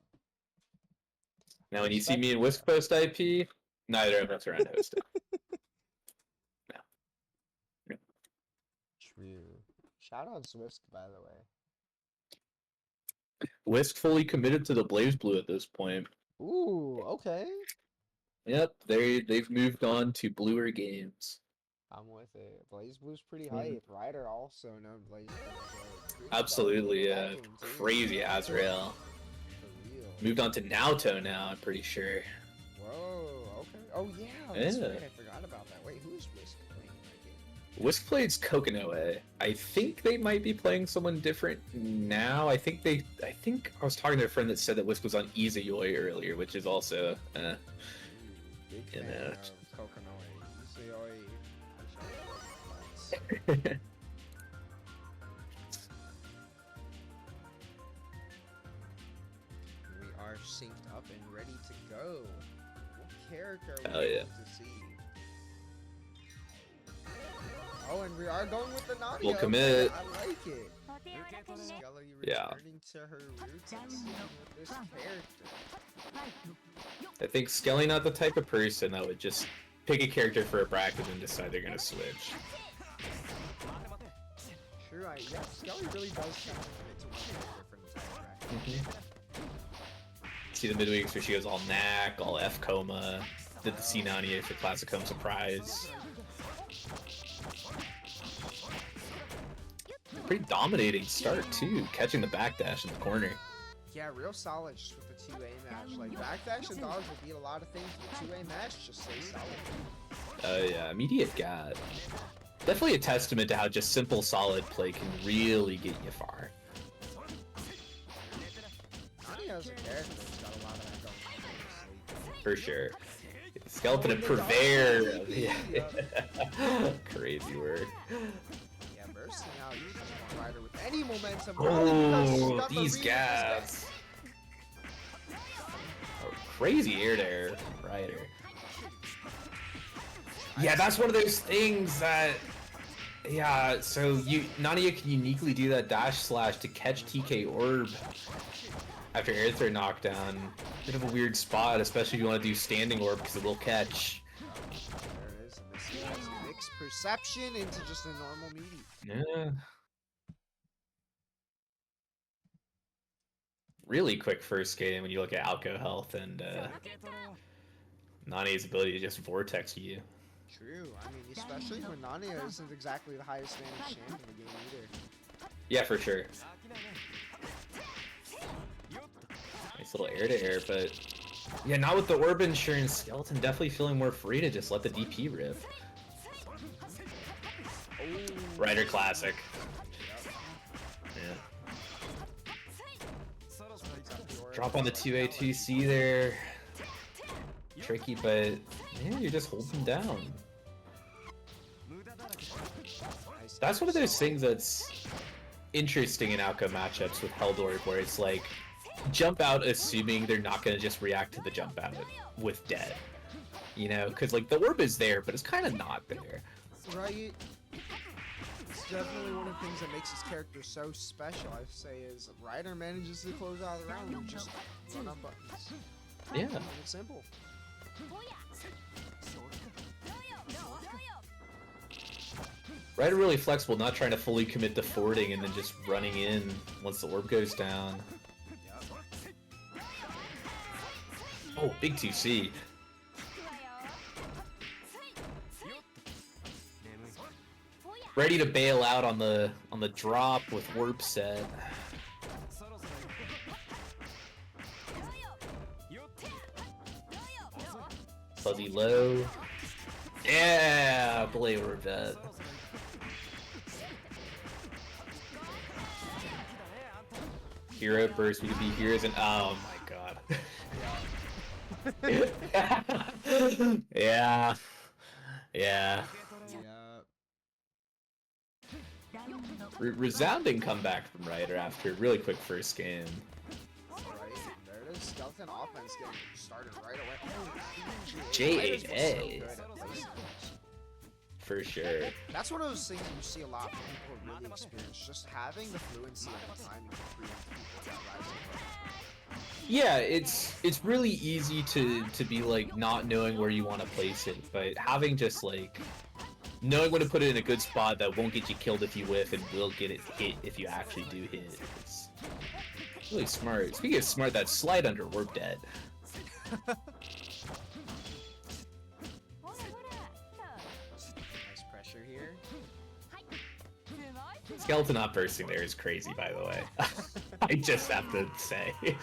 Now, when you see Respect me in it, Whisk Post IP, neither of us are unhosted. No. True. Shout out Swift, by the way. Whisk fully committed to the Blaze Blue at this point. Ooh, okay. Yep, they've moved on to bluer games. I'm with it. Blaze Blue's pretty Mhm. hype. Ryder also known Blaze Blue. Pretty Absolutely, solid in the vacuum, too. crazy Azrael. For real. Moved on to Naoto now, I'm pretty sure. Whoa, okay. Oh yeah, that's Yeah. right. I forgot about that. Wait, who's Whisk playing in that game? Whisk plays Kokonoe. I think they might be playing someone different now. I think I was talking to a friend that said that Whisk was on Izayoi earlier, which is also Ooh, big You fan know. of Kokonoi. Izayoi. I shall let it We are synced up and ready to go. What character are we Hell yeah. going to see? Oh, and we are going with the Nadia. We'll commit. I like it. Skelly Yeah. returning to her roots and sticking with this character. I think Skelly not the type of person that would just pick a character for a bracket and decide they're gonna switch. True, yeah, Skelly really does kind of commit to one character from the time bracket. See the midweeks where she goes all knack, all F coma, did the C Nani for Classic Home Surprise. Pretty dominating start too, catching the backdash in the corner. Yeah, real solid just with the 2A match. Like, backdash and dodge will beat a lot of things, but 2A match just stays solid. Oh yeah, immediate God. Definitely a testament to how just simple solid play can really get you far. Nadia as a character has got a lot of that going on, honestly. For sure. Skeleton and Purveyor. Yeah. Crazy word. Yeah, bursting out uses one rider with any momentum. Oh, these guys. Oh, crazy air to air rider. Yeah, that's one of those things that. Yeah, so Nadia can uniquely do that dash slash to catch TK Orb after air throw knockdown. Bit of a weird spot, especially if you want to do standing orb because it will catch. There it is, and this has mixed perception into just a normal meaty. Yeah. Really quick first game when you look at Alco health and Nani's ability to just vortex you. True, I mean, especially when Nadia isn't exactly the highest damage champ in the game either. Yeah, for sure. Nice little air to air, but yeah, not with the orb insurance. Skeleton definitely feeling more free to just let the DP rip. Rider classic. Yeah. Drop on the 2A 2C there. Tricky, but yeah, you're just holding down. That's one of those things that's interesting in outcome matchups with Heldorg, where it's like jump out assuming they're not going to just react to the jump out with dead. You know, because like the orb is there, but it's kind of not there. Right? It's definitely one of the things that makes his character so special, I say, is Ryder manages to close out the round and just run on buttons. Yeah. And it's simple. Ryder really flexible, not trying to fully commit to forwarding and then just running in once the orb goes down. Oh, big 2C. Ready to bail out on the drop with warp set. Fuzzy low. Yeah, Blade Revet. Hero burst, we could be heroes and oh my god. Yeah. Yeah. Resounding comeback from Ryder after a really quick first game. Right, there it is. Skeleton Skeleton offense getting started right away. Oh, J8A. so good at placing those. For sure. That's one of those things you see a lot from people who really experience, just having the fluency and the timing to preempt people that rising from. Yeah, it's really easy to be like not knowing where you want to place it, but having just like knowing when to put it in a good spot that won't get you killed if you whiff and will get it hit if you actually do hit. It's really smart. Speaking of smart, that slide under, we're dead. Nice pressure here. Skeleton not bursting there is crazy, by the way. I just have to say. Yeah,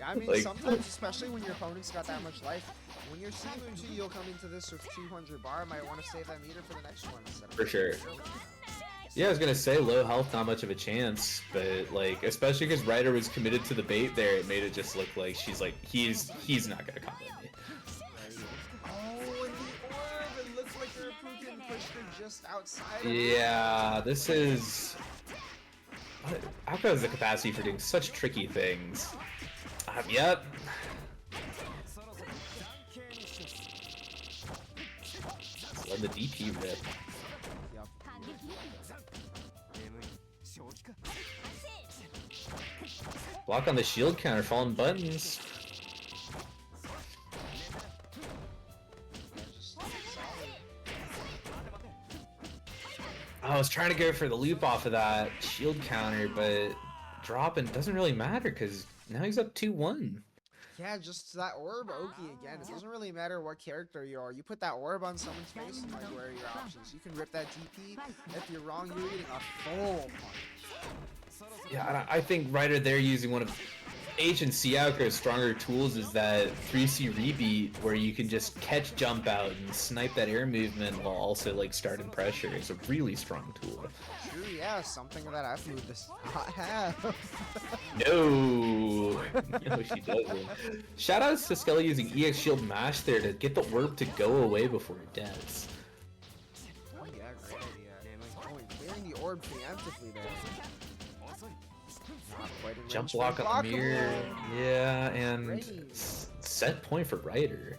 I mean, Like- sometimes, especially when your opponent's got that much life, when you're seeing 2, you'll come into this with 200 bar, might want to save that meter for the next one. Instead of For sure. Yeah, I was gonna say low health, not much of a chance, but like, especially because Ryder was committed to the bait there, it made it just look like she's like, he's not gonna combo me. Oh, and the orb! It looks like your Pukin pushed her just outside. Yeah, this is... Alka has the capacity for doing such tricky things. Yep. Let the DP rip. Yep. Block on the shield counter, falling buttons. I was trying to go for the loop off of that shield counter, but dropping doesn't really matter because now he's up 2-1. Yeah, just that orb Oki again. It doesn't really matter what character you are. You put that orb on someone's face and like, where are your options? You can rip that DP. If you're wrong, you're eating a full punch. Yeah, I think Ryder there using one of H and Siako's stronger tools is that 3C rebeat where you can just catch jump out and snipe that air movement while also like starting pressure. It's a really strong tool. True, yeah, something that F move does not have. No, no, she doesn't. Shoutouts to Skelly using EX Shield Mash there to get the orb to go away before it does. Oh yeah, great idea. Oh, and clearing the orb preemptively there. Not quite in Jump range, block but on the mirror. blockable. Yeah, and Great. set point for Ryder.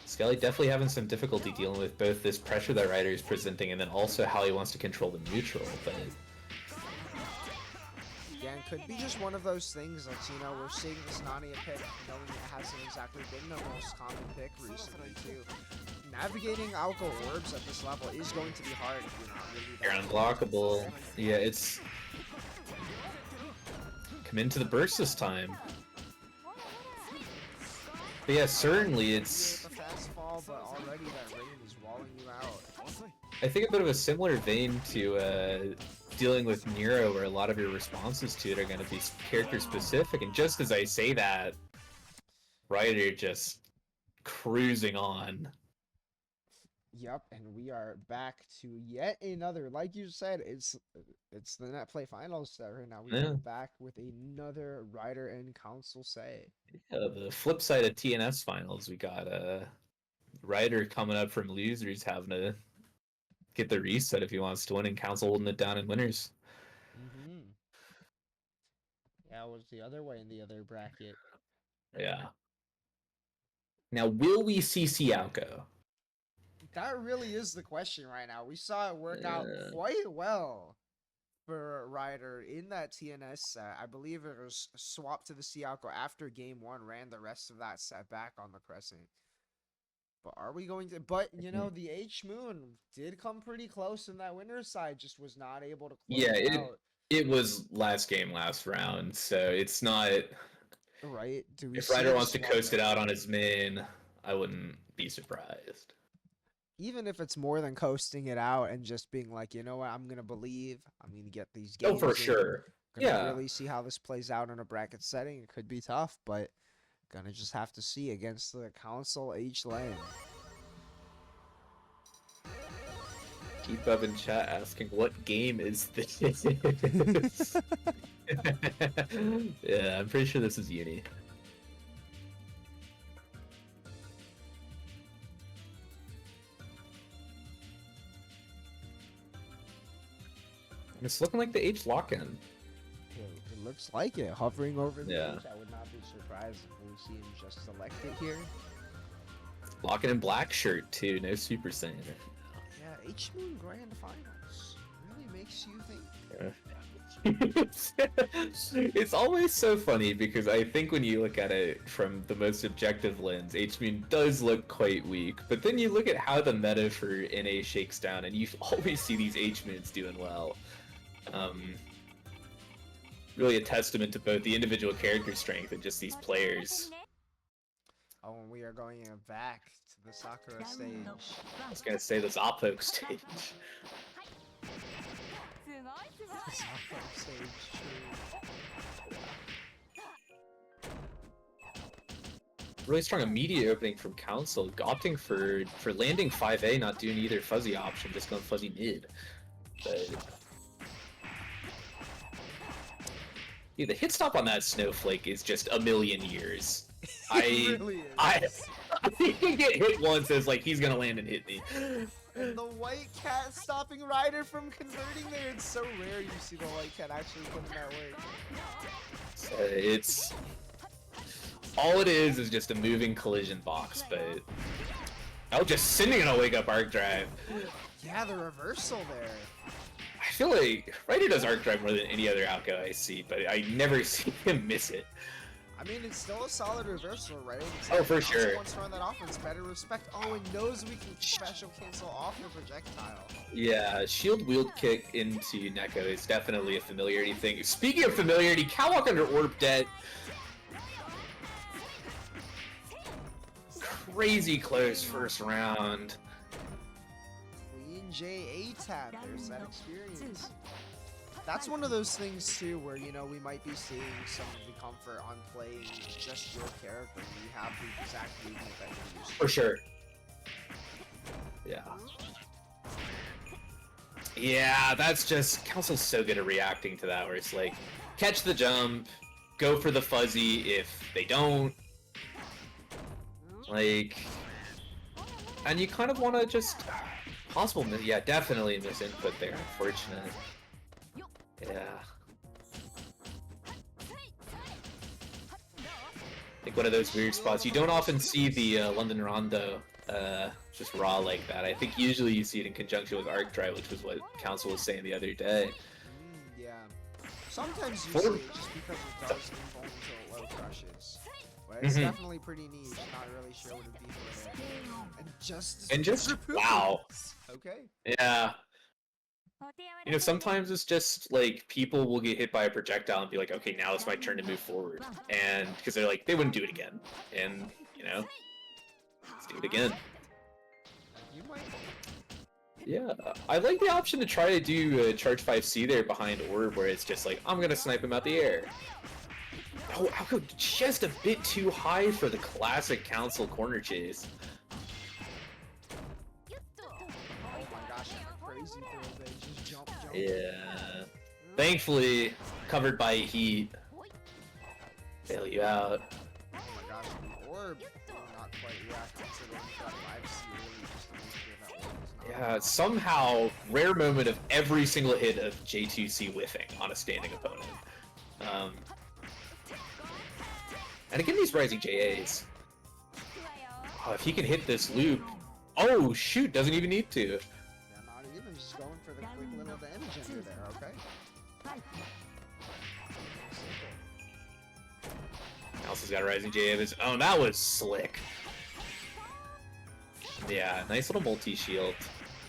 Skelly definitely having some difficulty dealing with both this pressure that Ryder is presenting and then also how he wants to control the neutral, but Again, could be just one of those things that, you know, we're seeing this Nania pick, knowing it hasn't exactly been the most common pick recently, too. Navigating Alka orbs at this level is going to be hard if you're not really you're that unblockable. Yeah, it's... Come into the burst this time. But yeah, certainly it's... a fast fall, but already that rain is walling you out. I think a bit of a similar vein to dealing with Nero, where a lot of your responses to it are going to be character specific, and just as I say that, Ryder just cruising on. Yep, and we are back to yet another, like you said, it's the Netplay finals set right now. We Yeah. are back with another Ryder and Council say. Yeah, the flip side of TNS finals, we got Ryder coming up from losers, having to get the reset if he wants to win, and Council holding it down in winners. Yeah, it was the other way in the other bracket. Yeah. Now, will we see Sialko? That really is the question right now. We saw it work out Yeah. quite well for Ryder in that TNS set. I believe it was swapped to the Sialko after game 1, ran the rest of that set back on the Crescent. But are we going to... But, you know, the H-Moon did come pretty close in that winner's side, just was not able to close Yeah, it out. it was last game, last round, so it's not... Right? Do we If see Ryder it wants to swap coast it back? out on his main, I wouldn't be surprised. Even if it's more than coasting it out and just being like, you know what, I'm going to believe, I'm going to get these games Oh, for in. sure. Gonna Yeah. really see how this plays out in a bracket setting. It could be tough, but gonna just have to see against the Council H lane. Keep up in chat asking, what game is this? Yeah, I'm pretty sure this is Uni. It's looking like the H lock-in. It looks like it. Hovering over the Yeah. H, I would not be surprised if we see him just select it here. Lock-in in black shirt too, no Super Saiyan. Yeah, H Moon Grand Finals really makes you think. It's always so funny because I think when you look at it from the most objective lens, H-Moon does look quite weak, but then you look at how the meta for NA shakes down and you always see these H-Moons doing well. Really a testament to both the individual character strength and just these players. Oh, and we are going back to the Sakura stage. I was gonna say the Zoppo stage. Sakura stage, true. Really strong immediate opening from Council, opting for landing 5A, not doing either fuzzy option, just going fuzzy mid. But yeah, the hit stop on that Snowflake is just a million years. It really is. I can get hit once as like he's gonna land and hit me. And the white cat stopping Ryder from converting there. It's so rare you see the white cat actually put in that work. It's all it is just a moving collision box, but oh, just sending in a wake up arc drive. Yeah, the reversal there. I feel like Ryder does arc drive more than any other outgo I see, but I never see him miss it. I mean, it's still a solid reversal, right? Oh, for sure. Once run that offense, better respect. Oh, and knows we can special cancel off the projectile. Yeah, shield wield kick into Neko is definitely a familiarity thing. Speaking of familiarity, Catwalk under Orb debt. Crazy close first round. Queen J A-tap, there's that experience. That's one of those things too where, you know, we might be seeing some of the comfort on playing just your character. You have the exact movement that you're used to. For sure. Yeah. Yeah, that's just... Council's so good at reacting to that, where it's like, catch the jump, go for the fuzzy if they don't. Like... And you kind of want to just... Possible miss... Yeah, definitely miss input there, unfortunate. Yeah. Like one of those weird spots. You don't often see the London Rondo just raw like that. I think usually you see it in conjunction with Arc Drive, which was what Council was saying the other day. Yeah. Sometimes you see it just because it does involve until low crushes. But it's definitely pretty niche. Not really sure what it'd be for there. And just wow. Okay. Yeah. You know, sometimes it's just like people will get hit by a projectile and be like, okay, now it's my turn to move forward. And because they're like, they wouldn't do it again. And, you know, let's do it again. You might. Yeah, I like the option to try to do charge 5C there behind Orb, where it's just like, I'm gonna snipe him out the air. Oh, I'll go just a bit too high for the classic Council corner chase. Yeah. Thankfully, covered by heat. Bail you out. Oh my gosh, the orb not quite react considering that 5C really just to make sure that orb is not. Yeah, somehow, rare moment of every single hit of J2C whiffing on a standing opponent. And again, these rising JAs. Oh, if he can hit this loop. Oh, shoot, doesn't even need to. Not even, just going for the quick little damage ender there, okay? Nelson's got a rising J of his own. That was slick. Yeah, nice little multi-shield.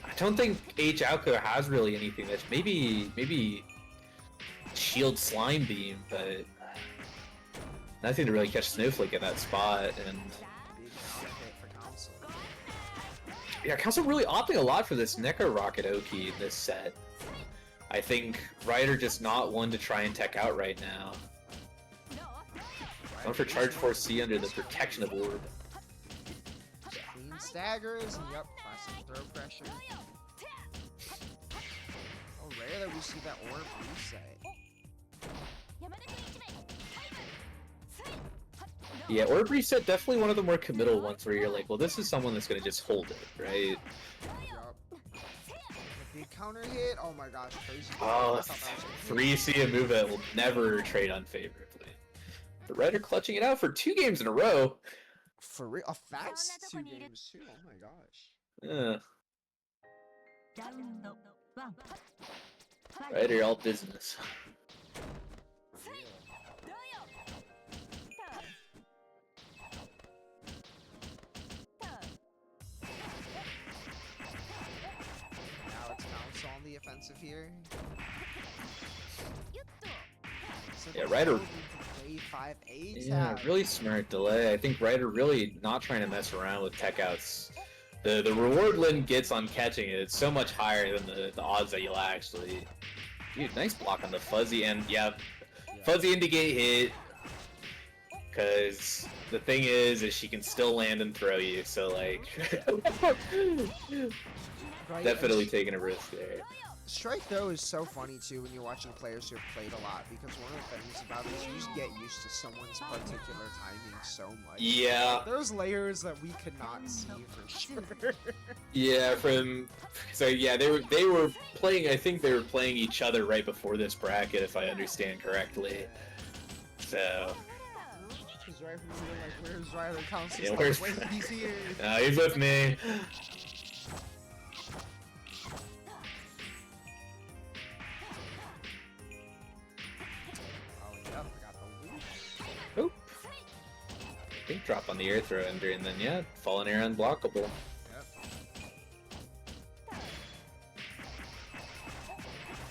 I don't think H Outco has really anything that's maybe shield slime beam, but nothing to really catch Snowflake at that spot. And yeah, Council really opting a lot for this Neko Rocket Oki in this set. I think Ryder just not one to try and tech out right now. Going for charge 4C under the protection of Orb. Clean staggers, and yep, classic throw pressure. Oh, rare that we see that Orb reset. Yeah, Orb Reset, definitely one of the more committal ones where you're like, well, this is someone that's going to just hold it, right? Yup. The big counter hit. Oh my gosh, crazy. Oh, I thought that was a 3C, a move that will never trade unfavorably. The Red are clutching it out for 2 games in a row. For real, a fast 2 games too. Oh my gosh. Red are all business. Now it's Council on the offensive here. So Yeah, Ryder. Play 5-8. Yeah, really smart delay. I think Ryder really not trying to mess around with tech outs. The reward Lin gets on catching it, it's so much higher than the odds that you'll actually. Dude, nice block on the fuzzy, and yeah, fuzzy indicate hit. Cause the thing is she can still land and throw you, so like Right, definitely taking a risk there. Strike throw is so funny too when you're watching players who have played a lot, because one of the things about it is you just get used to someone's particular timing so much. Yeah. There's layers that we could not see for sure. Yeah, so yeah, they were playing. I think they were playing each other right before this bracket, if I understand correctly. So. He's right from here, like, where's Ryder? Council's Yeah, like, where's- wait, he's here. He's with me. Oh yep, I got the loop. Oop. I think drop on the air throw ender, and then yeah, fallen air unblockable. Yep.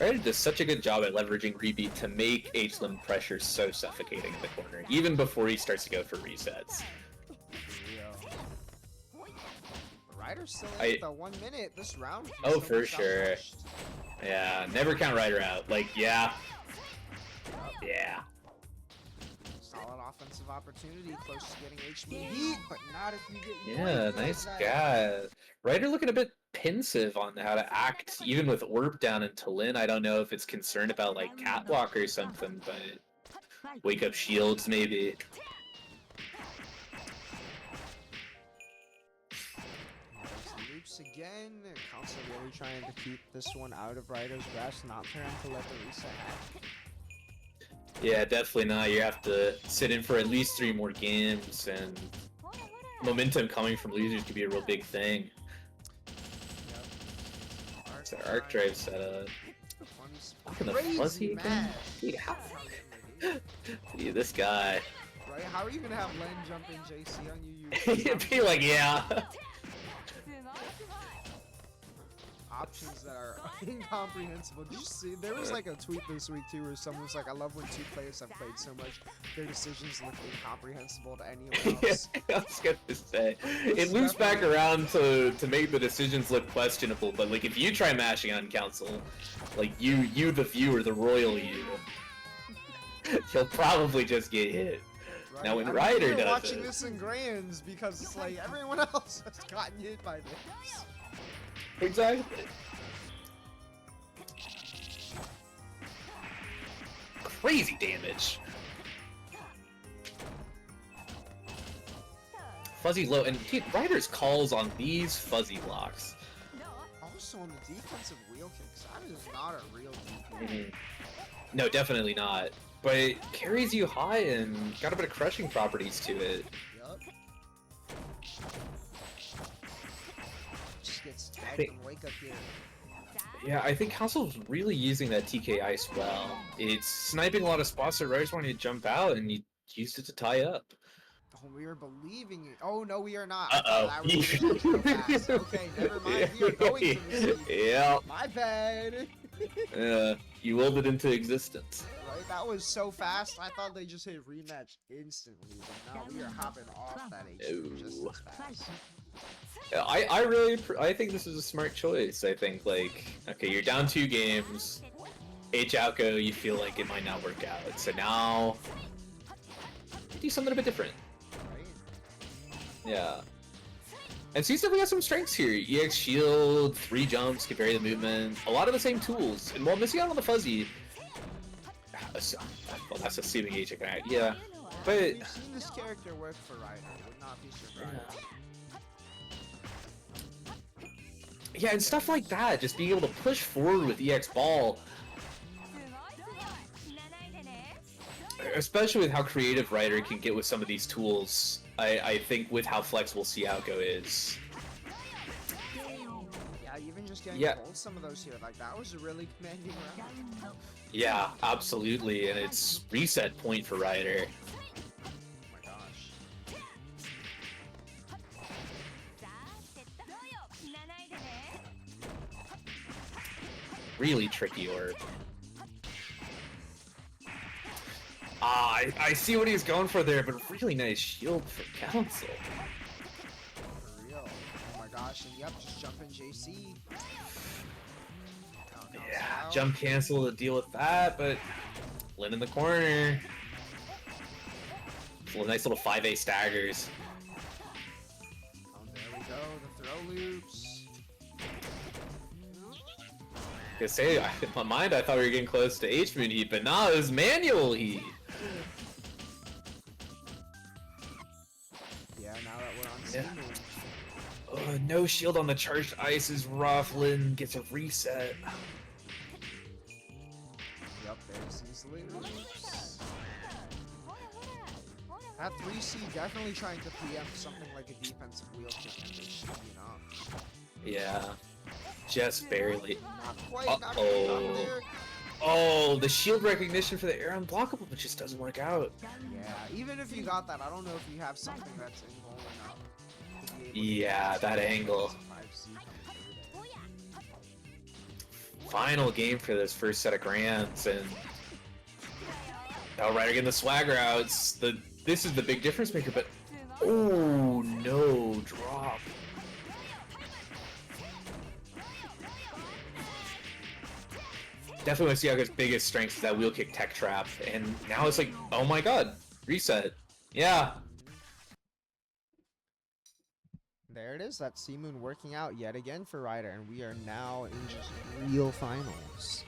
Ryder does such a good job at leveraging rebeat to make H-Lim pressure so suffocating in the corner, even before he starts to go for resets. Ryder's still in the 1 minute this round. He's Oh, still for not sure. pushed. Yeah, never count Ryder out. Like, yeah. Yeah. Solid offensive opportunity, close to getting HB heat, but not if you get Yeah, yoinked like nice that. guy. Ryder looking a bit pensive on how to act, even with Orb down into Lin. I don't know if it's concerned about, like, catwalk or something, but wake up shields, maybe. There's the loops again. Council really trying to keep this one out of Ryder's grasp, not trying to let the reset happen. Yeah, definitely not. You have to sit in for at least 3 more games, and momentum coming from losers could be a real big thing. Yep. It's our arc drive setup. Look at the Crazy fuzzy again. match. Dude, Dude, this guy. Right? How are you gonna have Len jump in JC on you? He'd be like, yeah. Options that are incomprehensible. Did you see? There was like a tweet this week too where someone was like, I love when 2 players have played so much, their decisions look incomprehensible to anyone else. I was gonna say. It loops back around to make the decisions look questionable, but like if you try mashing on Council, like you the viewer, the royal you, you'll probably just get hit. Right? Now when I mean, Ryder we're does watching it- this in grands because it's like everyone else has gotten hit by this. Exactly. Crazy damage. Fuzzy low, and dude, Ryder's calls on these fuzzy blocks. Also on the defensive wheel kicks, that is not a real DP. No, definitely not. But it carries you high and got a bit of crushing properties to it. Yup. Just gets tagged think- and wake up here. Yeah, I think Council's really using that TK ice well. It's sniping a lot of spots that Ryder's wanting to jump out, and you used it to tie up. Oh, we are believing it. Oh no, we are not. Uh-oh. I thought that was gonna go fast. Okay, never mind. We are going to the sea. Yeah. My bad. You willed it into existence. Right, that was so fast. I thought they just hit rematch instantly, but now we are hopping off that HP just No. as fast. Yeah, I think this is a smart choice. I think, like, okay, you're down 2 games. H outgo, you feel like it might not work out. So now, do something a bit different. Right? Yeah. And C's definitely got some strengths here. EX shield, 3 jumps, can vary the movement. A lot of the same tools. And while missing out on the fuzzy, well, that's assuming H can act. Yeah. But We've seen this character work for Ryder. Would not be surprised. Yeah, and stuff like that. Just being able to push forward with EX Ball. Especially with how creative Ryder can get with some of these tools. I think with how flexible Sialko is. Yeah, even just getting Yeah. to hold some of those here, like that was a really commanding round. Yeah, absolutely. And it's reset point for Ryder. Oh my gosh. Really tricky orb. Ah, I see what he's going for there, but really nice shield for Council. For real. Oh my gosh, and yep, just jump in JC. Yeah, jump cancel to deal with that, but Lin in the corner. Nice little 5A staggers. Oh, there we go, the throw loops. I say, in my mind, I thought we were getting close to H-Moon Heat, but nah, it was manual Heat. Yeah, now that we're on Sea Moon. No shield on the charged ice is rough. Lin gets a reset. Yep, there's these loops. That 3C definitely trying to preempt something like a defensive wheel kick, and they should be enough. Yeah, just barely. Not quite, not quite up there. Oh, the shield recognition for the air unblockable, but just doesn't work out. Yeah, even if you got that, I don't know if you have something that's involved enough to be able to Yeah, that angle. 5C coming through there. Final game for this first set of grands, and now Ryder getting the swagger out. This is the big difference maker, but oh no, drop. Definitely one of Siako's biggest strengths is that wheel kick tech trap, and now it's like, oh my god, reset. Yeah. There it is, that Sea Moon working out yet again for Ryder, and we are now in just real finals.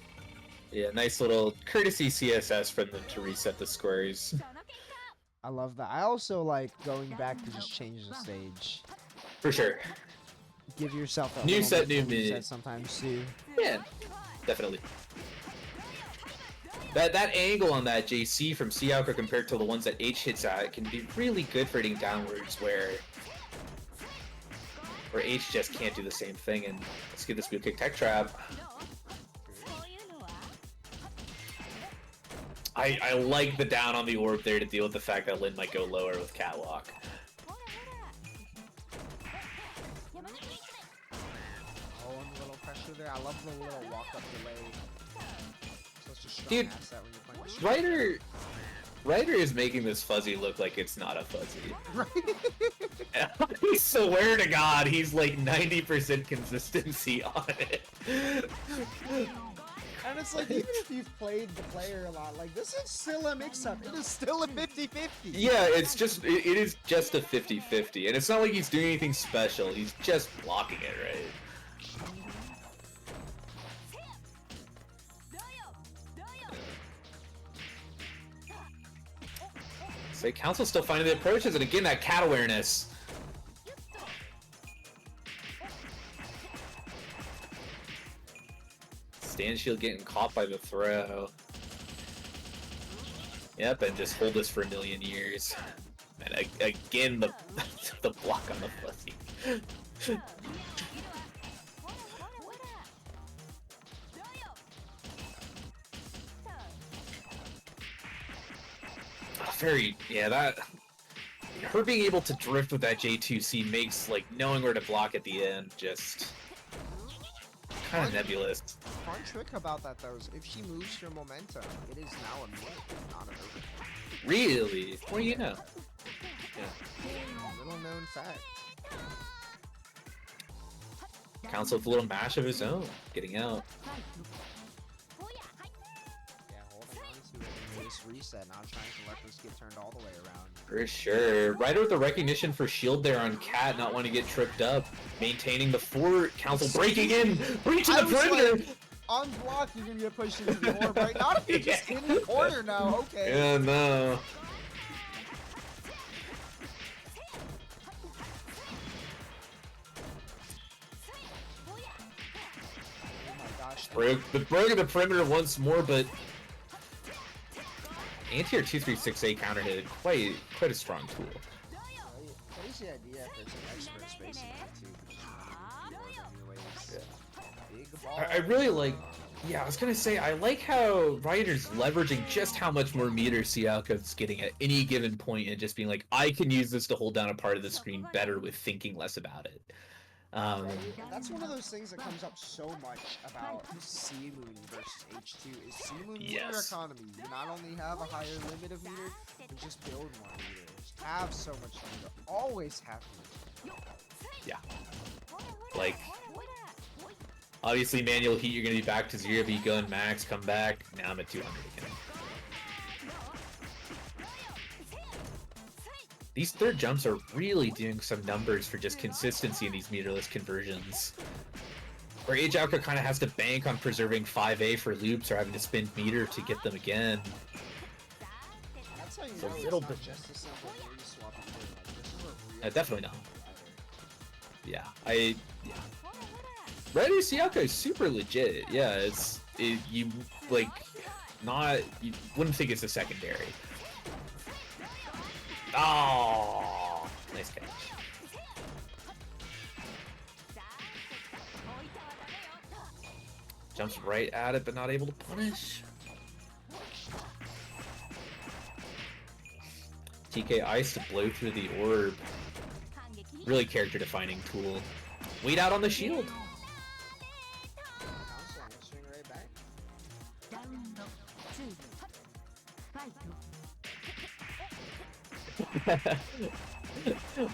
Yeah, nice little courtesy CSS for them to reset the scores. I love that. I also like going back to just change the stage. For sure. Give yourself a New little set, bit new of me. reset sometimes too. Yeah, definitely. That angle on that JC from Sialko compared to the ones that H hits at can be really good for hitting downwards where H just can't do the same thing. And let's get this wheel kick tech trap. I like the down on the orb there to deal with the fact that Lin might go lower with Catwalk. Oh, and a little pressure there. I love the little walk-up delay. Such a strong Dude, asset when you're playing with Ryder is making this fuzzy look like it's not a fuzzy. Right? I swear to God, he's like 90% consistency on it. And it's like, even if you've played the player a lot, like, this is still a mix-up. It is still a 50-50. Yeah, it's just, it is just a 50-50. And it's not like he's doing anything special. He's just blocking it, right? So Council's still finding the approaches, and again, that cat awareness. Stand shield getting caught by the throw. Yep, and just hold this for a million years. And again, the the block on the fuzzy. That her being able to drift with that J2C makes like knowing where to block at the end just kind of nebulous. Fun trick about that though is if she moves her momentum, it is now a minute, not an over. Really? What do you know? Yeah. Little known fact. Council with a little mash of his own, getting out. Yeah, holding on to it in this reset, not trying to let this get turned all the way around. For sure. Ryder with the recognition for shield there on Cat, not wanting to get tripped up. Maintaining the forward. Council breaking in! Breaching the perimeter! Like, on block, you're gonna get pushed into the orb, right? Not if you're just in the corner now, okay. Yeah, no. gosh. Broke the perimeter once more, but anti-air 236A counter hit, quite a strong tool. Crazy idea for some experts basically too. Big ball. I really like. Yeah, I was gonna say I like how Ryder's leveraging just how much more meter Siako's getting at any given point and just being like, I can use this to hold down a part of the screen better with thinking less about it. That's one of those things that comes up so much about C-Moon versus H2 is C-Moon meter economy. You not only have a higher limit of meter, but just build more meters. Have so much meter. Always have meter. Yeah. Like, obviously manual heat, you're gonna be back to 0, but you go in max, come back, now I'm at 200 again. These third jumps are really doing some numbers for just consistency in these meterless conversions. Where Ajaoka kind of has to bank on preserving 5A for loops or having to spin meter to get them again. That's how you It's a know little it's bit. not just a simple meter swap meter. Like, this is a real Definitely not. Yeah, Ryder Siaka is super legit. Yeah, you wouldn't think it's a secondary. Oh, nice catch. Jumps right at it, but not able to punish. TK Ice to blow through the orb. Really character defining tool. Wait out on the shield. Swing right back.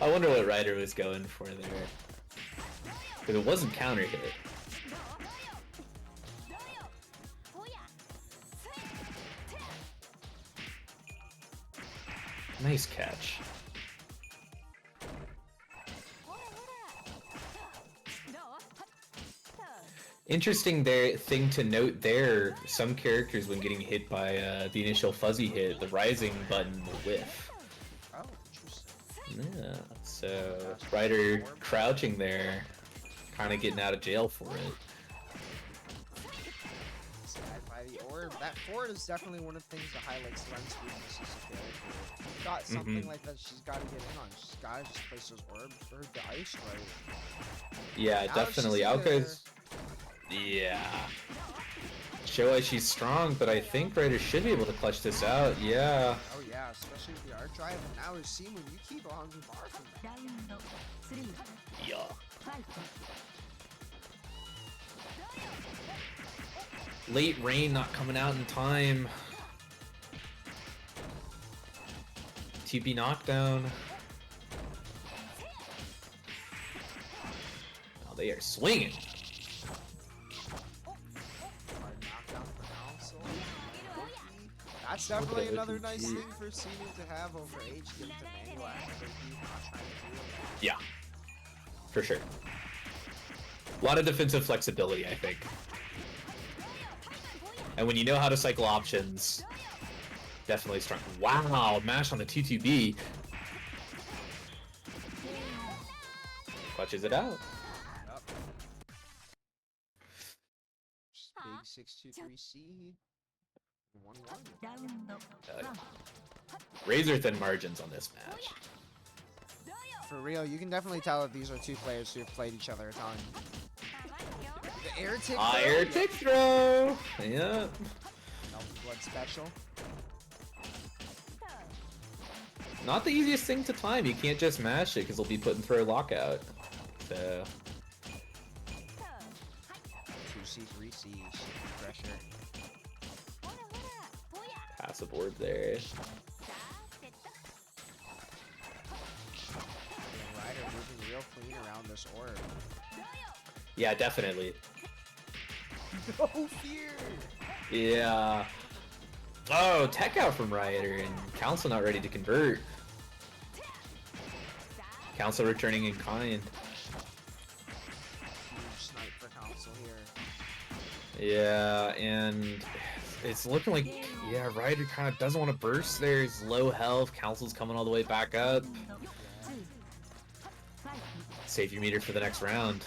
I wonder what Ryder was going for there. Because it wasn't counter hit. Nice catch. Interesting thing to note there, some characters when getting hit by the initial fuzzy hit, the rising button will whiff. Oh, interesting. Yeah, so Ryder crouching there, kind of getting out of jail for it. Side by the orb. That forward is definitely one of the things that highlights Len's weaknesses of character. If you've got something like that she's got to get in on. She's got to just place those orbs for her to ice right. Yeah, Now definitely. she's either- Aoka's... Yeah. Show why she's strong, but I think Ryder should be able to clutch this out. Yeah. Oh yeah, especially with the art drive. And now with Simu, you keep 100 bar from that. Yeah. Late rain not coming out in time. TP knockdown. Oh, they are swinging. Knockdown for Council. That's definitely another nice thing for Simu to have over H. Give to Manuel after he's not trying to do it. Yeah, for sure. A lot of defensive flexibility, I think. And when you know how to cycle options, definitely strong. Wow, mash on the 2-2B. Clutches it out. Yep. Just big 6-2-3-C. 1-1. Razor thin margins on this match. For real, you can definitely tell that these are two players who have played each other a ton. The air tick throw. Air tick throw! Yeah. Melted Blood special. Not the easiest thing to time. You can't just mash it because they'll be putting throw lockout. So 2C, 3C, pressure. passive orb there. Ryder moving real clean around this orb. Yeah, definitely. No fear! Yeah. Oh, tech out from Ryder and Council not ready to convert. Council returning in kind. Huge snipe for Council here. Yeah, and it's looking like, yeah, Ryder kind of doesn't want to burst there. He's low health. Council's coming all the way back up. Save your meter for the next round.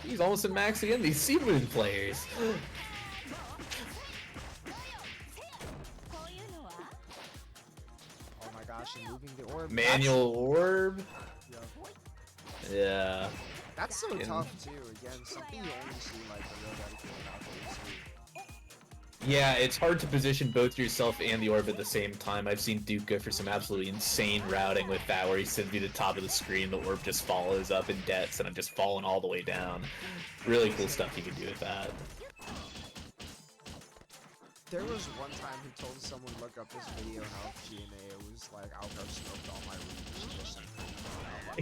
He's almost at max again. These Seamoon players. Oh my gosh, and moving the orb. Manual orb. Yep. Yeah. That's so tough too. Again, something you only see like the real dedicated athletes do. Yeah, it's hard to position both yourself and the orb at the same time. I've seen Duke go for some absolutely insane routing with that, where he sends me to the top of the screen, the orb just follows up in depths, and I'm just falling all the way down. Really cool stuff you can do with that. There was one time he told someone to look up this video in LFG and it was like Alco smoked all my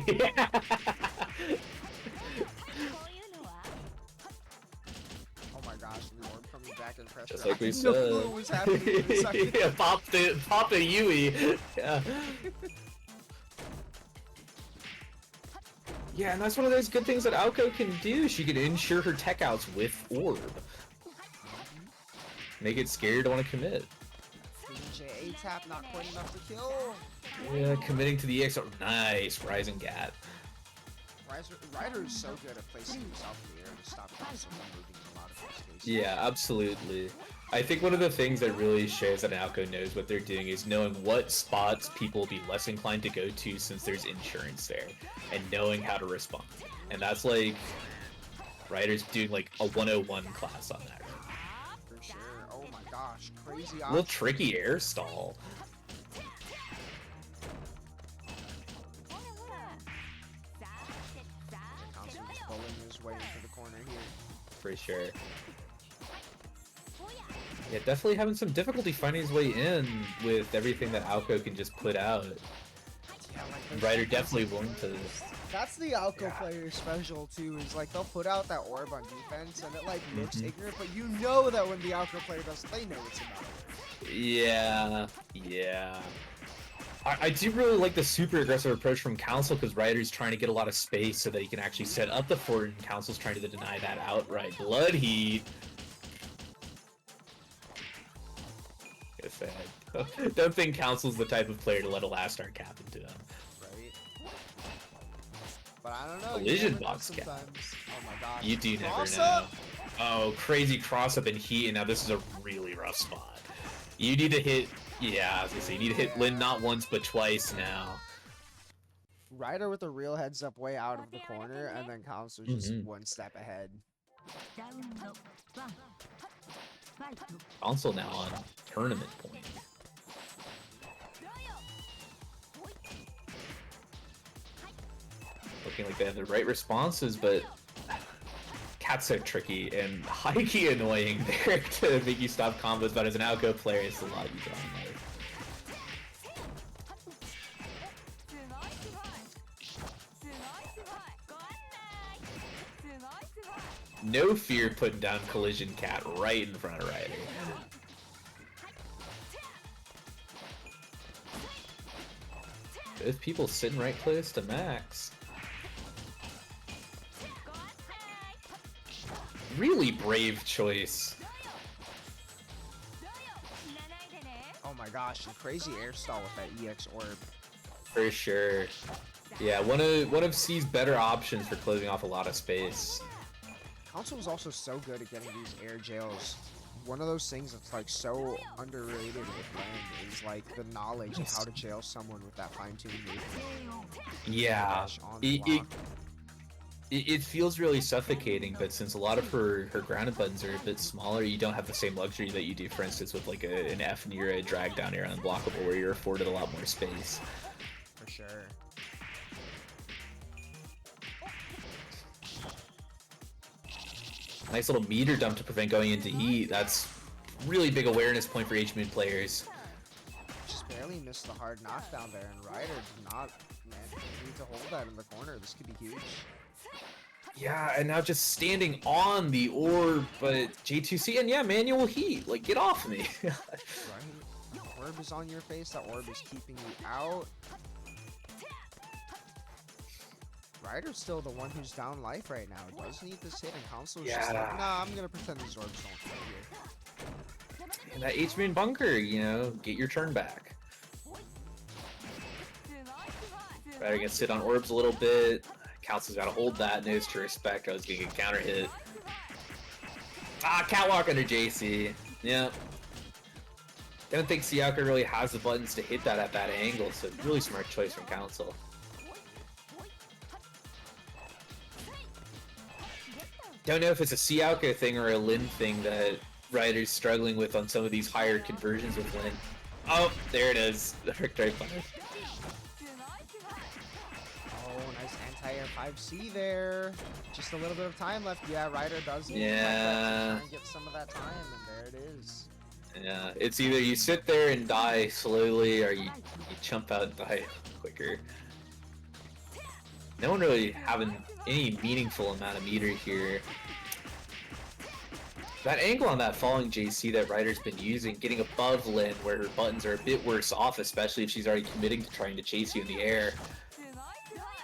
reach. Yeah. Oh my gosh, the orb coming back in pressure. Just like we I said. didn't know what was happening in a second. Yeah, pop the Yui. Yeah. Yeah, and that's one of those good things that Alco can do. She can ensure her tech outs with orb. Make it scary to want to commit. A tap, not quite enough to kill. Yeah, committing to the EX. Nice, Rising Gat. Ryder is so good at placing himself in the air to stop console from moving in a lot of those cases. Yeah, absolutely. I think one of the things that really shows that Alco knows what they're doing is knowing what spots people will be less inclined to go to since there's insurance there, and knowing how to respond. And that's like Ryder's doing like a 101 class on that. For sure. Oh my gosh, crazy A little option. tricky air stall. Console just bowling his way into the corner here. For sure. Yeah, definitely having some difficulty finding his way in with everything that Alco can just put out. Yeah, like Ryder definitely willing to. that's the Alco player special too, is like they'll put out that orb on defense and it like looks ignorant, but you know that when the Alco player does, they know it's about it. Yeah, yeah. I do really like the super aggressive approach from Council because Ryder's trying to get a lot of space so that he can actually set up the fort, and Council's trying to deny that outright. Blood Heat. Don't think Council's the type of player to let a last start cap into them. Right? But I don't know. Collision you never know box cap. sometimes. Oh my gosh. You do never Cross know. up? Oh, crazy cross up and heat, and now this is a really rough spot. You need to hit. Yeah, I was gonna say, you need to hit Lin not once but twice now. Ryder with a real heads up way out of the corner, and then Council just one step ahead. Console now on tournament point. Looking like they have the right responses, but Cat's so tricky and high-key annoying there to make you stop combos, but as an Alco player, it's a lot you draw in life. No fear putting down Collision Cat right in front of Ryder. Both people sitting right close to Max. Really brave choice. Oh my gosh, the crazy air stall with that EX orb. For sure. Yeah, one of C's better options for closing off a lot of space. Council is also so good at getting these air jails. One of those things that's like so underrated with Land is like the knowledge of how to jail someone with that fine-tuned movement. Yeah, Dash on the block. it feels really suffocating, but since a lot of her grounded buttons are a bit smaller, you don't have the same luxury that you do, for instance, with like an F near a drag down air unblockable, where you're afforded a lot more space. For sure. Nice little meter dump to prevent going into heat. That's really big awareness point for H-Moon players. Just barely missed the hard knockdown there, and Ryder did not, man, you need to hold that in the corner. This could be huge. Yeah, and now just standing on the orb, but J2C, and yeah, manual heat. Like, get off me. Right? Orb is on your face. That orb is keeping you out. Ryder's still the one who's down life right now. Does need this hit, and Council's just like, nah, I'm gonna pretend these orbs don't come here. And that H-Moon bunker, you know, get your turn back. Ryder gonna sit on orbs a little bit. Council's got to hold that. Knows to respect. I was getting a counter hit. Ah, catwalk under JC. Yeah. Don't think Siaka really has the buttons to hit that at that angle, so really smart choice from Council. Don't know if it's a Siaka thing or a Lin thing that Ryder's struggling with on some of these higher conversions with Lin. Oh, there it is. The victory punish. Oh, nice anti-air 5C there. Just a little bit of time left. Yeah, Ryder does need to try and get some of that time, and there it is. Yeah, it's either you sit there and die slowly, or you jump out and die quicker. No one really having any meaningful amount of meter here. That angle on that falling JC that Ryder's been using, getting above Lin where her buttons are a bit worse off, especially if she's already committing to trying to chase you in the air.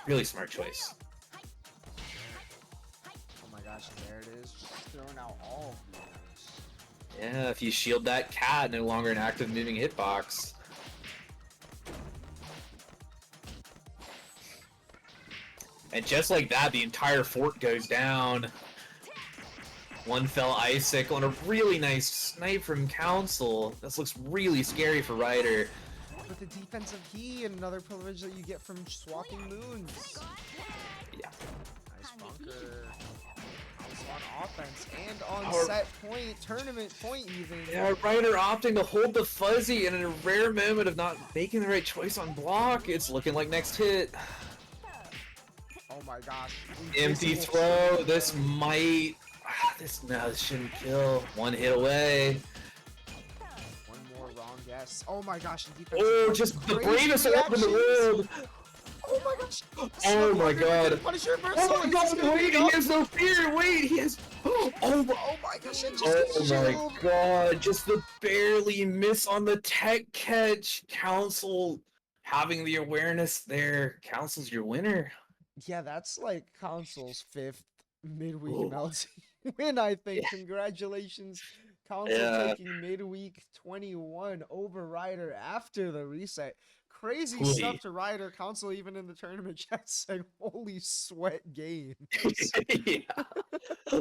Really smart choice. Oh my gosh, there it is. Just throwing out all of these. Yeah, if you shield that cat, no longer an active moving hitbox. And just like that, the entire fort goes down. One fell Isaac on a really nice snipe from Council. This looks really scary for Ryder. With the defensive key and another privilege that you get from swapping moons. Yeah. Nice bunker. On offense and on set point, tournament point even. Yeah, Ryder opting to hold the fuzzy, and in a rare moment of not making the right choice on block, it's looking like next hit. Oh my gosh. Empty throw. This might. This shouldn't kill. One hit away. One more wrong guess. Oh my gosh. Oh, just the bravest orb in the world. Oh my gosh. Oh my god. Punisher Oh my god, wait, he has no fear. Wait, he has. Oh my gosh. Oh my god, just the barely miss on the tech catch. Council having the awareness there. Council's your winner. Yeah, that's like Council's 5th midweek melting win, I think. Yeah. Congratulations, Council, taking midweek 21 over Ryder after the reset. Crazy stuff to Ryder. Council, even in the tournament chat, said, holy sweat game. Yeah.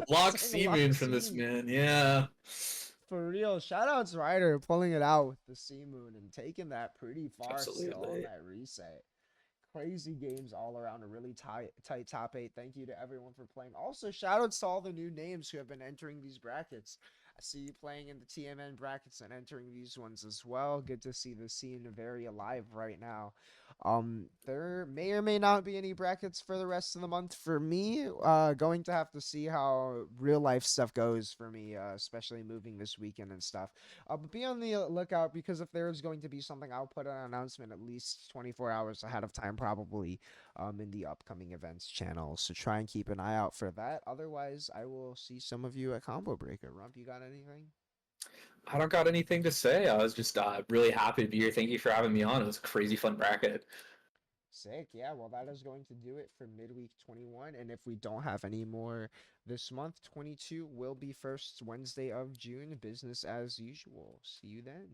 Lock C-Moon from this man, yeah. For real, shout out to Ryder pulling it out with the C-Moon and taking that pretty far still on that reset. Crazy games all around, a really tight top 8. Thank you to everyone for playing. Also, shout out to all the new names who have been entering these brackets. I see you playing in the TMN brackets and entering these ones as well. Good to see the scene very alive right now. There may or may not be any brackets for the rest of the month for me. Going to have to see how real life stuff goes for me, especially moving this weekend and stuff. But be on the lookout, because if there is going to be something, I'll put an announcement at least 24 hours ahead of time, probably in the upcoming events channel. So try and keep an eye out for that. Otherwise, I will see some of you at Combo Breaker. Rump, you got anything? I don't got anything to say. I was just really happy to be here. Thank you for having me on. It was a crazy fun bracket. Sick. Yeah, well, that is going to do it for midweek 21. And if we don't have any more this month, 22 will be first Wednesday of June. Business as usual. See you then.